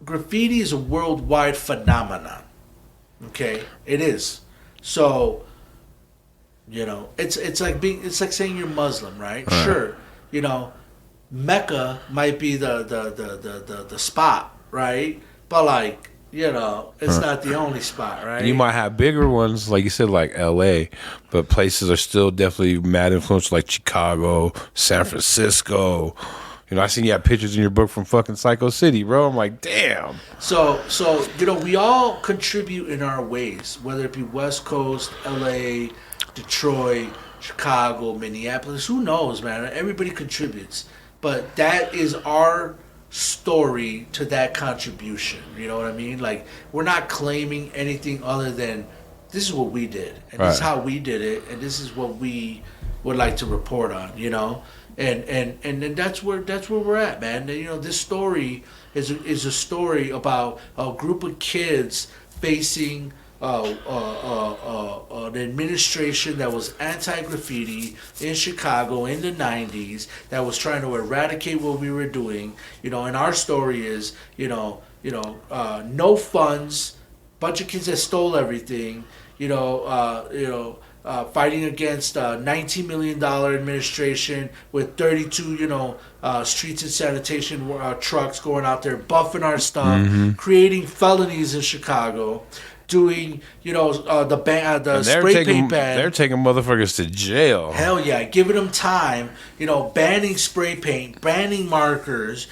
Speaker 2: graffiti is a worldwide phenomenon. Okay, it is. So it's like saying you're Muslim, right? Sure, Mecca might be the spot, right? But like, it's not the only spot, right?
Speaker 1: You might have bigger ones, like you said, like LA, but places are still definitely mad influential, like Chicago, San Francisco. I seen you have pictures in your book from fucking Psycho City, bro. I'm like, damn.
Speaker 2: So we all contribute in our ways, whether it be West Coast, LA, Detroit, Chicago, Minneapolis. Who knows, man? Everybody contributes. But that is our story to that contribution. You know what I mean? Like, we're not claiming anything other than this is what we did, and this is how we did it, and this is what we would like to report on. and then that's where we're at, man. And, this story is a story about a group of kids facing an administration that was anti-graffiti in Chicago in the 90s, that was trying to eradicate what we were doing. And our story is, no funds, bunch of kids that stole everything, fighting against a $19 million administration with 32, streets and sanitation trucks going out there, buffing our stuff, creating felonies in Chicago, doing, the spray paint ban.
Speaker 1: They're taking motherfuckers to jail.
Speaker 2: Hell yeah, giving them time, banning spray paint, banning markers,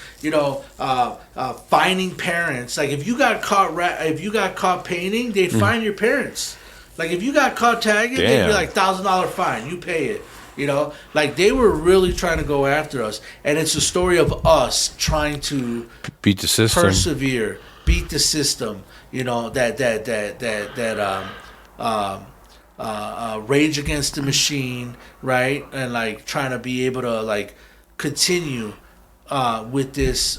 Speaker 2: fining parents. Like if you got caught painting, they'd fine your parents. Like if you got caught tagging, they'd be like $1,000 fine. You pay it. Like they were really trying to go after us, and it's a story of us trying to
Speaker 1: beat the system,
Speaker 2: persevere, beat the system. Rage Against the Machine, right? And like trying to be able to like continue with this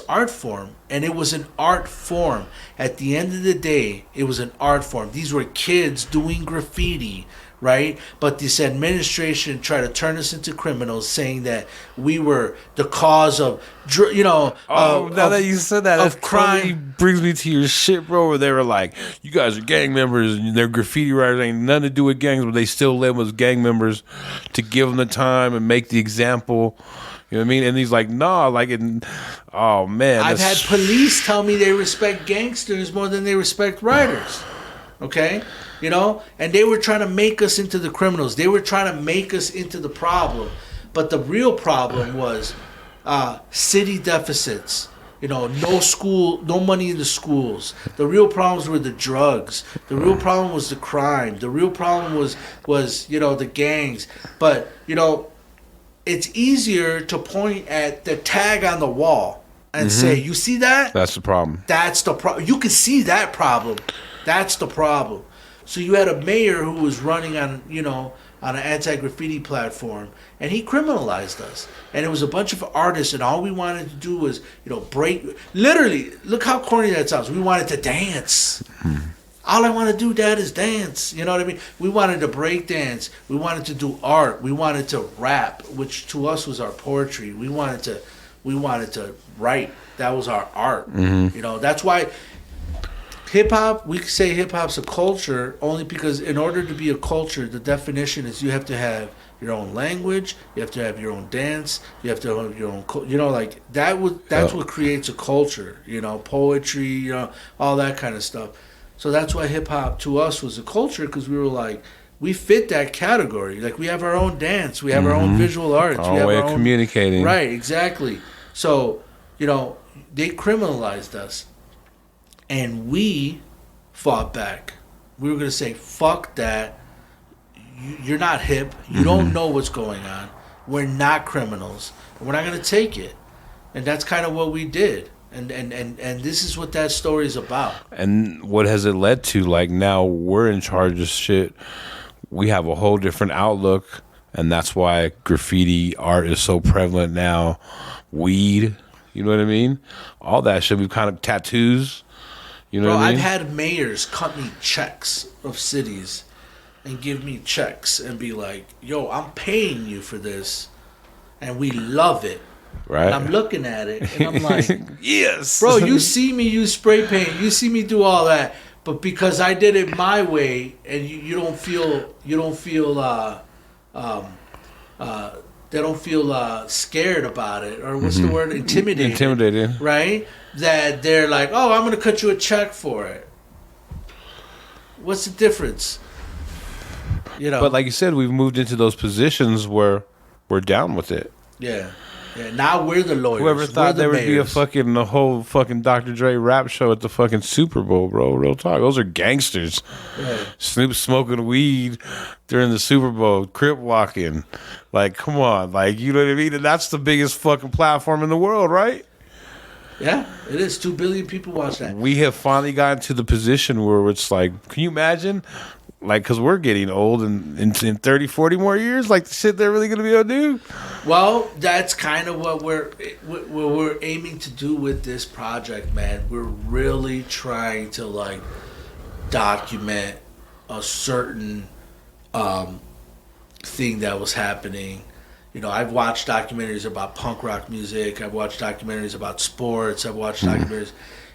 Speaker 2: art form. And it was an art form. At the end of the day, it was an art form. These were kids doing graffiti, right? But this administration tried to turn us into criminals, saying that we were the cause of,
Speaker 1: now that you said that,
Speaker 2: of crime.
Speaker 1: Brings me to your shit, bro. Where they were like, "You guys are gang members, and they're graffiti writers. Ain't nothing to do with gangs, but they still live as gang members to give them the time and make the example." You know what I mean? And he's like, "Nah, oh man."
Speaker 2: I've had police tell me they respect gangsters more than they respect writers. Okay? And they were trying to make us into the criminals. They were trying to make us into the problem. But the real problem was city deficits. No school, no money in the schools. The real problems were the drugs. The real problem was the crime. The real problem was the gangs. But, it's easier to point at the tag on the wall and say, "You see that?
Speaker 1: That's the problem.
Speaker 2: That's the problem. You can see that problem. That's the problem." So you had a mayor who was running on an anti-graffiti platform, and he criminalized us. And it was a bunch of artists, and all we wanted to do was, break. Literally, look how corny that sounds. We wanted to dance. All I want to do, Dad, is dance. You know what I mean? We wanted to break dance. We wanted to do art. We wanted to rap, which to us was our poetry. We wanted to write. That was our art. That's why hip-hop, we say hip-hop's a culture only because in order to be a culture, the definition is you have to have your own language, you have to have your own dance, you have to have your own, that's what creates a culture, poetry, all that kind of stuff. So that's why hip-hop to us was a culture, because we were like, we fit that category. Like we have our own dance, we have our own visual arts.
Speaker 1: Our
Speaker 2: we have
Speaker 1: way
Speaker 2: our
Speaker 1: of
Speaker 2: own,
Speaker 1: communicating.
Speaker 2: Right, exactly. So, they criminalized us. And we fought back. We were going to say, fuck that. You're not hip. You don't know what's going on. We're not criminals. And we're not going to take it. And that's kind of what we did. And this is what that story is about.
Speaker 1: And what has it led to? Like now we're in charge of shit. We have a whole different outlook. And that's why graffiti art is so prevalent now. Weed, you know what I mean? All that shit. We've kind of tattoos. You know what I mean?
Speaker 2: I've had mayors cut me checks of cities and give me checks and be like, "Yo, I'm paying you for this, and we love it."
Speaker 1: Right.
Speaker 2: And I'm looking at it, and I'm like,
Speaker 1: "Yes,
Speaker 2: bro, you see me use spray paint, you see me do all that, but because I did it my way, and you don't feel they don't feel scared about it, or what's the word? Intimidated, right? That they're like, "Oh, I'm going to cut you a check for it." What's the difference?
Speaker 1: But like you said, we've moved into those positions where we're down with it.
Speaker 2: Yeah. Now we're the lawyers.
Speaker 1: Whoever thought there would be a whole fucking Dr. Dre rap show at the fucking Super Bowl, bro? Real talk. Those are gangsters.
Speaker 2: Right.
Speaker 1: Snoop smoking weed during the Super Bowl, crip walking. Like, come on. Like, you know what I mean? And that's the biggest fucking platform in the world, right?
Speaker 2: Yeah, it is. 2 billion people watch that.
Speaker 1: We have finally gotten to the position where it's like, can you imagine Like, because we're getting old, and in 30, 40 more years, like, the shit they're really going to be able to do?
Speaker 2: Well, that's kind of what we're aiming to do with this project, man. We're really trying to, like, document a certain thing that was happening. You know, I've watched documentaries about punk rock music. I've watched documentaries about sports. I've watched documentaries,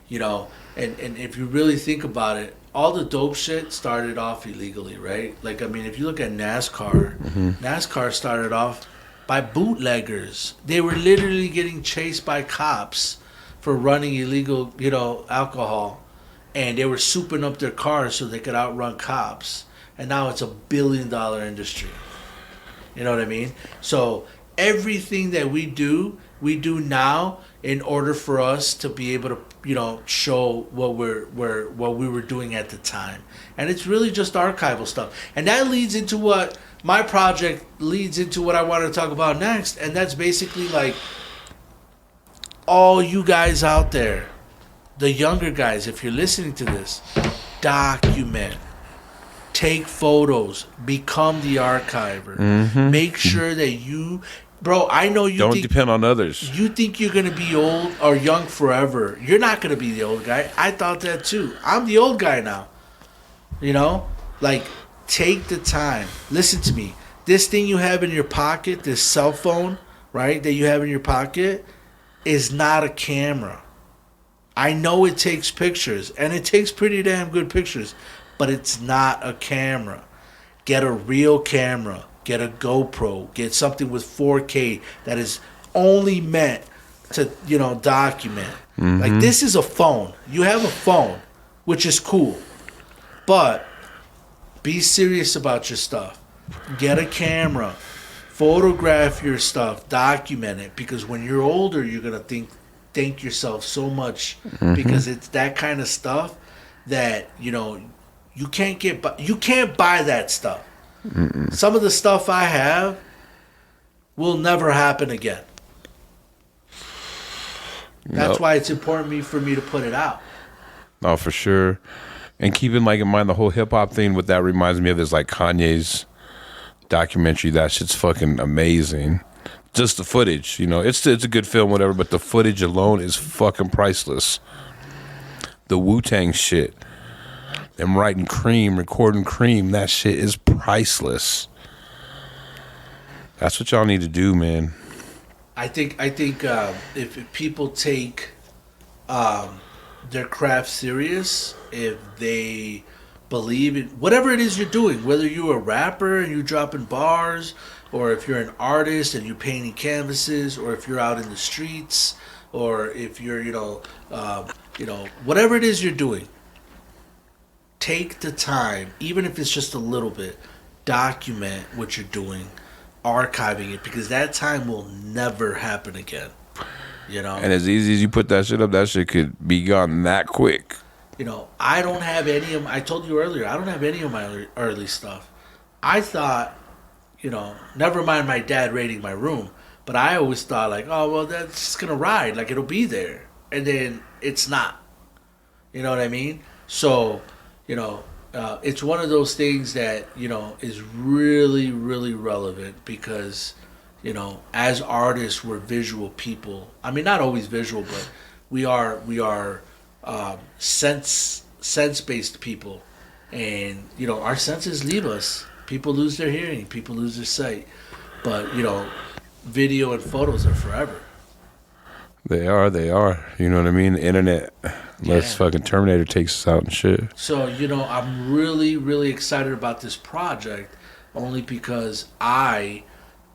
Speaker 2: you know, and if you really think about it, all the dope shit started off illegally, right? Like, I mean, if you look at NASCAR, NASCAR started off by bootleggers. They were literally getting chased by cops for running illegal, you know, alcohol. And they were souping up their cars so they could outrun cops. And now it's $1 billion industry. You know what I mean? So everything that we do now in order for us to be able to, you know, show what we were doing at the time. And it's really just archival stuff. And that leads into what my project leads into what I want to talk about next. And that's basically like all you guys out there, the younger guys, if you're listening to this, document. Take photos. Become the archiver. Make sure that you... Bro, I know you
Speaker 1: don't depend on others.
Speaker 2: You think you're going to be old or young forever. You're not going to be the old guy. I thought that too. I'm the old guy now. You know? Like, take the time. Listen to me. This thing you have in your pocket, this cell phone, right, that you have in your pocket, is not a camera. I know it takes pictures, and it takes pretty damn good pictures, but it's not a camera. Get a real camera. Get a GoPro. Get something with 4K that is only meant to, you know, document. Like, this is a phone. You have a phone, which is cool. But be serious about your stuff. Get a camera. Photograph your stuff. Document it. Because when you're older, you're going to thank yourself so much. Because it's that kind of stuff that, you know, you can't buy that stuff. Some of the stuff I have will never happen again. That's why it's important for me to put it out.
Speaker 1: Oh, for sure. And keeping like in mind the whole hip hop thing, what that reminds me of is like Kanye's documentary. That shit's fucking amazing. Just the footage, you know, it's a good film, whatever, but the footage alone is fucking priceless. The Wu-Tang shit. Them writing Cream, recording Cream, that shit is priceless. That's what y'all need to do, man.
Speaker 2: I think if people take their craft serious, if they believe in whatever it is you're doing, whether you're a rapper and you're dropping bars, or if you're an artist and you're painting canvases, or if you're out in the streets, or if you're whatever it is you're doing. Take the time, even if it's just a little bit, document what you're doing, archiving it, because that time will never happen again. You know?
Speaker 1: And as easy as you put that shit up, that shit could be gone that quick.
Speaker 2: You know, I don't have any of... I told you earlier, I don't have any of my early stuff. I thought, you know, never mind my dad raiding my room, but I always thought, like, oh, well, that's just going to ride. Like, it'll be there. And then it's not. You know what I mean? So... You know, it's one of those things that, you know, is really, really relevant because, you know, as artists, we're visual people. I mean, not always visual, but we are sense-based people. And, you know, our senses leave us. People lose their hearing. People lose their sight. But, you know, video and photos are forever.
Speaker 1: They are. You know what I mean? The internet. Unless fucking Terminator takes us out and shit. So,
Speaker 2: you know, I'm really, really excited about this project only because I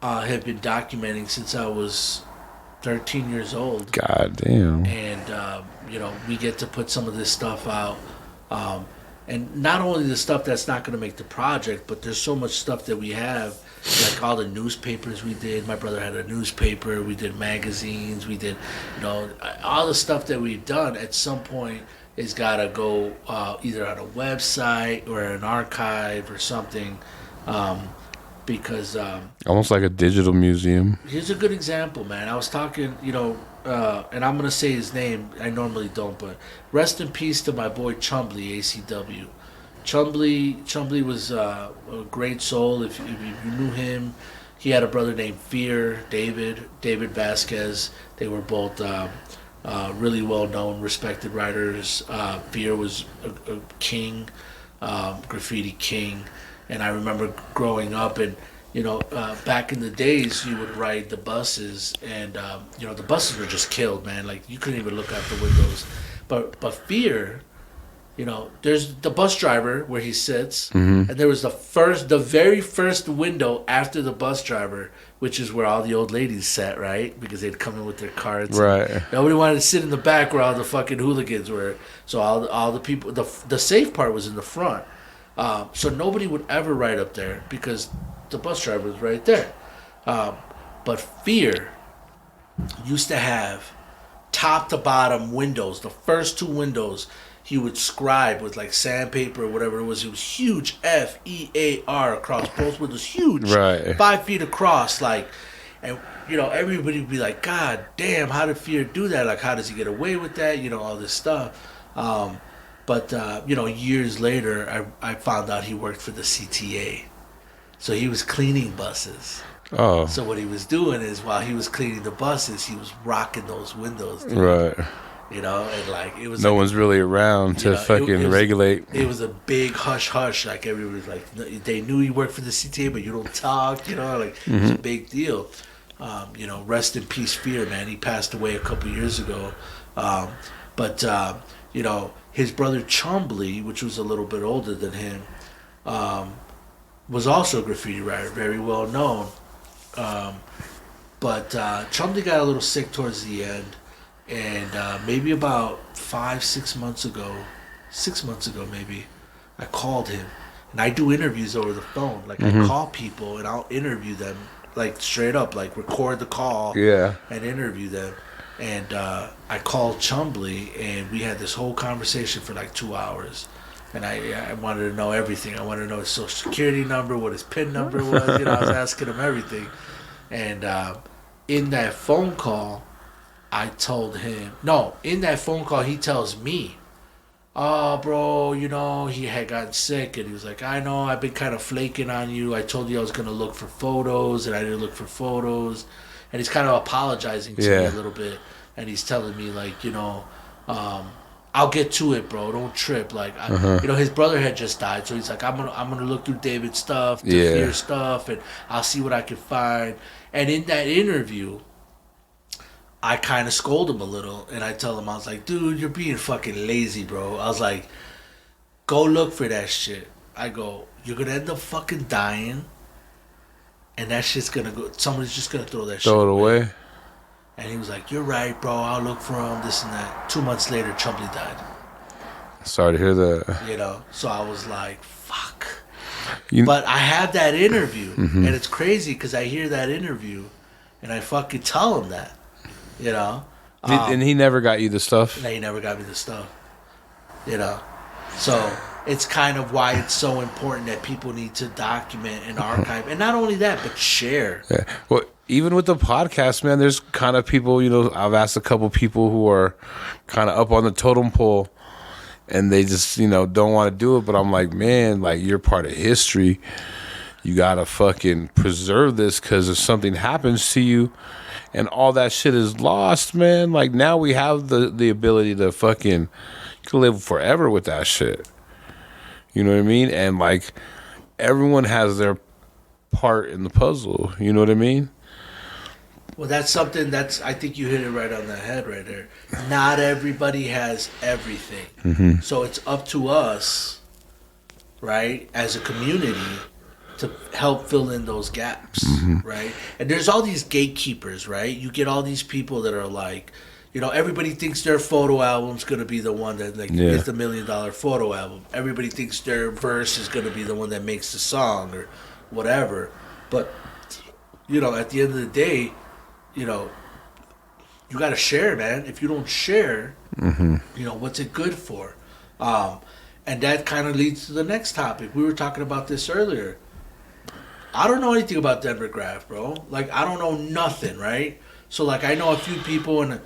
Speaker 2: have been documenting since I was 13 years old.
Speaker 1: God damn.
Speaker 2: And, you know, we get to put some of this stuff out. And not only the stuff that's not going to make the project, but there's so much stuff that we have, like all the newspapers we did. My brother had a newspaper. We did magazines. We did, you know, all the stuff that we've done at some point has got to go either on a website or an archive or something. Because
Speaker 1: almost like a digital museum.
Speaker 2: Here's a good example, man. I was talking, you know, and I'm gonna say his name. I normally don't, but rest in peace to my boy Chumbly, ACW. Chumbly was a great soul. If you knew him, he had a brother named Fear, David Vasquez. They were both really well known, respected writers. Fear was a king, graffiti king, and I remember growing up and. Back in the days, you would ride the buses, and the buses were just killed, man. Like you couldn't even look out the windows. But Fear, there's the bus driver where he sits, and there was the very first window after the bus driver, which is where all the old ladies sat, right? Because they'd come in with their cards.
Speaker 1: Right.
Speaker 2: Nobody wanted to sit in the back where all the fucking hooligans were. So all the people, the safe part was in the front. So nobody would ever ride up there because the bus driver was right there. But Fear used to have top to bottom windows. The first two windows he would scribe with like sandpaper or whatever it was. It was huge, FEAR across both windows, huge,
Speaker 1: right,
Speaker 2: 5 feet across, like, and everybody would be like, God damn, how did Fear do that? Like, how does he get away with that? All this stuff. But years later, I found out he worked for the CTA. So he was cleaning buses.
Speaker 1: Oh.
Speaker 2: So what he was doing is while he was cleaning the buses, he was rocking those windows. Dude.
Speaker 1: Right.
Speaker 2: And like it was.
Speaker 1: No one's really around to fucking regulate.
Speaker 2: It was a big hush hush. Like everybody was like, they knew he worked for the CTA, but you don't talk. Like it was a big deal. Rest in peace, Fear, man. He passed away a couple years ago. But his brother Chumbly, which was a little bit older than him, was also a graffiti writer, very well known. But Chumbly got a little sick towards the end, and maybe about 6 months ago, maybe, I called him, and I do interviews over the phone. Like I call people and I'll interview them, like straight up, like record the call, and interview them. And I called Chumbly, and we had this whole conversation for like 2 hours. And I wanted to know everything. I wanted to know his social security number, what his PIN number was. I was asking him everything. And in that phone call, I told him... No, in that phone call, he tells me, oh, bro, he had gotten sick. And he was like, I know, I've been kind of flaking on you. I told you I was going to look for photos, and I didn't look for photos. And he's kind of apologizing to me a little bit. And he's telling me, like, I'll get to it, bro. Don't trip. Like, his brother had just died, so he's like, I'm gonna look through David's stuff, the Fear stuff, and I'll see what I can find. And in that interview, I kind of scold him a little, and I tell him, I was like, dude, you're being fucking lazy, bro. I was like, go look for that shit. I go, you're gonna end up fucking dying, and that shit's gonna go. Somebody's just gonna throw that shit
Speaker 1: away.
Speaker 2: And he was like, you're right, bro. I'll look for him, this and that. 2 months later, Chumbly died.
Speaker 1: Sorry to hear that.
Speaker 2: So I was like, fuck. But I have that interview, and it's crazy because I hear that interview, and I fucking tell him that,
Speaker 1: and he never got you the stuff?
Speaker 2: No, he never got me the stuff. So it's kind of why it's so important that people need to document and archive. And not only that, but share.
Speaker 1: Yeah. Well, even with the podcast, man, there's kind of people, I've asked a couple people who are kind of up on the totem pole, and they just, don't want to do it. But I'm like, man, like, you're part of history. You got to fucking preserve this, because if something happens to you and all that shit is lost, man, like, now we have the ability to fucking, you can live forever with that shit. You know what I mean? And, like, everyone has their part in the puzzle. You know what I mean?
Speaker 2: Well, that's something I think you hit it right on the head right there. Not everybody has everything. So it's up to us, right, as a community, to help fill in those gaps, right? And there's all these gatekeepers, right? You get all these people that are like, everybody thinks their photo album's going to be the one that is the $1 million photo album. Everybody thinks their verse is going to be the one that makes the song or whatever. But, at the end of the day, you got to share, man. If you don't share, what's it good for? And that kind of leads to the next topic. We were talking about this earlier. I don't know anything about Denver Graph, bro. Like, I don't know nothing, right? So, like, I know a few people, and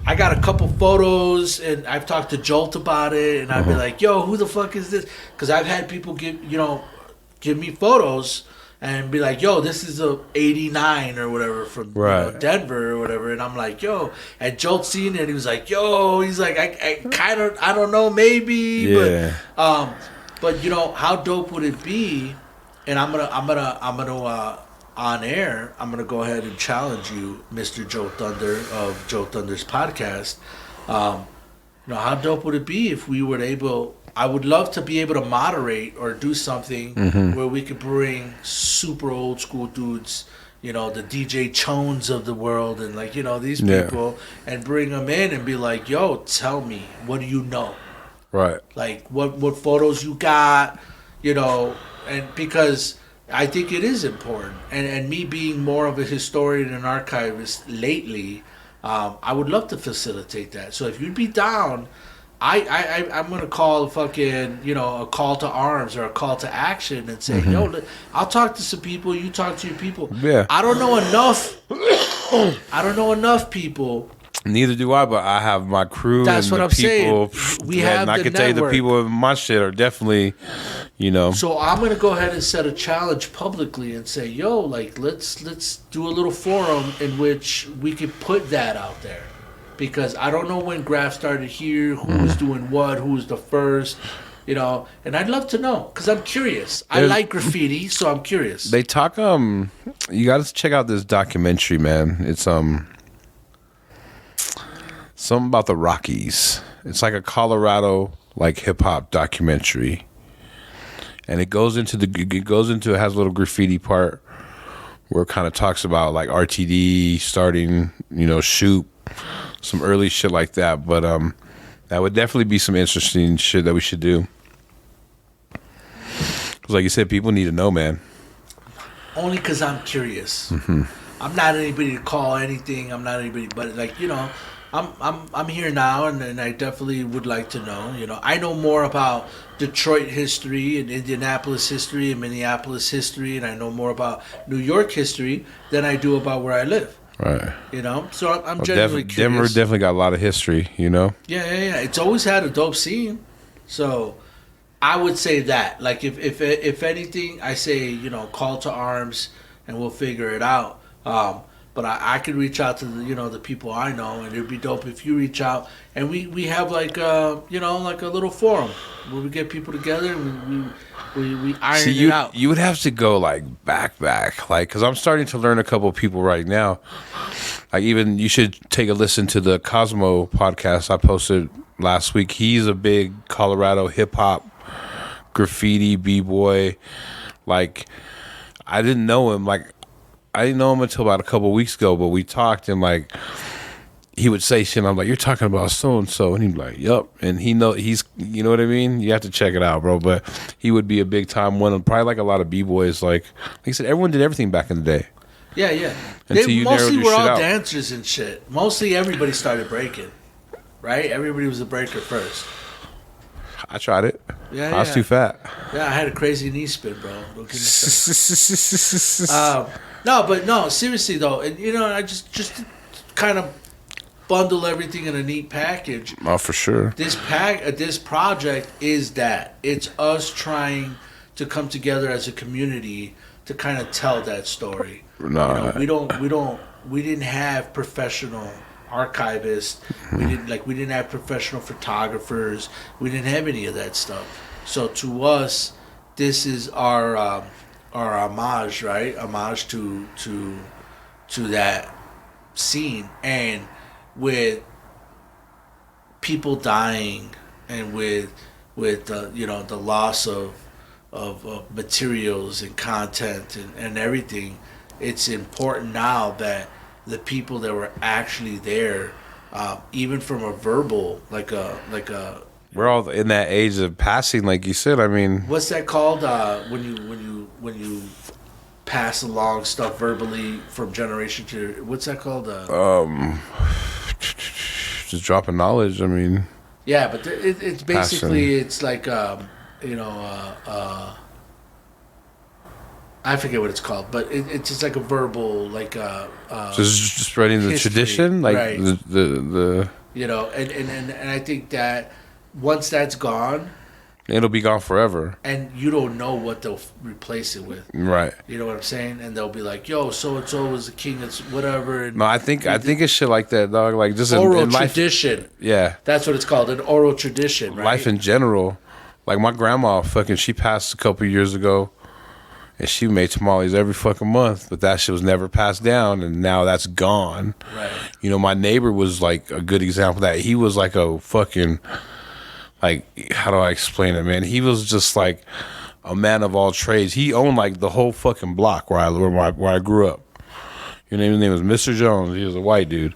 Speaker 2: I got a couple photos, and I've talked to Jolt about it, and I'd be like, "Yo, who the fuck is this?" Because I've had people give me photos and be like, "Yo, this is a '89 or whatever from Denver or whatever," and I'm like, "Yo," and Jolt seen it, and he was like, "Yo," he's like, "I kind of, I don't know, maybe, but how dope would it be?" And I'm gonna on air, I'm gonna go ahead and challenge you, Mr. JoeThunder of JoeThunder's podcast. How dope would it be if we were able? I would love to be able to moderate or do something where we could bring super old school dudes, the DJ Chones of the world, and these people, and bring them in and be like, "Yo, tell me, what do you know?
Speaker 1: Right?
Speaker 2: Like what photos you got, and because." I think it is important, and me being more of a historian and archivist lately, I would love to facilitate that. So if you'd be down, I'm gonna call a fucking a call to arms or a call to action and say, "Yo, I'll talk to some people. You talk to your people."
Speaker 1: Yeah.
Speaker 2: I don't know enough. I don't know enough people.
Speaker 1: Neither do I, but I have my crew.
Speaker 2: That's
Speaker 1: and
Speaker 2: what
Speaker 1: the
Speaker 2: I'm
Speaker 1: people,
Speaker 2: saying. We have
Speaker 1: and I
Speaker 2: the
Speaker 1: can tell you the
Speaker 2: network.
Speaker 1: people in my shit are definitely,
Speaker 2: So I'm gonna go ahead and set a challenge publicly and say, "Yo, let's do a little forum in which we could put that out there," because I don't know when Graph started here, who was doing what, who was the first, and I'd love to know because I'm curious. I like graffiti, so I'm curious.
Speaker 1: They talk. You got to check out this documentary, man. It's something about the Rockies. It's like a Colorado hip hop documentary, and it has a little graffiti part where it kind of talks about RTD starting, shoot, some early shit like that. But that would definitely be some interesting shit that we should do. Because like you said, people need to know, man.
Speaker 2: Only because I'm curious. I'm not anybody to call anything. I'm not anybody, but I'm here now, and I definitely would like to know. I know more about Detroit history and Indianapolis history and Minneapolis history, and I know more about New York history than I do about where I live.
Speaker 1: Right.
Speaker 2: So I'm genuinely curious.
Speaker 1: Denver definitely got a lot of history,
Speaker 2: Yeah. It's always had a dope scene. So I would say that. If anything, I say, call to arms, and we'll figure it out. But I could reach out to the people I know, and it'd be dope if you reach out, and we have a little forum where we get people together and we iron it out.
Speaker 1: You would have to go back, because I'm starting to learn a couple of people right now. Even you should take a listen to the Cosmo podcast I posted last week. He's a big Colorado hip hop, graffiti, b-boy. I didn't know him. I didn't know him until about a couple of weeks ago, but we talked, and he would say shit, and I'm like, "You're talking about so and so," and he'd be like, "Yup," and he's, you know what I mean? You have to check it out, bro. But he would be a big time one, probably a lot of b-boys. Like I said, everyone did everything back in the day.
Speaker 2: Yeah. They mostly were all dancers and shit. Mostly everybody started breaking, right? Everybody was a breaker first.
Speaker 1: I tried it.
Speaker 2: Yeah,
Speaker 1: I was too fat.
Speaker 2: Yeah, I had a crazy knee spin, bro. Don't get me started. No, seriously though, and I just kind of bundle everything in a neat package.
Speaker 1: Oh, for sure.
Speaker 2: This project is that. It's us trying to come together as a community to kind of tell that story.
Speaker 1: No,
Speaker 2: we didn't have professional archivists. We didn't have professional photographers. We didn't have any of that stuff. So to us, this is our homage, right? Homage to that scene, and with people dying, and with the loss of materials and content and everything, it's important now that the people that were actually there, even from a verbal,
Speaker 1: we're all in that age of passing, like you said. I mean,
Speaker 2: what's that called? When you pass along stuff verbally from generation to, what's that called?
Speaker 1: Just dropping knowledge. I mean,
Speaker 2: yeah, but it's basically passing. It's I forget what it's called, but it's just like a verbal, like
Speaker 1: just spreading the
Speaker 2: history,
Speaker 1: tradition, like
Speaker 2: right.
Speaker 1: the
Speaker 2: you know, and I think that once that's gone,
Speaker 1: it'll be gone forever.
Speaker 2: and you don't know what they'll replace it with.
Speaker 1: Right.
Speaker 2: You know what I'm saying? And they'll be like, "Yo, so and so was the king of whatever." And
Speaker 1: No, I think it's shit like that, dog. Like just
Speaker 2: oral
Speaker 1: in life,
Speaker 2: tradition.
Speaker 1: yeah,
Speaker 2: That's what it's called, an oral tradition, right?
Speaker 1: life in general. Like my grandma, she passed a couple years ago, and she made tamales every fucking month, but that shit was never passed down, and now that's gone.
Speaker 2: Right.
Speaker 1: You know, my neighbor was like a good example of that. He was like a fucking, like, how do I explain it, man? He was just like a man of all trades. He owned like the whole fucking block where I grew up. His name was Mr. Jones. He was a white dude,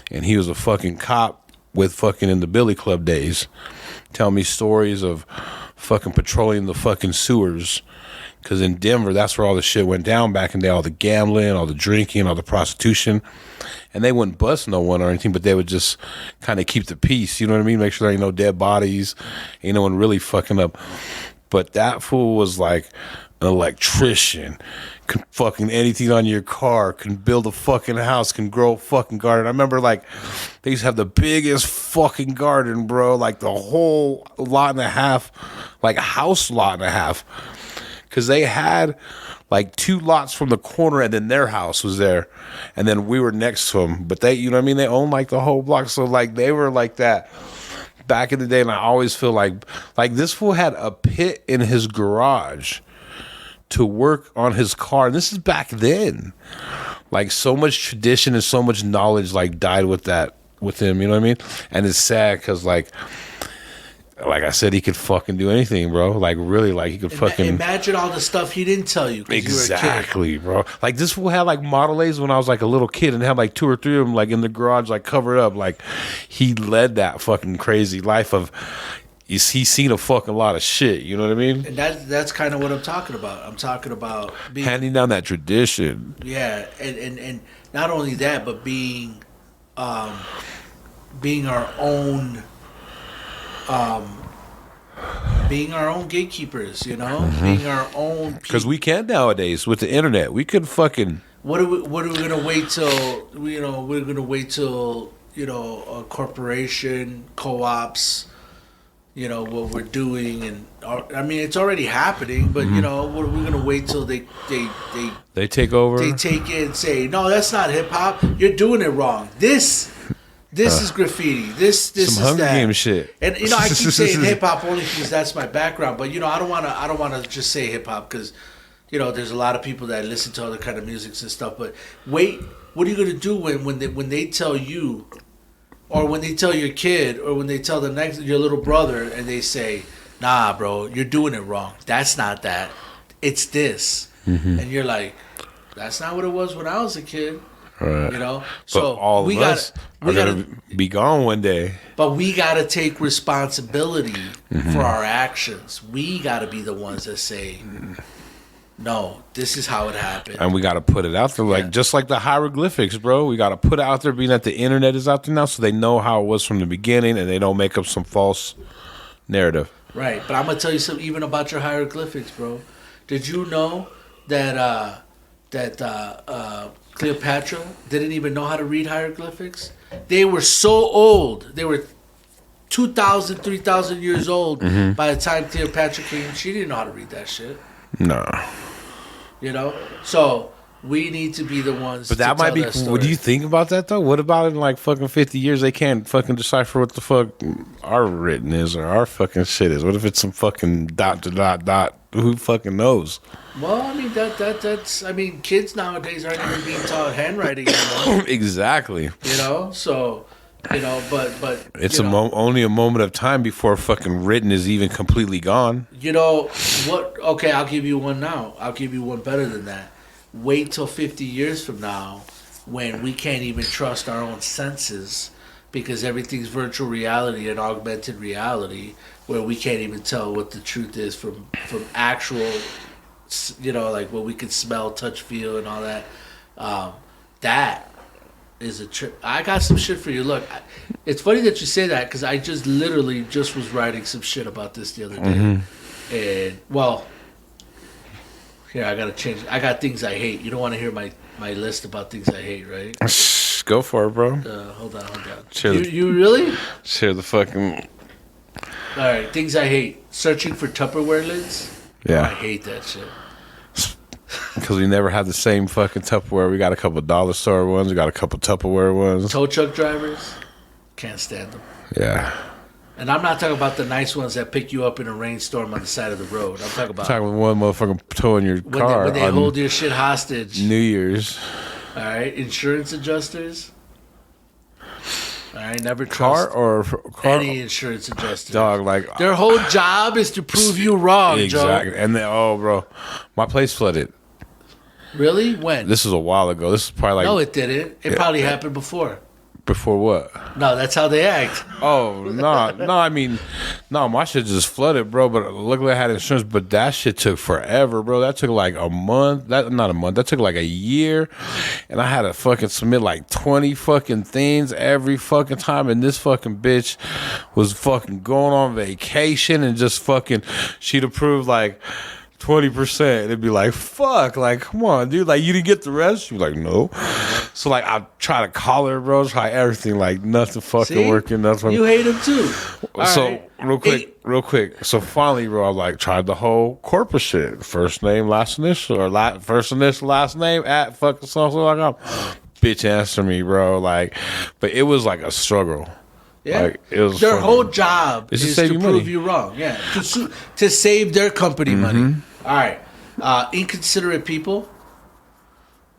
Speaker 1: and he was a fucking cop with fucking in the Billy Club days. Tell me stories of fucking patrolling the fucking sewers. Because in Denver, that's where all the shit went down back in the day. All the gambling, all the drinking, all the prostitution. And they wouldn't bust no one or anything, but they would just kind of keep the peace. You know what I mean? Make sure there ain't no dead bodies. Ain't no one really fucking up. But that fool was like an electrician. Can fucking anything on your car. Can build a fucking house. Can grow a fucking garden. I remember like they used to have the biggest fucking garden, bro. Like the whole lot and a half. Like a house lot and a half. Because they had like 2 lots from the corner, and then their house was there, and then we were next to them. But they, you know what I mean? They owned like the whole block, so like they were like that back in the day. And I always feel like this fool had a pit in his garage to work on his car. And this is back then. Like so much tradition and so much knowledge like died with him. You know what I mean? And it's sad because like I said, he could fucking do anything, bro. Like, really, like, he could fucking...
Speaker 2: Imagine all the stuff he didn't tell you because
Speaker 1: exactly,
Speaker 2: you were a kid.
Speaker 1: Bro. Like, this fool had, like, Model A's when I was, like, a little kid and had, like, 2 or 3 of them, like, in the garage, like, covered up. Like, he led that fucking crazy life of... He's seen a fucking lot of shit, you know what I mean?
Speaker 2: And that's kind of what I'm talking about. I'm talking about...
Speaker 1: handing down that tradition.
Speaker 2: Yeah, and not only that, but being our own... being our own gatekeepers, you know, being our own.
Speaker 1: Because we can nowadays with the internet. We could fucking.
Speaker 2: What are we gonna wait till? You know, we're gonna wait till a corporation, co-ops. You know what we're doing, and I mean it's already happening. But what are we gonna wait till they
Speaker 1: take over?
Speaker 2: They take it and say, no, that's not hip hop. You're doing it wrong. This is graffiti. This
Speaker 1: some
Speaker 2: is
Speaker 1: Hunger
Speaker 2: that.
Speaker 1: Game shit.
Speaker 2: And I keep saying hip hop only because that's my background. But I don't want to just say hip hop because there's a lot of people that listen to other kind of musics and stuff. But wait, what are you gonna do when they tell you, or when they tell your kid, or when they tell your little brother, and they say, nah, bro, you're doing it wrong. That's not that. It's this. And you're like, that's not what it was when I was a kid.
Speaker 1: Right.
Speaker 2: So
Speaker 1: but all of us are gonna be gone one day.
Speaker 2: But we gotta take responsibility for our actions. We gotta be the ones that say, no, this is how it happened.
Speaker 1: And we gotta put it out there, just like the hieroglyphics, bro. We gotta put it out there, being that the internet is out there now, so they know how it was from the beginning, and they don't make up some false narrative.
Speaker 2: Right. But I'm gonna tell you something even about your hieroglyphics, bro. Did you know that Cleopatra didn't even know how to read hieroglyphics? They were so old. They were 2,000, 3,000 years old by the time Cleopatra came. She didn't know how to read that shit.
Speaker 1: No.
Speaker 2: So we need to be the ones.
Speaker 1: But that might be. What do you think about that though? What about in like fucking 50 years they can't fucking decipher what the fuck our written is or our fucking shit is? What if it's some fucking dot to dot dot? Who fucking knows?
Speaker 2: Well, I mean that's. I mean, kids nowadays aren't even being taught handwriting anymore.
Speaker 1: Exactly.
Speaker 2: So. But
Speaker 1: it's only a moment of time before fucking written is even completely gone.
Speaker 2: You know what? Okay, I'll give you one now. I'll give you one better than that. Wait till 50 years from now, when we can't even trust our own senses because everything's virtual reality and augmented reality, where we can't even tell what the truth is from actual, like what we can smell, touch, feel, and all that. That is a trip. I got some shit for you. Look, it's funny that you say that because I just literally was writing some shit about this the other day. And, well, Here, I gotta change. I got things I hate. You don't want to hear my list about things I hate, right?
Speaker 1: Go for it, bro.
Speaker 2: Hold on.
Speaker 1: Share
Speaker 2: You really?
Speaker 1: Share the fucking.
Speaker 2: All right, things I hate. Searching for Tupperware lids.
Speaker 1: Yeah.
Speaker 2: Oh, I hate that shit.
Speaker 1: Because we never had the same fucking Tupperware. We got a couple dollar store ones. We got a couple Tupperware ones.
Speaker 2: Tow truck drivers. Can't stand them.
Speaker 1: Yeah.
Speaker 2: And I'm not talking about the nice ones that pick you up in a rainstorm on the side of the road. I'm talking about
Speaker 1: one motherfucker towing your car
Speaker 2: when they
Speaker 1: on
Speaker 2: hold your shit hostage.
Speaker 1: New Year's.
Speaker 2: All right, insurance adjusters. All right, never
Speaker 1: Car
Speaker 2: trust
Speaker 1: or
Speaker 2: any insurance adjuster.
Speaker 1: dog, like
Speaker 2: Their whole job is to prove you wrong,
Speaker 1: exactly.
Speaker 2: Joe.
Speaker 1: And then, bro, my place flooded.
Speaker 2: Really? When?
Speaker 1: This was a while ago. This is probably like
Speaker 2: No, it didn't. It probably happened before.
Speaker 1: before what?
Speaker 2: No, that's how they act.
Speaker 1: Oh no, I mean, no, my shit just flooded, bro. But luckily I had insurance. But that shit took forever, bro. That took like a month. Not a month. That took like a year, and I had to fucking submit like 20 fucking things every fucking time. And this fucking bitch was fucking going on vacation and just fucking, she'd approve like 20%. It'd be like, fuck, like, come on, dude. Like, you didn't get the rest? She'd be like, no. So, like, I try to call her, bro. Try everything. Like, nothing fucking
Speaker 2: See?
Speaker 1: working. Nothing.
Speaker 2: You hate him too. All
Speaker 1: So,
Speaker 2: right.
Speaker 1: real quick. So, finally, bro, I, like, tried the whole corporate shit. First name, last initial. Or first initial, last name, at fucking something. Bitch answer me, bro. Like, but it was, like, a struggle.
Speaker 2: Yeah.
Speaker 1: Like, it was
Speaker 2: their
Speaker 1: fucking,
Speaker 2: whole job
Speaker 1: it's to
Speaker 2: is
Speaker 1: save
Speaker 2: to
Speaker 1: you
Speaker 2: prove
Speaker 1: money.
Speaker 2: you wrong. Yeah. To save their company money. All right. Inconsiderate people.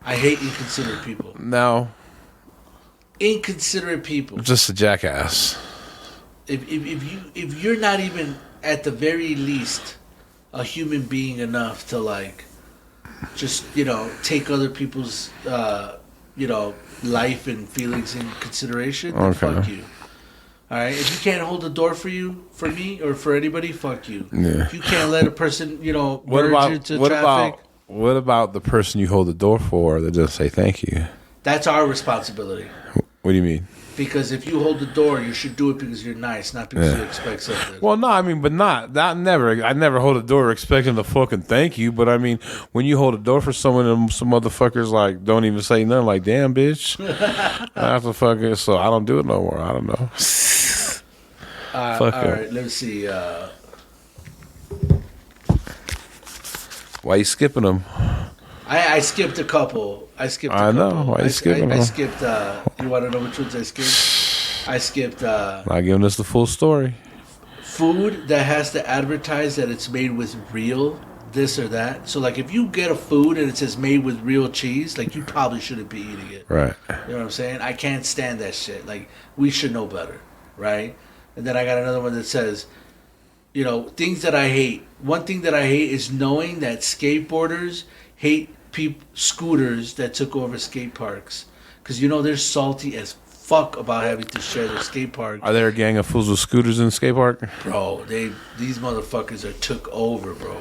Speaker 2: I hate inconsiderate people.
Speaker 1: No,
Speaker 2: Inconsiderate people.
Speaker 1: just a jackass.
Speaker 2: If you're not even at the very least a human being enough to like just take other people's life and feelings in consideration, then
Speaker 1: Okay.
Speaker 2: fuck you. All right, if you can't hold the door for me, or for anybody, fuck you.
Speaker 1: Yeah.
Speaker 2: If you can't let a person,
Speaker 1: What
Speaker 2: merge
Speaker 1: about
Speaker 2: into
Speaker 1: what
Speaker 2: traffic,
Speaker 1: what about the person you hold the door for that doesn't say thank you?
Speaker 2: that's our responsibility.
Speaker 1: What do you mean?
Speaker 2: Because if you hold the door, you should do it because you're nice, not because you expect something.
Speaker 1: Well, no, I mean, but not that. I never hold a door expecting to fucking thank you. But I mean, when you hold a door for someone and some motherfuckers like don't even say nothing, like damn bitch, I have to fucking. So I don't do it no more. I don't know. Fuck
Speaker 2: all
Speaker 1: it.
Speaker 2: right, let's see.
Speaker 1: Why you skipping them?
Speaker 2: I skipped a couple. I
Speaker 1: know. Why you skipping them?
Speaker 2: I skipped. You want to know which ones I skipped? I skipped
Speaker 1: Not giving us the full story.
Speaker 2: food that has to advertise that it's made with real this or that. So, like, if you get a food and it says made with real cheese, like, you probably shouldn't be eating it.
Speaker 1: Right.
Speaker 2: You know what I'm saying? I can't stand that shit. Like, we should know better, right? And then I got another one that says, things that I hate. One thing that I hate is knowing that skateboarders hate scooters that took over skate parks. Because, they're salty as fuck about having to share their skate park.
Speaker 1: Are there a gang of fools with scooters in the skate park?
Speaker 2: Bro, these motherfuckers are took over, bro.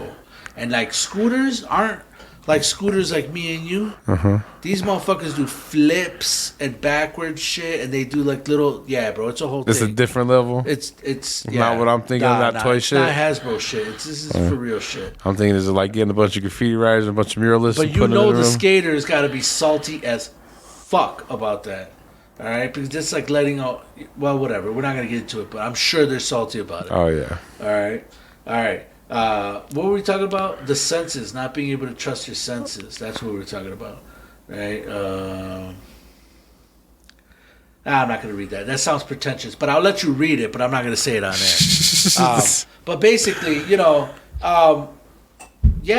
Speaker 2: And, like, scooters aren't like scooters like me and you. These motherfuckers do flips and backward shit, and they do, like, little... Yeah, bro, it's a whole
Speaker 1: It's
Speaker 2: thing.
Speaker 1: a different level.
Speaker 2: It's
Speaker 1: not what I'm thinking of that toy
Speaker 2: it's
Speaker 1: shit.
Speaker 2: not Hasbro shit. This is for real shit.
Speaker 1: I'm thinking is it like getting a bunch of graffiti writers and a bunch of muralists.
Speaker 2: But
Speaker 1: and
Speaker 2: you
Speaker 1: putting
Speaker 2: know
Speaker 1: it in
Speaker 2: the
Speaker 1: a room?
Speaker 2: skaters got to be salty as fuck about that. All right? Because it's like letting out... Well, whatever. We're not going to get into it, but I'm sure they're salty about it.
Speaker 1: Oh yeah.
Speaker 2: All right. What were we talking about? The senses, not being able to trust your senses. That's what we were talking about, right? I'm not going to read that. That sounds pretentious, but I'll let you read it, but I'm not going to say it on air. But basically, yeah,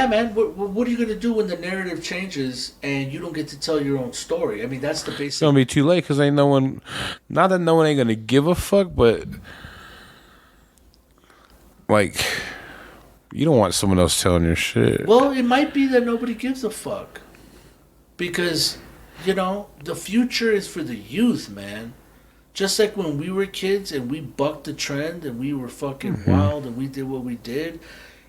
Speaker 2: man, what are you going to do when the narrative changes and you don't get to tell your own story? I mean, that's the
Speaker 1: It's
Speaker 2: basic...
Speaker 1: gonna be too late because ain't no one. Not that no one ain't gonna give a fuck, but like, you don't want someone else telling your shit.
Speaker 2: Well, it might be that nobody gives a fuck. Because, the future is for the youth, man. Just like when we were kids and we bucked the trend and we were fucking wild and we did what we did.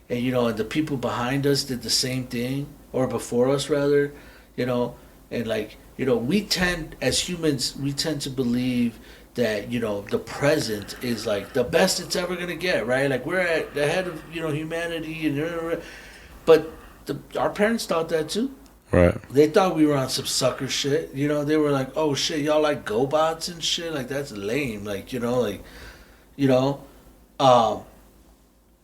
Speaker 2: And, and the people behind us did the same thing. Or before us, rather. And like, we tend, as humans, we tend to believe that, the present is like the best it's ever going to get, right? Like we're at the head of, humanity. But our parents thought that too.
Speaker 1: Right.
Speaker 2: They thought we were on some sucker shit. You know, they were like, "Oh shit, y'all like GoBots and shit? Like that's lame." Like you know.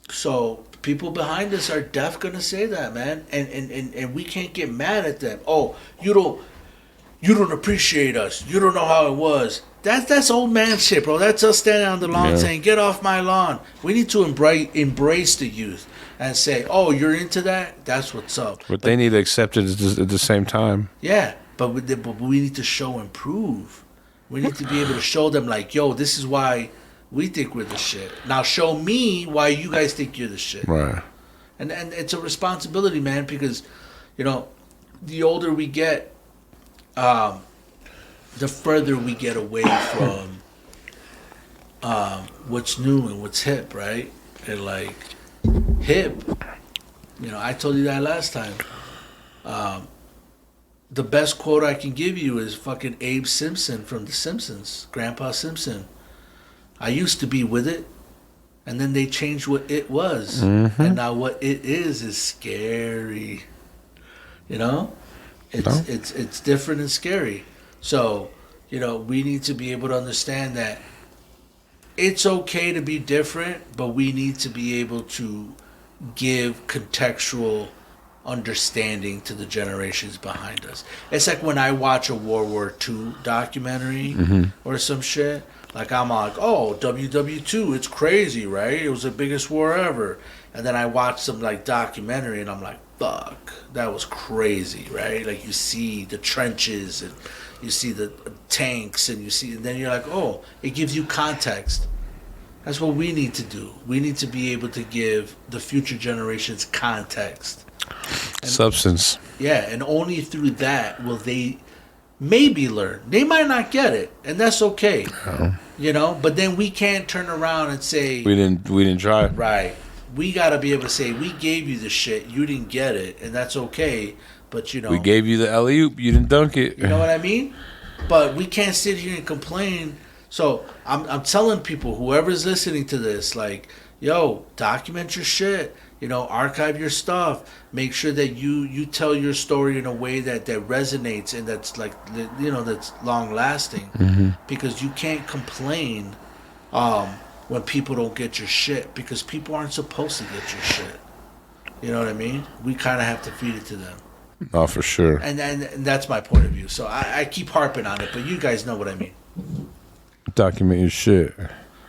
Speaker 2: So people behind us are deaf gonna say that, man, and we can't get mad at them. Oh, you don't appreciate us. You don't know how it was. That's old man shit, bro. That's us standing on the lawn saying, "Get off my lawn." We need to embrace the youth and say, "Oh, you're into that? That's what's up."
Speaker 1: But they need to accept it at the same time.
Speaker 2: Yeah, but we need to show and prove. We need to be able to show them, like, "Yo, this is why we think we're the shit. Now show me why you guys think you're the shit."
Speaker 1: Right.
Speaker 2: And it's a responsibility, man, because, you know, the older we get, the further we get away from what's new and what's hip, right? And like hip, you know, I told you that last time. The best quote I can give you is fucking Abe Simpson from The Simpsons, Grandpa Simpson. I used to be with it, and then they changed what it was, and now what it is scary. You know, it's different and scary. So, you know, we need to be able to understand that it's okay to be different, but we need to be able to give contextual understanding to the generations behind us. It's like when I watch a World War II documentary or some shit. Like, I'm like, oh, WW2, it's crazy, right? It was the biggest war ever. And then I watch some, like, documentary, and I'm like, fuck, that was crazy, right? Like, you see the trenches, and you see the tanks, and then you're like, oh, it gives you context. That's what we need to do. We need to be able to give the future generations context. And,
Speaker 1: substance.
Speaker 2: Yeah, and only through that will they maybe learn. They might not get it, and that's okay.
Speaker 1: Oh.
Speaker 2: You know, but then we can't turn around and say
Speaker 1: we didn't try.
Speaker 2: Right. We got to be able to say, we gave you the shit, you didn't get it, and that's okay. But, you know,
Speaker 1: we gave you the alley-oop, you didn't dunk it.
Speaker 2: You know what I mean? But we can't sit here and complain. So I'm telling people, whoever's listening to this, like, yo, document your shit. You know, archive your stuff. Make sure that you tell your story in a way that resonates and that's like, you know, that's long lasting. Because you can't complain when people don't get your shit, because people aren't supposed to get your shit. You know what I mean? We kind of have to feed it to them.
Speaker 1: Oh, for sure.
Speaker 2: And that's my point of view. So I keep harping on it, but you guys know what I mean.
Speaker 1: Document your shit.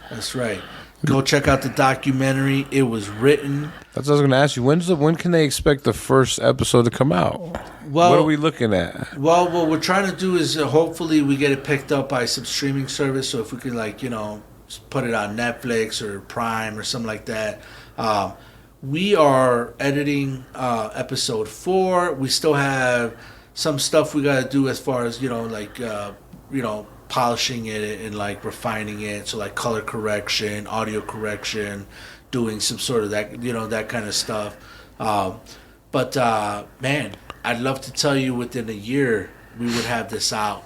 Speaker 2: That's right. Go check out the documentary. It was written.
Speaker 1: That's what I was going to ask you. When can they expect the first episode to come out? Well, what are we looking at?
Speaker 2: Well, what we're trying to do is hopefully we get it picked up by some streaming service. So if we could, like, you know, put it on Netflix or Prime or something like that. We are editing episode 4. We still have some stuff we got to do as far as, you know, like, you know, polishing it and like refining it, so like color correction, audio correction, doing some sort of that, you know, that kind of stuff. But man, I'd love to tell you within a year we would have this out.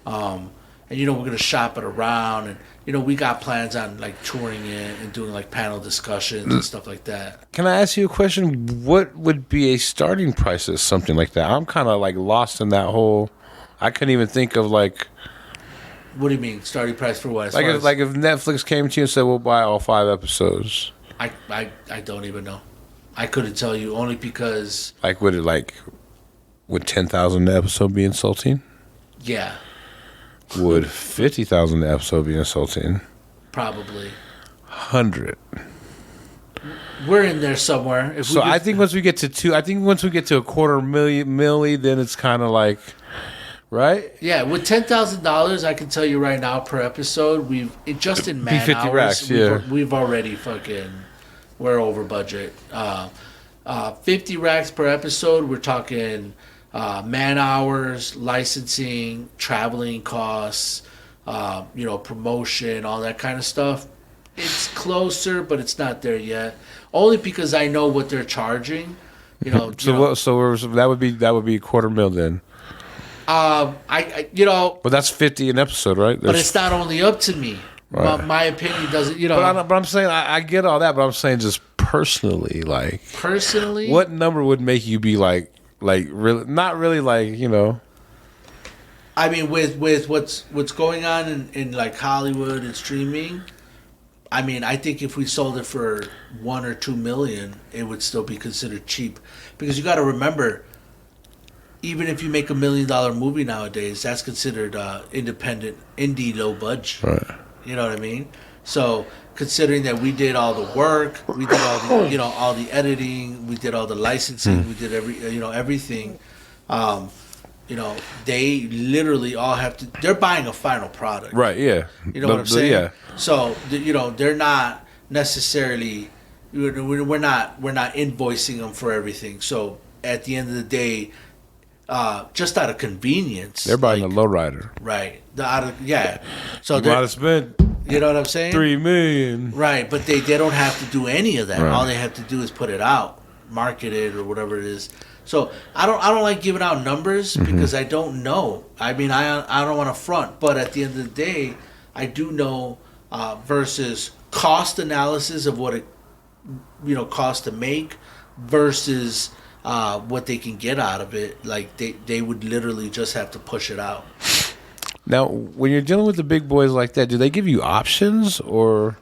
Speaker 2: And you know, we're gonna shop it around, and you know, we got plans on like touring it and doing like panel discussions and stuff like that.
Speaker 1: Can I ask you a question? What would be a starting price of something like that? I'm kind of like lost in that whole. I couldn't even think of like.
Speaker 2: What do you mean, starting price for what?
Speaker 1: Like if Netflix came to you and said, we'll buy all 5 episodes.
Speaker 2: I don't even know. I couldn't tell you, only because... Would 10,000 an episode be insulting? Yeah.
Speaker 1: Would 50,000 an episode be insulting?
Speaker 2: Probably.
Speaker 1: 100.
Speaker 2: We're in there somewhere.
Speaker 1: So I think once we get to 2, I think once we get to a quarter milli, then it's kind of like... Right?
Speaker 2: Yeah, with $10,000, I can tell you right now per episode, just in man
Speaker 1: 50
Speaker 2: hours,
Speaker 1: racks, yeah.
Speaker 2: we've already we're over budget. 50 racks per episode, we're talking man hours, licensing, traveling costs, you know, promotion, all that kind of stuff. It's closer, but it's not there yet. Only because I know what they're charging. You know.
Speaker 1: So that would be $250,000 then.
Speaker 2: You know,
Speaker 1: but that's 50 an episode, right?
Speaker 2: But it's not only up to me.
Speaker 1: Right.
Speaker 2: My opinion doesn't, you know.
Speaker 1: But I'm saying I get all that, but I'm saying just personally? Like,
Speaker 2: personally,
Speaker 1: what number would make you be like really not really like, you know?
Speaker 2: I mean, with what's going on in like Hollywood and streaming, I mean, I think if we sold it for 1 or 2 million, it would still be considered cheap, because you got to remember, even if you make $1 million movie nowadays, that's considered independent, indie, low budget.
Speaker 1: Right.
Speaker 2: You know what I mean? So considering that we did all the work, we did all the all the editing, we did all the licensing, we did everything. They literally all have to. They're buying a final product,
Speaker 1: Right. Yeah.
Speaker 2: You know what I'm saying?
Speaker 1: Yeah.
Speaker 2: So they're not necessarily. We're not invoicing them for everything. So at the end of the day, just out of convenience,
Speaker 1: They're buying a lowrider.
Speaker 2: right? So
Speaker 1: You might have spent
Speaker 2: you know what I'm saying?
Speaker 1: $3 million.
Speaker 2: Right, but they don't have to do any of that.
Speaker 1: Right.
Speaker 2: All they have to do is put it out, market it, or whatever it is. So I don't like giving out numbers because I don't know. I mean, I don't want to front, but at the end of the day, I do know versus cost analysis of what it costs to make versus what they can get out of it. Like they would literally just have to push it out.
Speaker 1: Now, when you're dealing with the big boys like that, do they give you options, or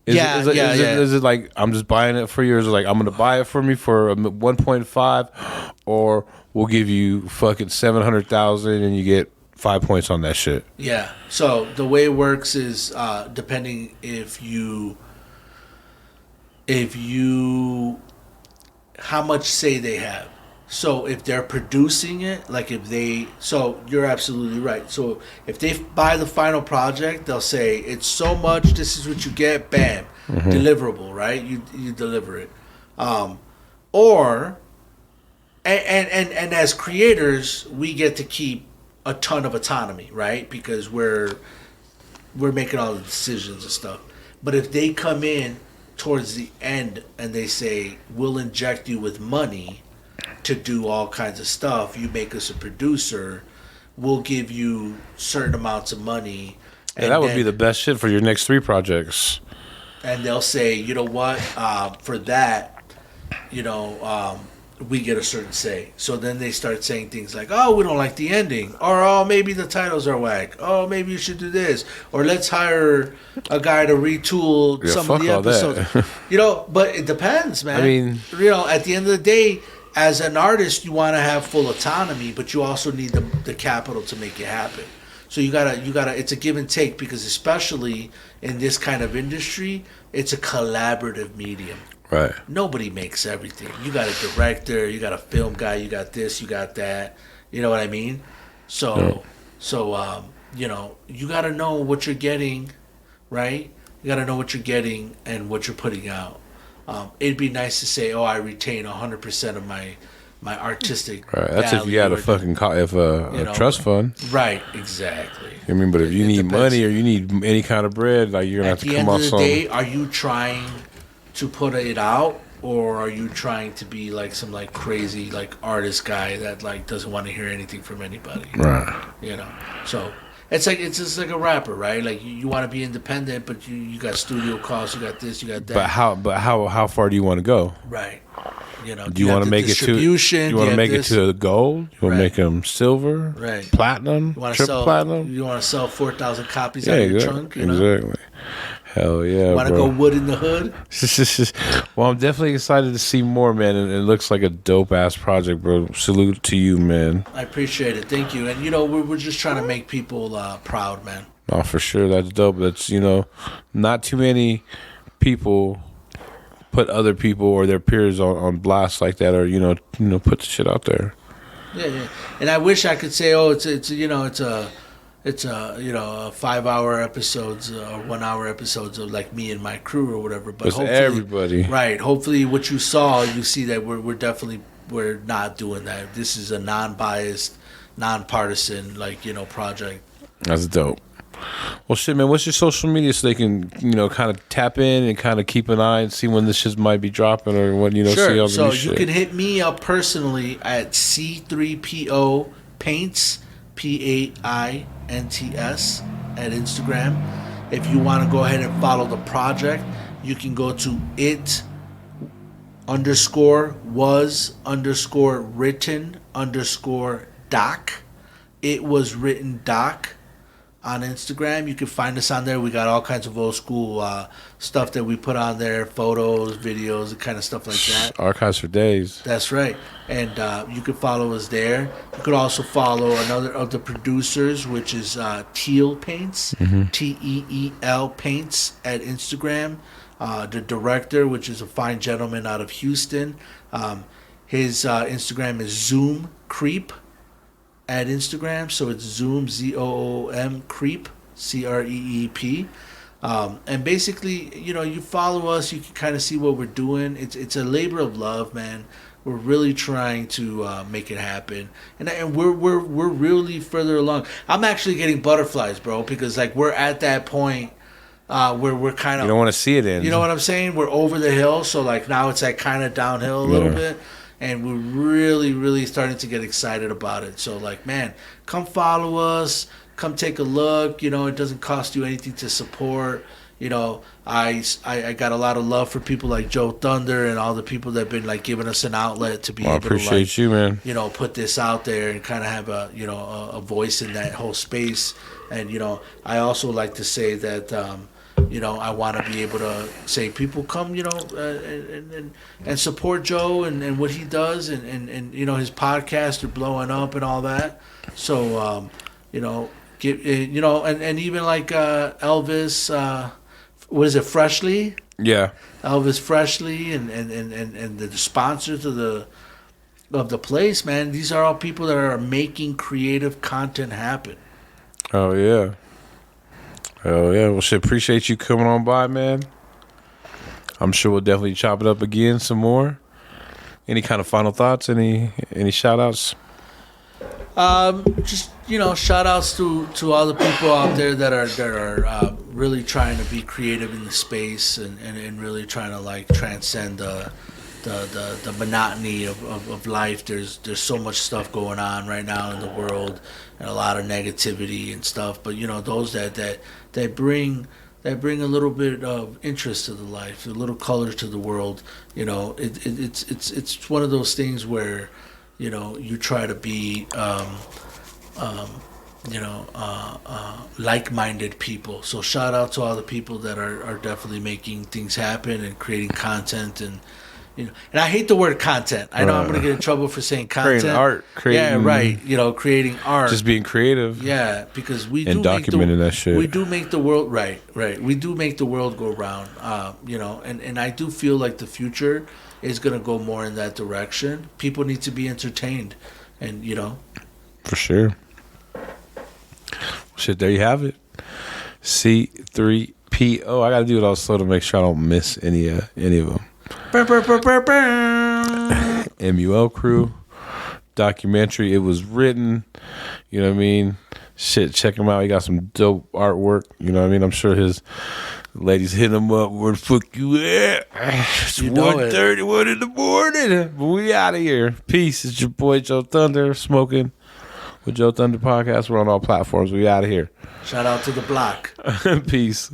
Speaker 1: is it like, I'm just buying it for you, or is it like, I'm going to buy it for me for 1.5, or we'll give you fucking 700,000 and you get 5 points on that shit?
Speaker 2: Yeah. So the way it works is depending if you how much say they have. So if they're producing it, so you're absolutely right. So if they buy the final project, they'll say it's so much, this is what you get, bam, deliverable, right? You deliver it. And as creators, we get to keep a ton of autonomy, right? Because we're making all the decisions and stuff. But if they come in towards the end and they say, we'll inject you with money to do all kinds of stuff, you make us a producer, we'll give you certain amounts of money.
Speaker 1: And that would be the best shit for your next 3 projects.
Speaker 2: And they'll say, you know what, for that, we get a certain say. So then they start saying things like, oh, we don't like the ending, or oh, maybe the titles are whack, oh, maybe you should do this, or let's hire a guy to retool some of the episodes. But it depends, man.
Speaker 1: I mean,
Speaker 2: at the end of the day, as an artist, you want to have full autonomy, but you also need the capital to make it happen. So you gotta. It's a give and take, because especially in this kind of industry, it's a collaborative medium.
Speaker 1: Right.
Speaker 2: Nobody makes everything. You got a director, you got a film guy, you got this, you got that. You know what I mean? So you got to know what you're getting, right? You got to know what you're getting and what you're putting out. It'd be nice to say, oh, I retain 100% of my artistic.
Speaker 1: Right. That's if you had a fucking a trust fund.
Speaker 2: Right. Exactly.
Speaker 1: I mean, but if you need money or you need any kind of bread, like, you're gonna have to come off some.
Speaker 2: At the end of the day, are you trying to put it out, or are you trying to be like some like crazy like artist guy that like doesn't want to hear anything from anybody?
Speaker 1: Right.
Speaker 2: So it's just like a rapper, right? Like you want to be independent, but you got studio costs, you got this, you got that.
Speaker 1: But how far do you want to go?
Speaker 2: Right.
Speaker 1: Do you want to make it to? You want to make it to gold? You want to make them silver?
Speaker 2: Right.
Speaker 1: Platinum? Triple platinum?
Speaker 2: You want to sell 4,000 copies out of your trunk?
Speaker 1: Exactly. Hell yeah,
Speaker 2: want to go wood in the hood?
Speaker 1: Well, I'm definitely excited to see more, man. And it looks like a dope ass project, bro. Salute to you, man.
Speaker 2: I appreciate it. Thank you. And we're just trying to make people proud, man.
Speaker 1: Oh, for sure. That's dope. That's not too many people put other people or their peers on blast like that, or put the shit out there.
Speaker 2: Yeah. And I wish I could say, oh, it's a 5-hour episodes or 1 hour episodes of like me and my crew or whatever. But
Speaker 1: hopefully, everybody,
Speaker 2: right? Hopefully, what you saw, you see that we're not doing that. This is a non-biased, non-partisan project.
Speaker 1: That's dope. Well, shit, man. What's your social media so they can kind of tap in and kind of keep an eye and see when this shit might be dropping or when
Speaker 2: Sure.
Speaker 1: see all the
Speaker 2: So
Speaker 1: new shit.
Speaker 2: You can hit me up personally at C-3PO Paints, PAINTS at Instagram. If you want to go ahead and follow the project, you can go to _was_written_doc. It was written doc on Instagram. You can find us on there. We got all kinds of old school stuff that we put on there, photos, videos, and kind of stuff like that.
Speaker 1: Archives for days.
Speaker 2: That's right. And you can follow us there. You could also follow another of the producers, which is Teal Paints, TEEL Paints at Instagram. The director, which is a fine gentleman out of Houston. His Instagram is Zoom Creep at Instagram. So it's Zoom, ZOOM Creep, CREEP. And basically, you follow us, you can kind of see what we're doing. It's a labor of love, man. We're really trying to make it happen, and we're really further along. I'm actually getting butterflies, bro, because like we're at that point where we're kind of,
Speaker 1: You don't want to see it in.
Speaker 2: you know what I'm saying? We're over the hill, so like now it's like kind of downhill a little bit, and we're really, really starting to get excited about it. So like, man, come follow us, come take a look. It doesn't cost you anything to support. I got a lot of love for people like JoeThunder and all the people that have been like giving us an outlet to be able to
Speaker 1: appreciate you, man.
Speaker 2: Put this out there and kind of have a voice in that whole space. And I also like to say that I want to be able to say people come and support Joe and what he does and his podcast are blowing up and all that. So and even like Elvis. What is it, Freshly?
Speaker 1: Yeah.
Speaker 2: Elvis Freshly and the sponsors of the place, man. These are all people that are making creative content happen.
Speaker 1: Oh, yeah. Oh, yeah. Well, shit, appreciate you coming on by, man. I'm sure we'll definitely chop it up again some more. Any kind of final thoughts? Any shout-outs?
Speaker 2: Just shout outs to all the people out there that are really trying to be creative in the space and really trying to like transcend the monotony of life. There's so much stuff going on right now in the world and a lot of negativity and stuff. But those that bring a little bit of interest to the life, a little color to the world. It's one of those things where you try to be like-minded people. So shout out to all the people that are definitely making things happen and creating content and I hate the word content. I know I'm going to get in trouble for saying content.
Speaker 1: Creating art.
Speaker 2: Yeah, right. Creating art.
Speaker 1: Just being creative.
Speaker 2: Yeah, because we
Speaker 1: and
Speaker 2: do
Speaker 1: documenting that shit.
Speaker 2: We do make the world right. We do make the world go round. And I do feel like the future is going to go more in that direction. People need to be entertained, and
Speaker 1: For sure. Shit, there you have it. C-3PO. I got to do it all slow to make sure I don't miss any of them. MUL Crew documentary. It was written. You know what I mean? Shit, check him out. He got some dope artwork. You know what I mean? I'm sure his ladies hit him up. Where the fuck you at? It's 1:31 in the morning. But we out of here. Peace. It's your boy JoeThunder smoking with JoeThunder Podcast. We're on all platforms. We out of here.
Speaker 2: Shout out to the block.
Speaker 1: Peace.